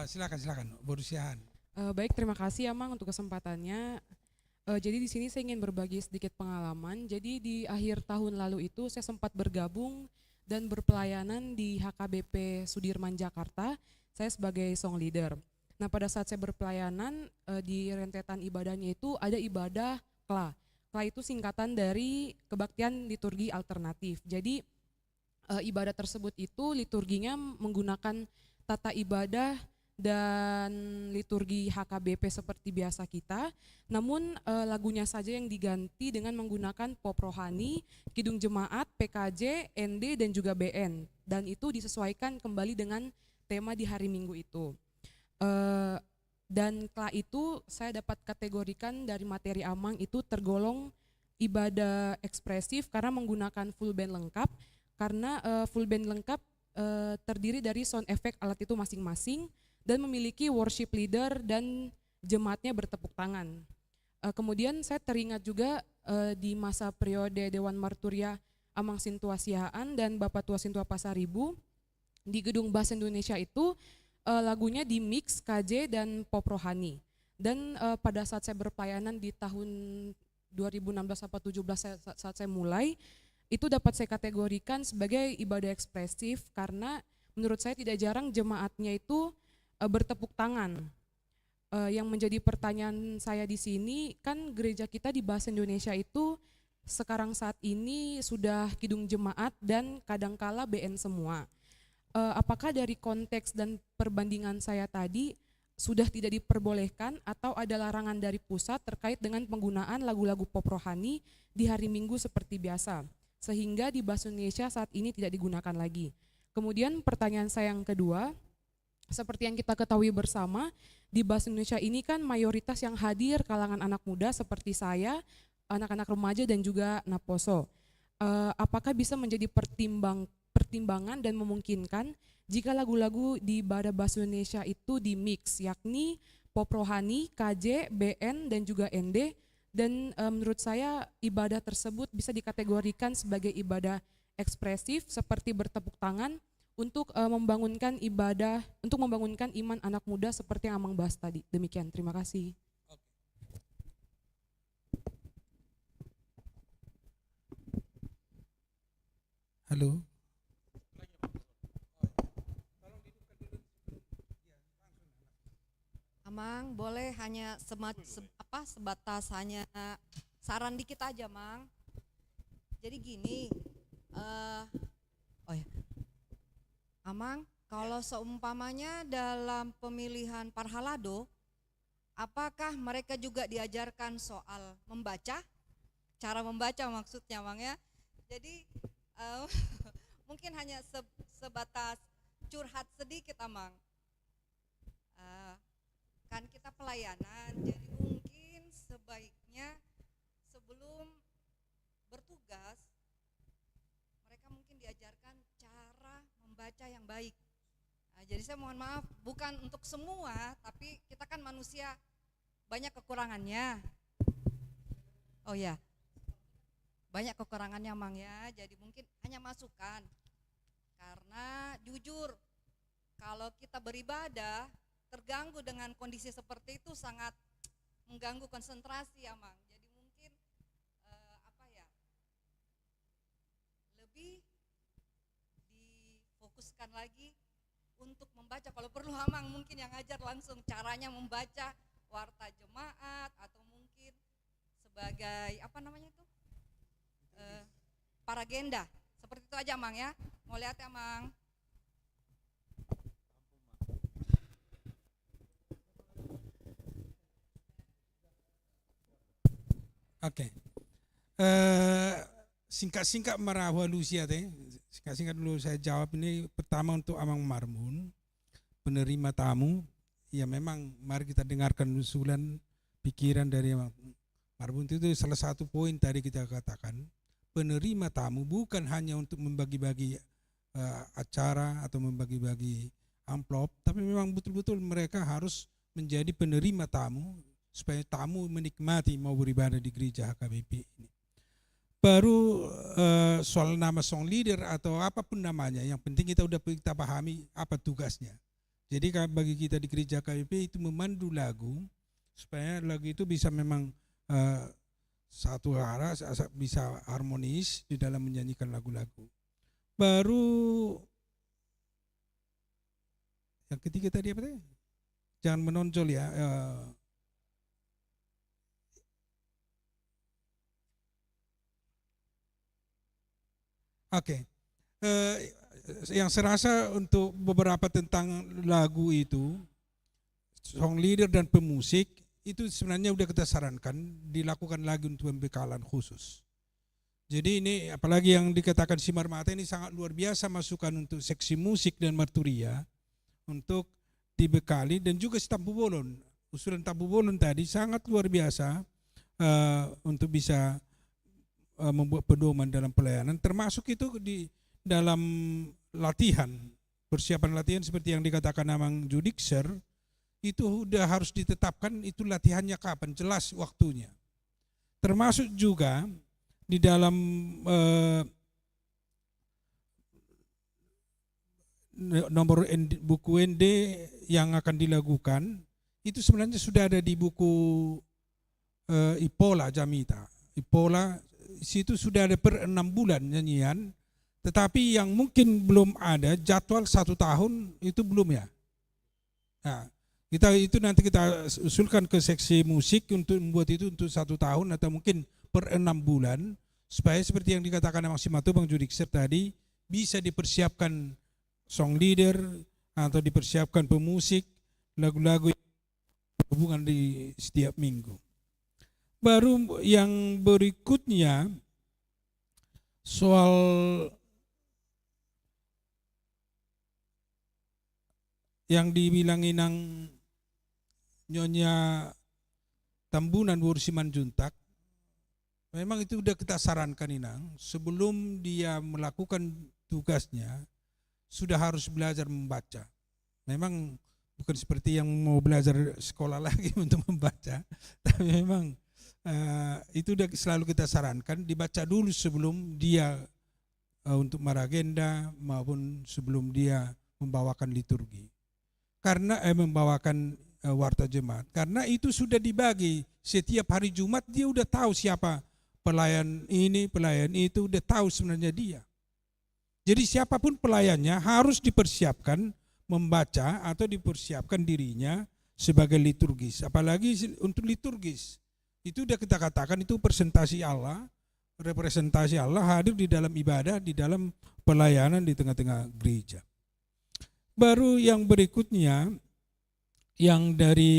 Silakan, Borusiahan. Baik, terima kasih Amang untuk kesempatannya. Jadi di sini saya ingin berbagi sedikit pengalaman. Jadi di akhir tahun lalu itu saya sempat bergabung dan berpelayanan di HKBP Sudirman Jakarta. Saya sebagai song leader. Nah, pada saat saya berpelayanan di rentetan ibadahnya itu ada ibadah KLA. KLA itu singkatan dari kebaktian liturgi alternatif. Jadi ibadah tersebut itu liturginya menggunakan tata ibadah dan liturgi HKBP seperti biasa kita, namun lagunya saja yang diganti dengan menggunakan pop rohani, kidung jemaat, PKJ, ND dan juga BN, dan itu disesuaikan kembali dengan tema di hari Minggu itu. Dan KLA itu saya dapat kategorikan dari materi Amang itu tergolong ibadah ekspresif karena menggunakan full band lengkap, karena full band lengkap terdiri dari sound effect alat itu masing-masing dan memiliki worship leader dan jemaatnya bertepuk tangan. Kemudian saya teringat juga di masa periode Dewan Marturia Amang Sintua Sihaan dan Bapak Tua Sintua Pasaribu di Gedung Bahasa Indonesia itu lagunya di mix KJ dan pop rohani. Dan pada saat saya berpelayanan di tahun 2016 atau 2017 saat saya mulai, itu dapat saya kategorikan sebagai ibadah ekspresif karena menurut saya tidak jarang jemaatnya itu bertepuk tangan. Yang menjadi pertanyaan saya di sini, kan gereja kita di Bahasa Indonesia itu sekarang saat ini sudah kidung jemaat dan kadangkala BN semua. Apakah dari konteks dan perbandingan saya tadi sudah tidak diperbolehkan atau ada larangan dari pusat terkait dengan penggunaan lagu-lagu pop rohani di hari Minggu seperti biasa, sehingga di Bahasa Indonesia saat ini tidak digunakan lagi. Kemudian pertanyaan saya yang kedua, seperti yang kita ketahui bersama, di Bahasa Indonesia ini kan mayoritas yang hadir kalangan anak muda seperti saya, anak-anak remaja dan juga Naposo. Apakah bisa menjadi pertimbangan dan memungkinkan jika lagu-lagu di ibadah Bahasa Indonesia itu di mix, yakni pop rohani, KJ, BN dan juga ND, dan menurut saya ibadah tersebut bisa dikategorikan sebagai ibadah ekspresif seperti bertepuk tangan untuk membangunkan ibadah, untuk membangunkan iman anak muda seperti yang Amang bahas tadi. Demikian, terima kasih. Halo. Amang, boleh hanya sebatas hanya saran dikit aja, Mang. Jadi gini, Amang, kalau seumpamanya dalam pemilihan parhalado, apakah mereka juga diajarkan soal membaca? Cara membaca maksudnya, Mang ya. Jadi mungkin hanya sebatas curhat sedikit, Amang. Kan kita pelayanan, jadi mungkin sebaiknya sebelum bertugas mereka mungkin diajarkan cara membaca yang baik. Jadi saya mohon maaf, bukan untuk semua, tapi kita kan manusia banyak kekurangannya. Oh ya, banyak kekurangannya, Mang ya. Jadi mungkin hanya masukan, karena jujur kalau kita beribadah terganggu dengan kondisi seperti itu sangat mengganggu konsentrasi ya, Mang. Jadi mungkin lebih difokuskan lagi untuk membaca. Kalau perlu Amang mungkin yang ngajar langsung caranya membaca warta jemaat atau mungkin sebagai paragenda. Seperti itu aja, Mang ya. Mau lihat ya, Mang. Oke. Singkat-singkat merawalusia teh. Singkat-singkat dulu saya jawab ini. Pertama untuk Amang Marbun, penerima tamu. Ya memang mari kita dengarkan usulan pikiran dari Amang Marbun itu salah satu poin tadi kita katakan. Penerima tamu bukan hanya untuk membagi-bagi acara atau membagi-bagi amplop, tapi memang betul-betul mereka harus menjadi penerima tamu supaya tamu menikmati mau beribadah di gereja HKBP ini. Baru soal nama song leader atau apapun namanya, yang penting kita pahami apa tugasnya. Jadi bagi kita di gereja HKBP itu memandu lagu supaya lagu itu bisa memang satu arah, bisa harmonis di dalam menyanyikan lagu-lagu. Baru yang ketiga tadi apa tadi? Jangan menonjol ya. Oke. Yang serasa untuk beberapa tentang lagu itu, song leader dan pemusik, itu sebenarnya udah kita sarankan dilakukan lagi untuk pembekalan khusus. Jadi ini apalagi yang dikatakan Simar Mata ini sangat luar biasa masukan untuk seksi musik dan marturia untuk dibekali, dan juga Tampu Bolon. Usulan Tampu Bolon tadi sangat luar biasa untuk bisa membuat pedoman dalam pelayanan, termasuk itu di dalam latihan, persiapan latihan seperti yang dikatakan Amang Judikser, itu udah harus ditetapkan itu latihannya kapan, jelas waktunya. Termasuk juga di dalam nomor buku ND yang akan dilakukan, itu sebenarnya sudah ada di buku Ipola Jamita. Ipola situ sudah ada per 6 bulan nyanyian, tetapi yang mungkin belum ada jadwal 1 tahun itu belum ya. Nah, itu nanti kita usulkan ke seksi musik untuk membuat itu untuk 1 tahun atau mungkin per 6 bulan, supaya seperti yang dikatakan Bang Simato, Bang Judikser tadi, bisa dipersiapkan song leader atau dipersiapkan pemusik lagu-lagu yang berhubungan di setiap minggu. Baru yang berikutnya soal yang dibilang Inang Nyonya Tambunan Wursiman Juntak, memang itu udah kita sarankan Inang, sebelum dia melakukan tugasnya sudah harus belajar membaca. Memang bukan seperti yang mau belajar sekolah lagi untuk membaca, tapi memang itu udah selalu kita sarankan dibaca dulu sebelum dia untuk maragenda maupun sebelum dia membawakan liturgi. Karena membawakan warta jemaat. Karena itu sudah dibagi setiap hari Jumat, dia udah tahu siapa pelayan ini, pelayan itu, udah tahu sebenarnya dia. Jadi siapapun pelayannya harus dipersiapkan membaca atau dipersiapkan dirinya sebagai liturgis. Apalagi untuk liturgis. Itu udah kita katakan itu presentasi Allah, representasi Allah hadir di dalam ibadah, di dalam pelayanan di tengah-tengah gereja. Baru yang berikutnya, yang dari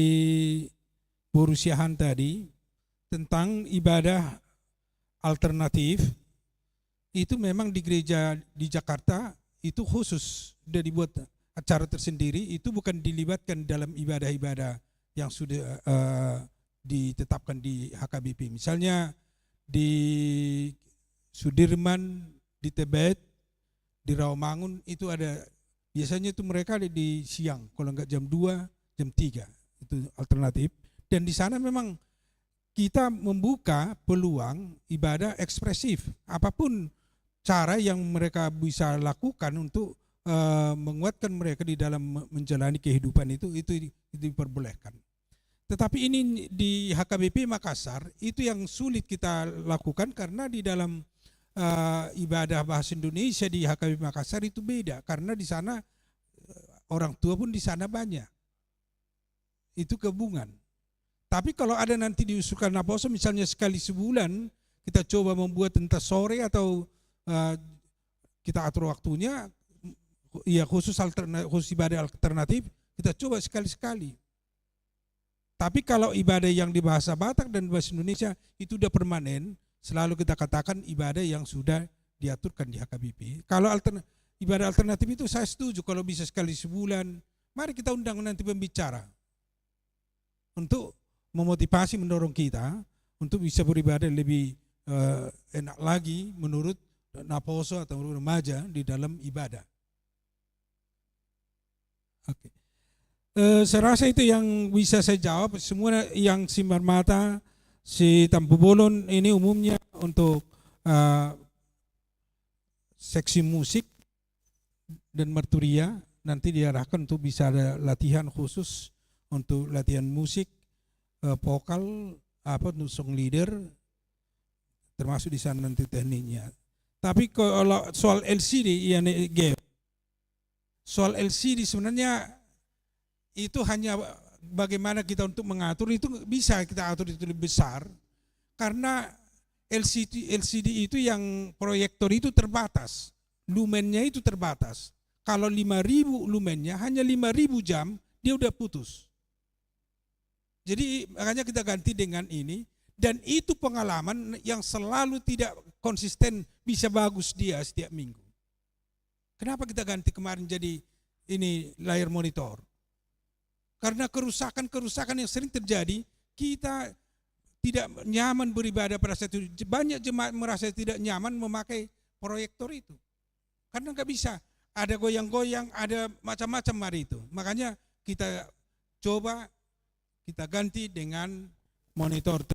Borusiahan tadi, tentang ibadah alternatif, itu memang di gereja di Jakarta itu khusus, sudah dibuat acara tersendiri, itu bukan dilibatkan dalam ibadah-ibadah yang sudah ditetapkan di HKBP. Misalnya di Sudirman, di Tebet, di Rawamangun itu ada, biasanya itu mereka ada di siang, kalau enggak jam 2, jam 3, itu alternatif. Dan di sana memang kita membuka peluang ibadah ekspresif, apapun cara yang mereka bisa lakukan untuk menguatkan mereka di dalam menjalani kehidupan itu diperbolehkan. Tetapi ini di HKBP Makassar itu yang sulit kita lakukan karena di dalam ibadah bahasa Indonesia di HKBP Makassar itu beda, karena di sana orang tua pun di sana banyak. Itu gabungan. Tapi kalau ada nanti diusulkan Naposo misalnya sekali sebulan kita coba membuat entah sore atau kita atur waktunya ya khusus ibadah alternatif, kita coba sekali-sekali. Tapi kalau ibadah yang di bahasa Batak dan bahasa Indonesia itu udah permanen, selalu kita katakan ibadah yang sudah diaturkan di HKBP. Kalau ibadah alternatif itu saya setuju kalau bisa sekali sebulan, mari kita undang nanti pembicara untuk memotivasi, mendorong kita untuk bisa beribadah lebih enak lagi menurut Naposo atau remaja di dalam ibadah. Oke. Saya rasa itu yang bisa saya jawab. Semua yang Simar Mata, si Tampu Bolon ini umumnya untuk seksi musik dan marturia, nanti diarahkan untuk bisa ada latihan khusus untuk latihan musik, vokal, untuk song leader, termasuk di sana nanti tekniknya. Tapi kalau soal LCD, soal LCD sebenarnya itu hanya bagaimana kita untuk mengatur itu bisa kita atur itu lebih besar karena LCD itu yang proyektor itu terbatas, lumennya itu terbatas. Kalau 5.000 lumennya hanya 5.000 jam dia udah putus. Jadi makanya kita ganti dengan ini dan itu pengalaman yang selalu tidak konsisten bisa bagus dia setiap minggu. Kenapa kita ganti kemarin jadi ini layar monitor? Karena kerusakan-kerusakan yang sering terjadi, kita tidak nyaman beribadah pada saat itu. Banyak jemaat merasa tidak nyaman memakai proyektor itu. Karena nggak bisa, ada goyang-goyang, ada macam-macam hari itu. Makanya kita coba kita ganti dengan monitor.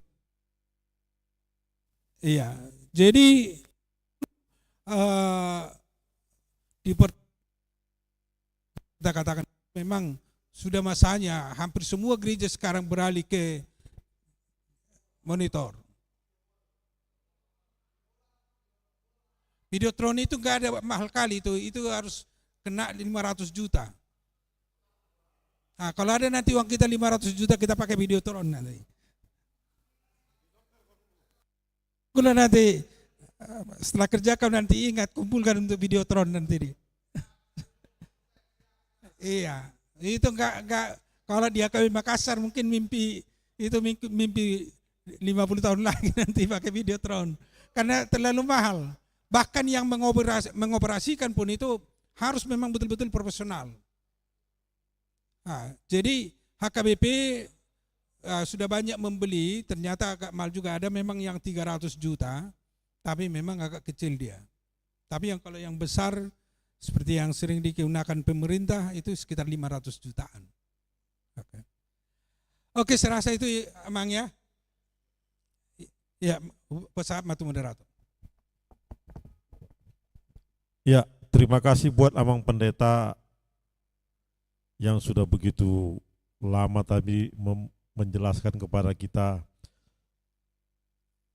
Iya, jadi kita katakan memang sudah masanya hampir semua gereja sekarang beralih ke monitor. Videotron itu enggak ada mahal kali itu harus kena 500 juta. Nah, kalau ada nanti uang kita 500 juta kita pakai Videotron nanti. Kalau nanti setelah kerja kau nanti ingat kumpulkan untuk Videotron nanti. Iya, itu enggak kalau dia kawin Makassar mungkin mimpi 50 tahun lagi nanti pakai Videotron karena terlalu mahal. Bahkan yang mengoperasikan pun itu harus memang betul-betul profesional. Nah, jadi HKBP sudah banyak membeli, ternyata agak mahal juga, ada memang yang 300 juta, tapi memang agak kecil dia. Tapi yang kalau yang besar seperti yang sering digunakan pemerintah itu sekitar 500 jutaan. Oke, saya rasa itu Amang ya. Ya, pesawat matu moderator. Ya, terima kasih buat Amang Pendeta yang sudah begitu lama tadi menjelaskan kepada kita.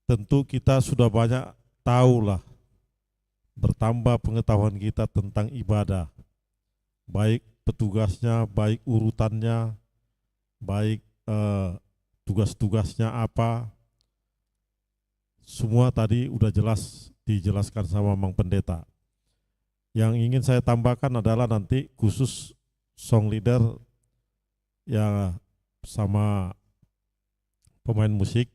Tentu kita sudah banyak tahu lah, bertambah pengetahuan kita tentang ibadah, baik petugasnya, baik urutannya, baik tugas-tugasnya apa, semua tadi udah jelas dijelaskan sama Mang Pendeta. Yang ingin saya tambahkan adalah nanti khusus song leader ya sama pemain musik,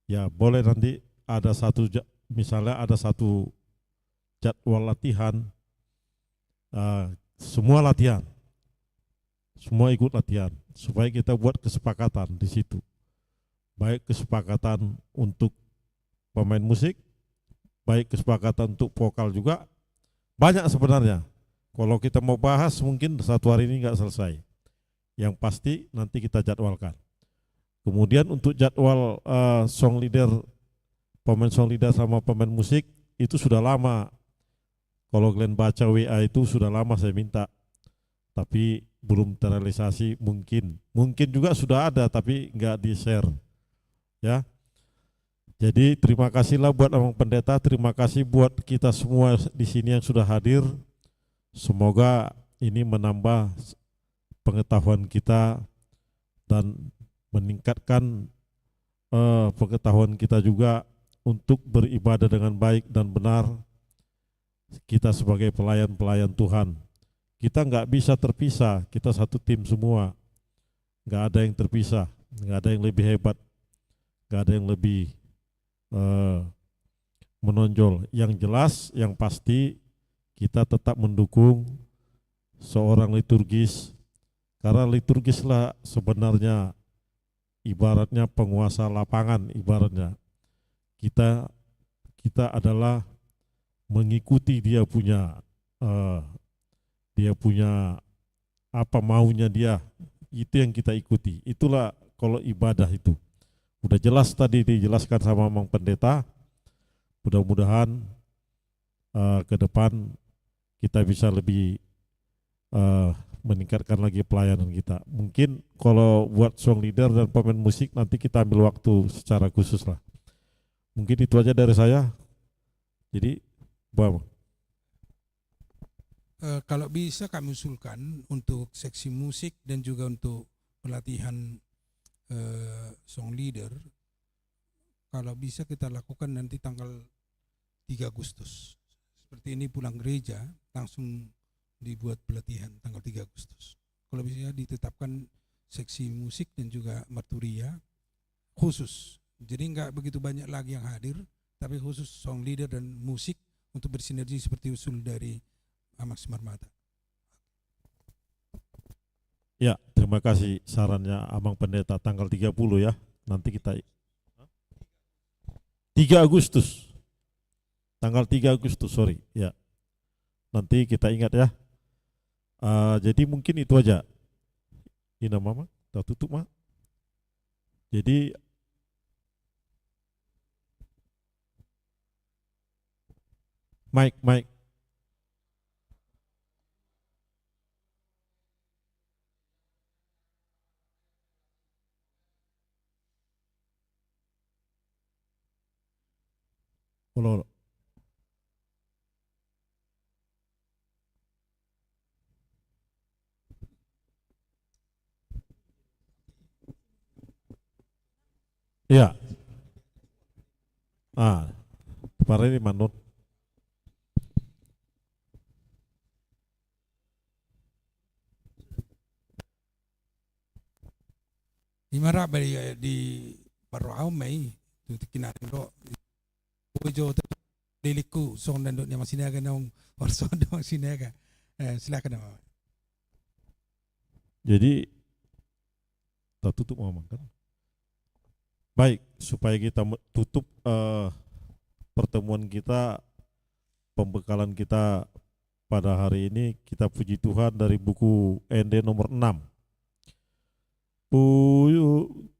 ya boleh nanti ada satu, misalnya ada satu jadwal latihan, semua latihan, semua ikut latihan, supaya kita buat kesepakatan di situ, baik kesepakatan untuk pemain musik, baik kesepakatan untuk vokal juga, banyak sebenarnya. Kalau kita mau bahas mungkin satu hari ini nggak selesai. Yang pasti nanti kita jadwalkan. Kemudian untuk jadwal song leader, pemain song leader sama pemain musik itu sudah lama. Kalau kalian baca WA itu sudah lama saya minta, tapi belum terrealisasi. Mungkin juga sudah ada tapi nggak di share. Ya. Jadi terima kasihlah buat Amang Pendeta, terima kasih buat kita semua di sini yang sudah hadir. Semoga ini menambah pengetahuan kita dan meningkatkan pengetahuan kita juga untuk beribadah dengan baik dan benar. Kita sebagai pelayan-pelayan Tuhan, kita nggak bisa terpisah, kita satu tim semua, nggak ada yang terpisah, nggak ada yang lebih hebat, nggak ada yang lebih menonjol. Yang jelas, yang pasti kita tetap mendukung seorang liturgis, karena liturgislah sebenarnya ibaratnya penguasa lapangan, ibaratnya kita adalah mengikuti dia punya apa maunya dia, itu yang kita ikuti. Itulah kalau ibadah itu. Udah jelas tadi dijelaskan sama Mang Pendeta. Mudah-mudahan ke depan kita bisa lebih meningkatkan lagi pelayanan kita. Mungkin kalau buat song leader dan pemain musik nanti kita ambil waktu secara khusus lah. Mungkin itu aja dari saya. Jadi, Bang. Kalau bisa kami usulkan untuk seksi musik dan juga untuk pelatihan song leader, kalau bisa kita lakukan nanti tanggal 3 Agustus. Seperti ini pulang gereja langsung dibuat pelatihan tanggal 3 Agustus. Kalau bisa ditetapkan seksi musik dan juga marturia khusus. Jadi nggak begitu banyak lagi yang hadir, tapi khusus song leader dan musik untuk bersinergi seperti usul dari Amang Simarmata. Ya, terima kasih sarannya Amang Pendeta, tanggal 30 ya. Nanti kita 3 Agustus. Tanggal 3 Agustus, sorry. Ya. Nanti kita ingat ya. Jadi mungkin itu aja. Ini Mama, kita tutup Mak. Jadi Mike. Halo. Iya. Kemarin ini Manut. Imara di Parau Mei tu kinarin do Ujo liliku song dan duknya masih naga nong orson do masih naga. Silakan Mama. Jadi kita tutup Mama kan. Baik, supaya kita tutup pertemuan kita, pembekalan kita pada hari ini, kita puji Tuhan dari buku ND nomor 6.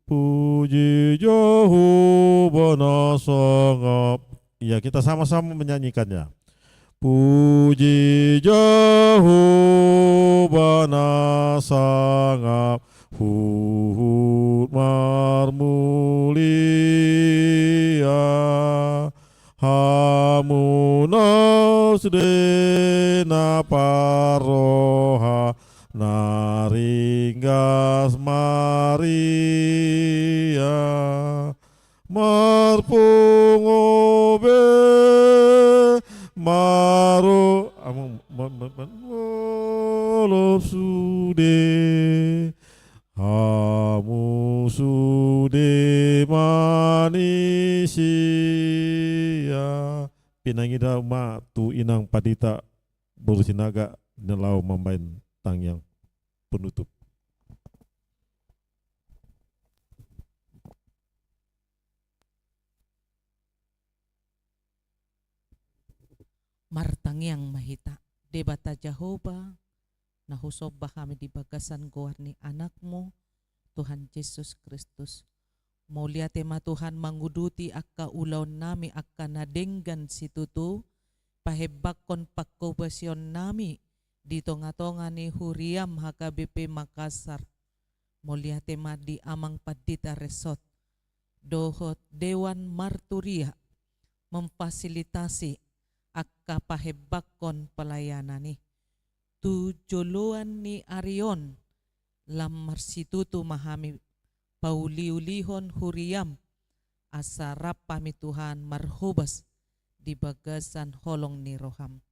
Puji Jehovah nasangap. Ya, kita sama-sama menyanyikannya. Puji Jehovah nasangap, marmulia, hamunas dena paroha, naringgas Maria, marpungobe maro molop sude hamu sude manisia pinangida ma tu inang padita bersinaga nelau mamain tang yang penutup. Martang yang mahita debata Jehovah nahusob kami di bagasan goarni anakmu Tuhan Yesus Kristus. Mulia tema Tuhan manguduti akka ulaw nami akka nadenggan situtu pahebakon pakkobasion nami di tonga-tonga ni Huriam HKBP Makassar. Mulia tema di Amang Padita Resort dohot Dewan Marturia memfasilitasi akka pahebakon pelayanan ni tujuluan ni Arion lamar situtu mahami pauliulihon Huriam asarap pami Tuhan marhubas di bagasan holong ni Roham.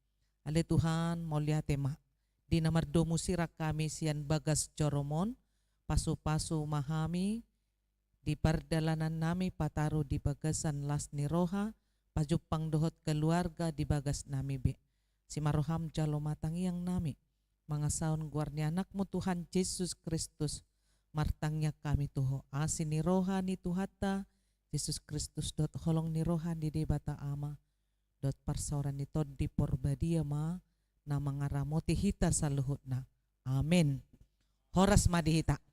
Ale Tuhan mulia tema di namar domusira kami sian bagas Joromon pasu-pasu mahami di perdalanan nami pataru di bagasan las ni Roha pajupang dohot keluarga di bagas nami be si maroham jalo matang yang nami mangasaon guarni anakmu Tuhan Yesus Kristus martangnya kami tuho asin ni roha ni Tuhata Yesus Kristus dot holong ni roha di debata ama dot parsoran ni tod di porbadia ma na mangaramoti hita saluhutna amin horas madihita.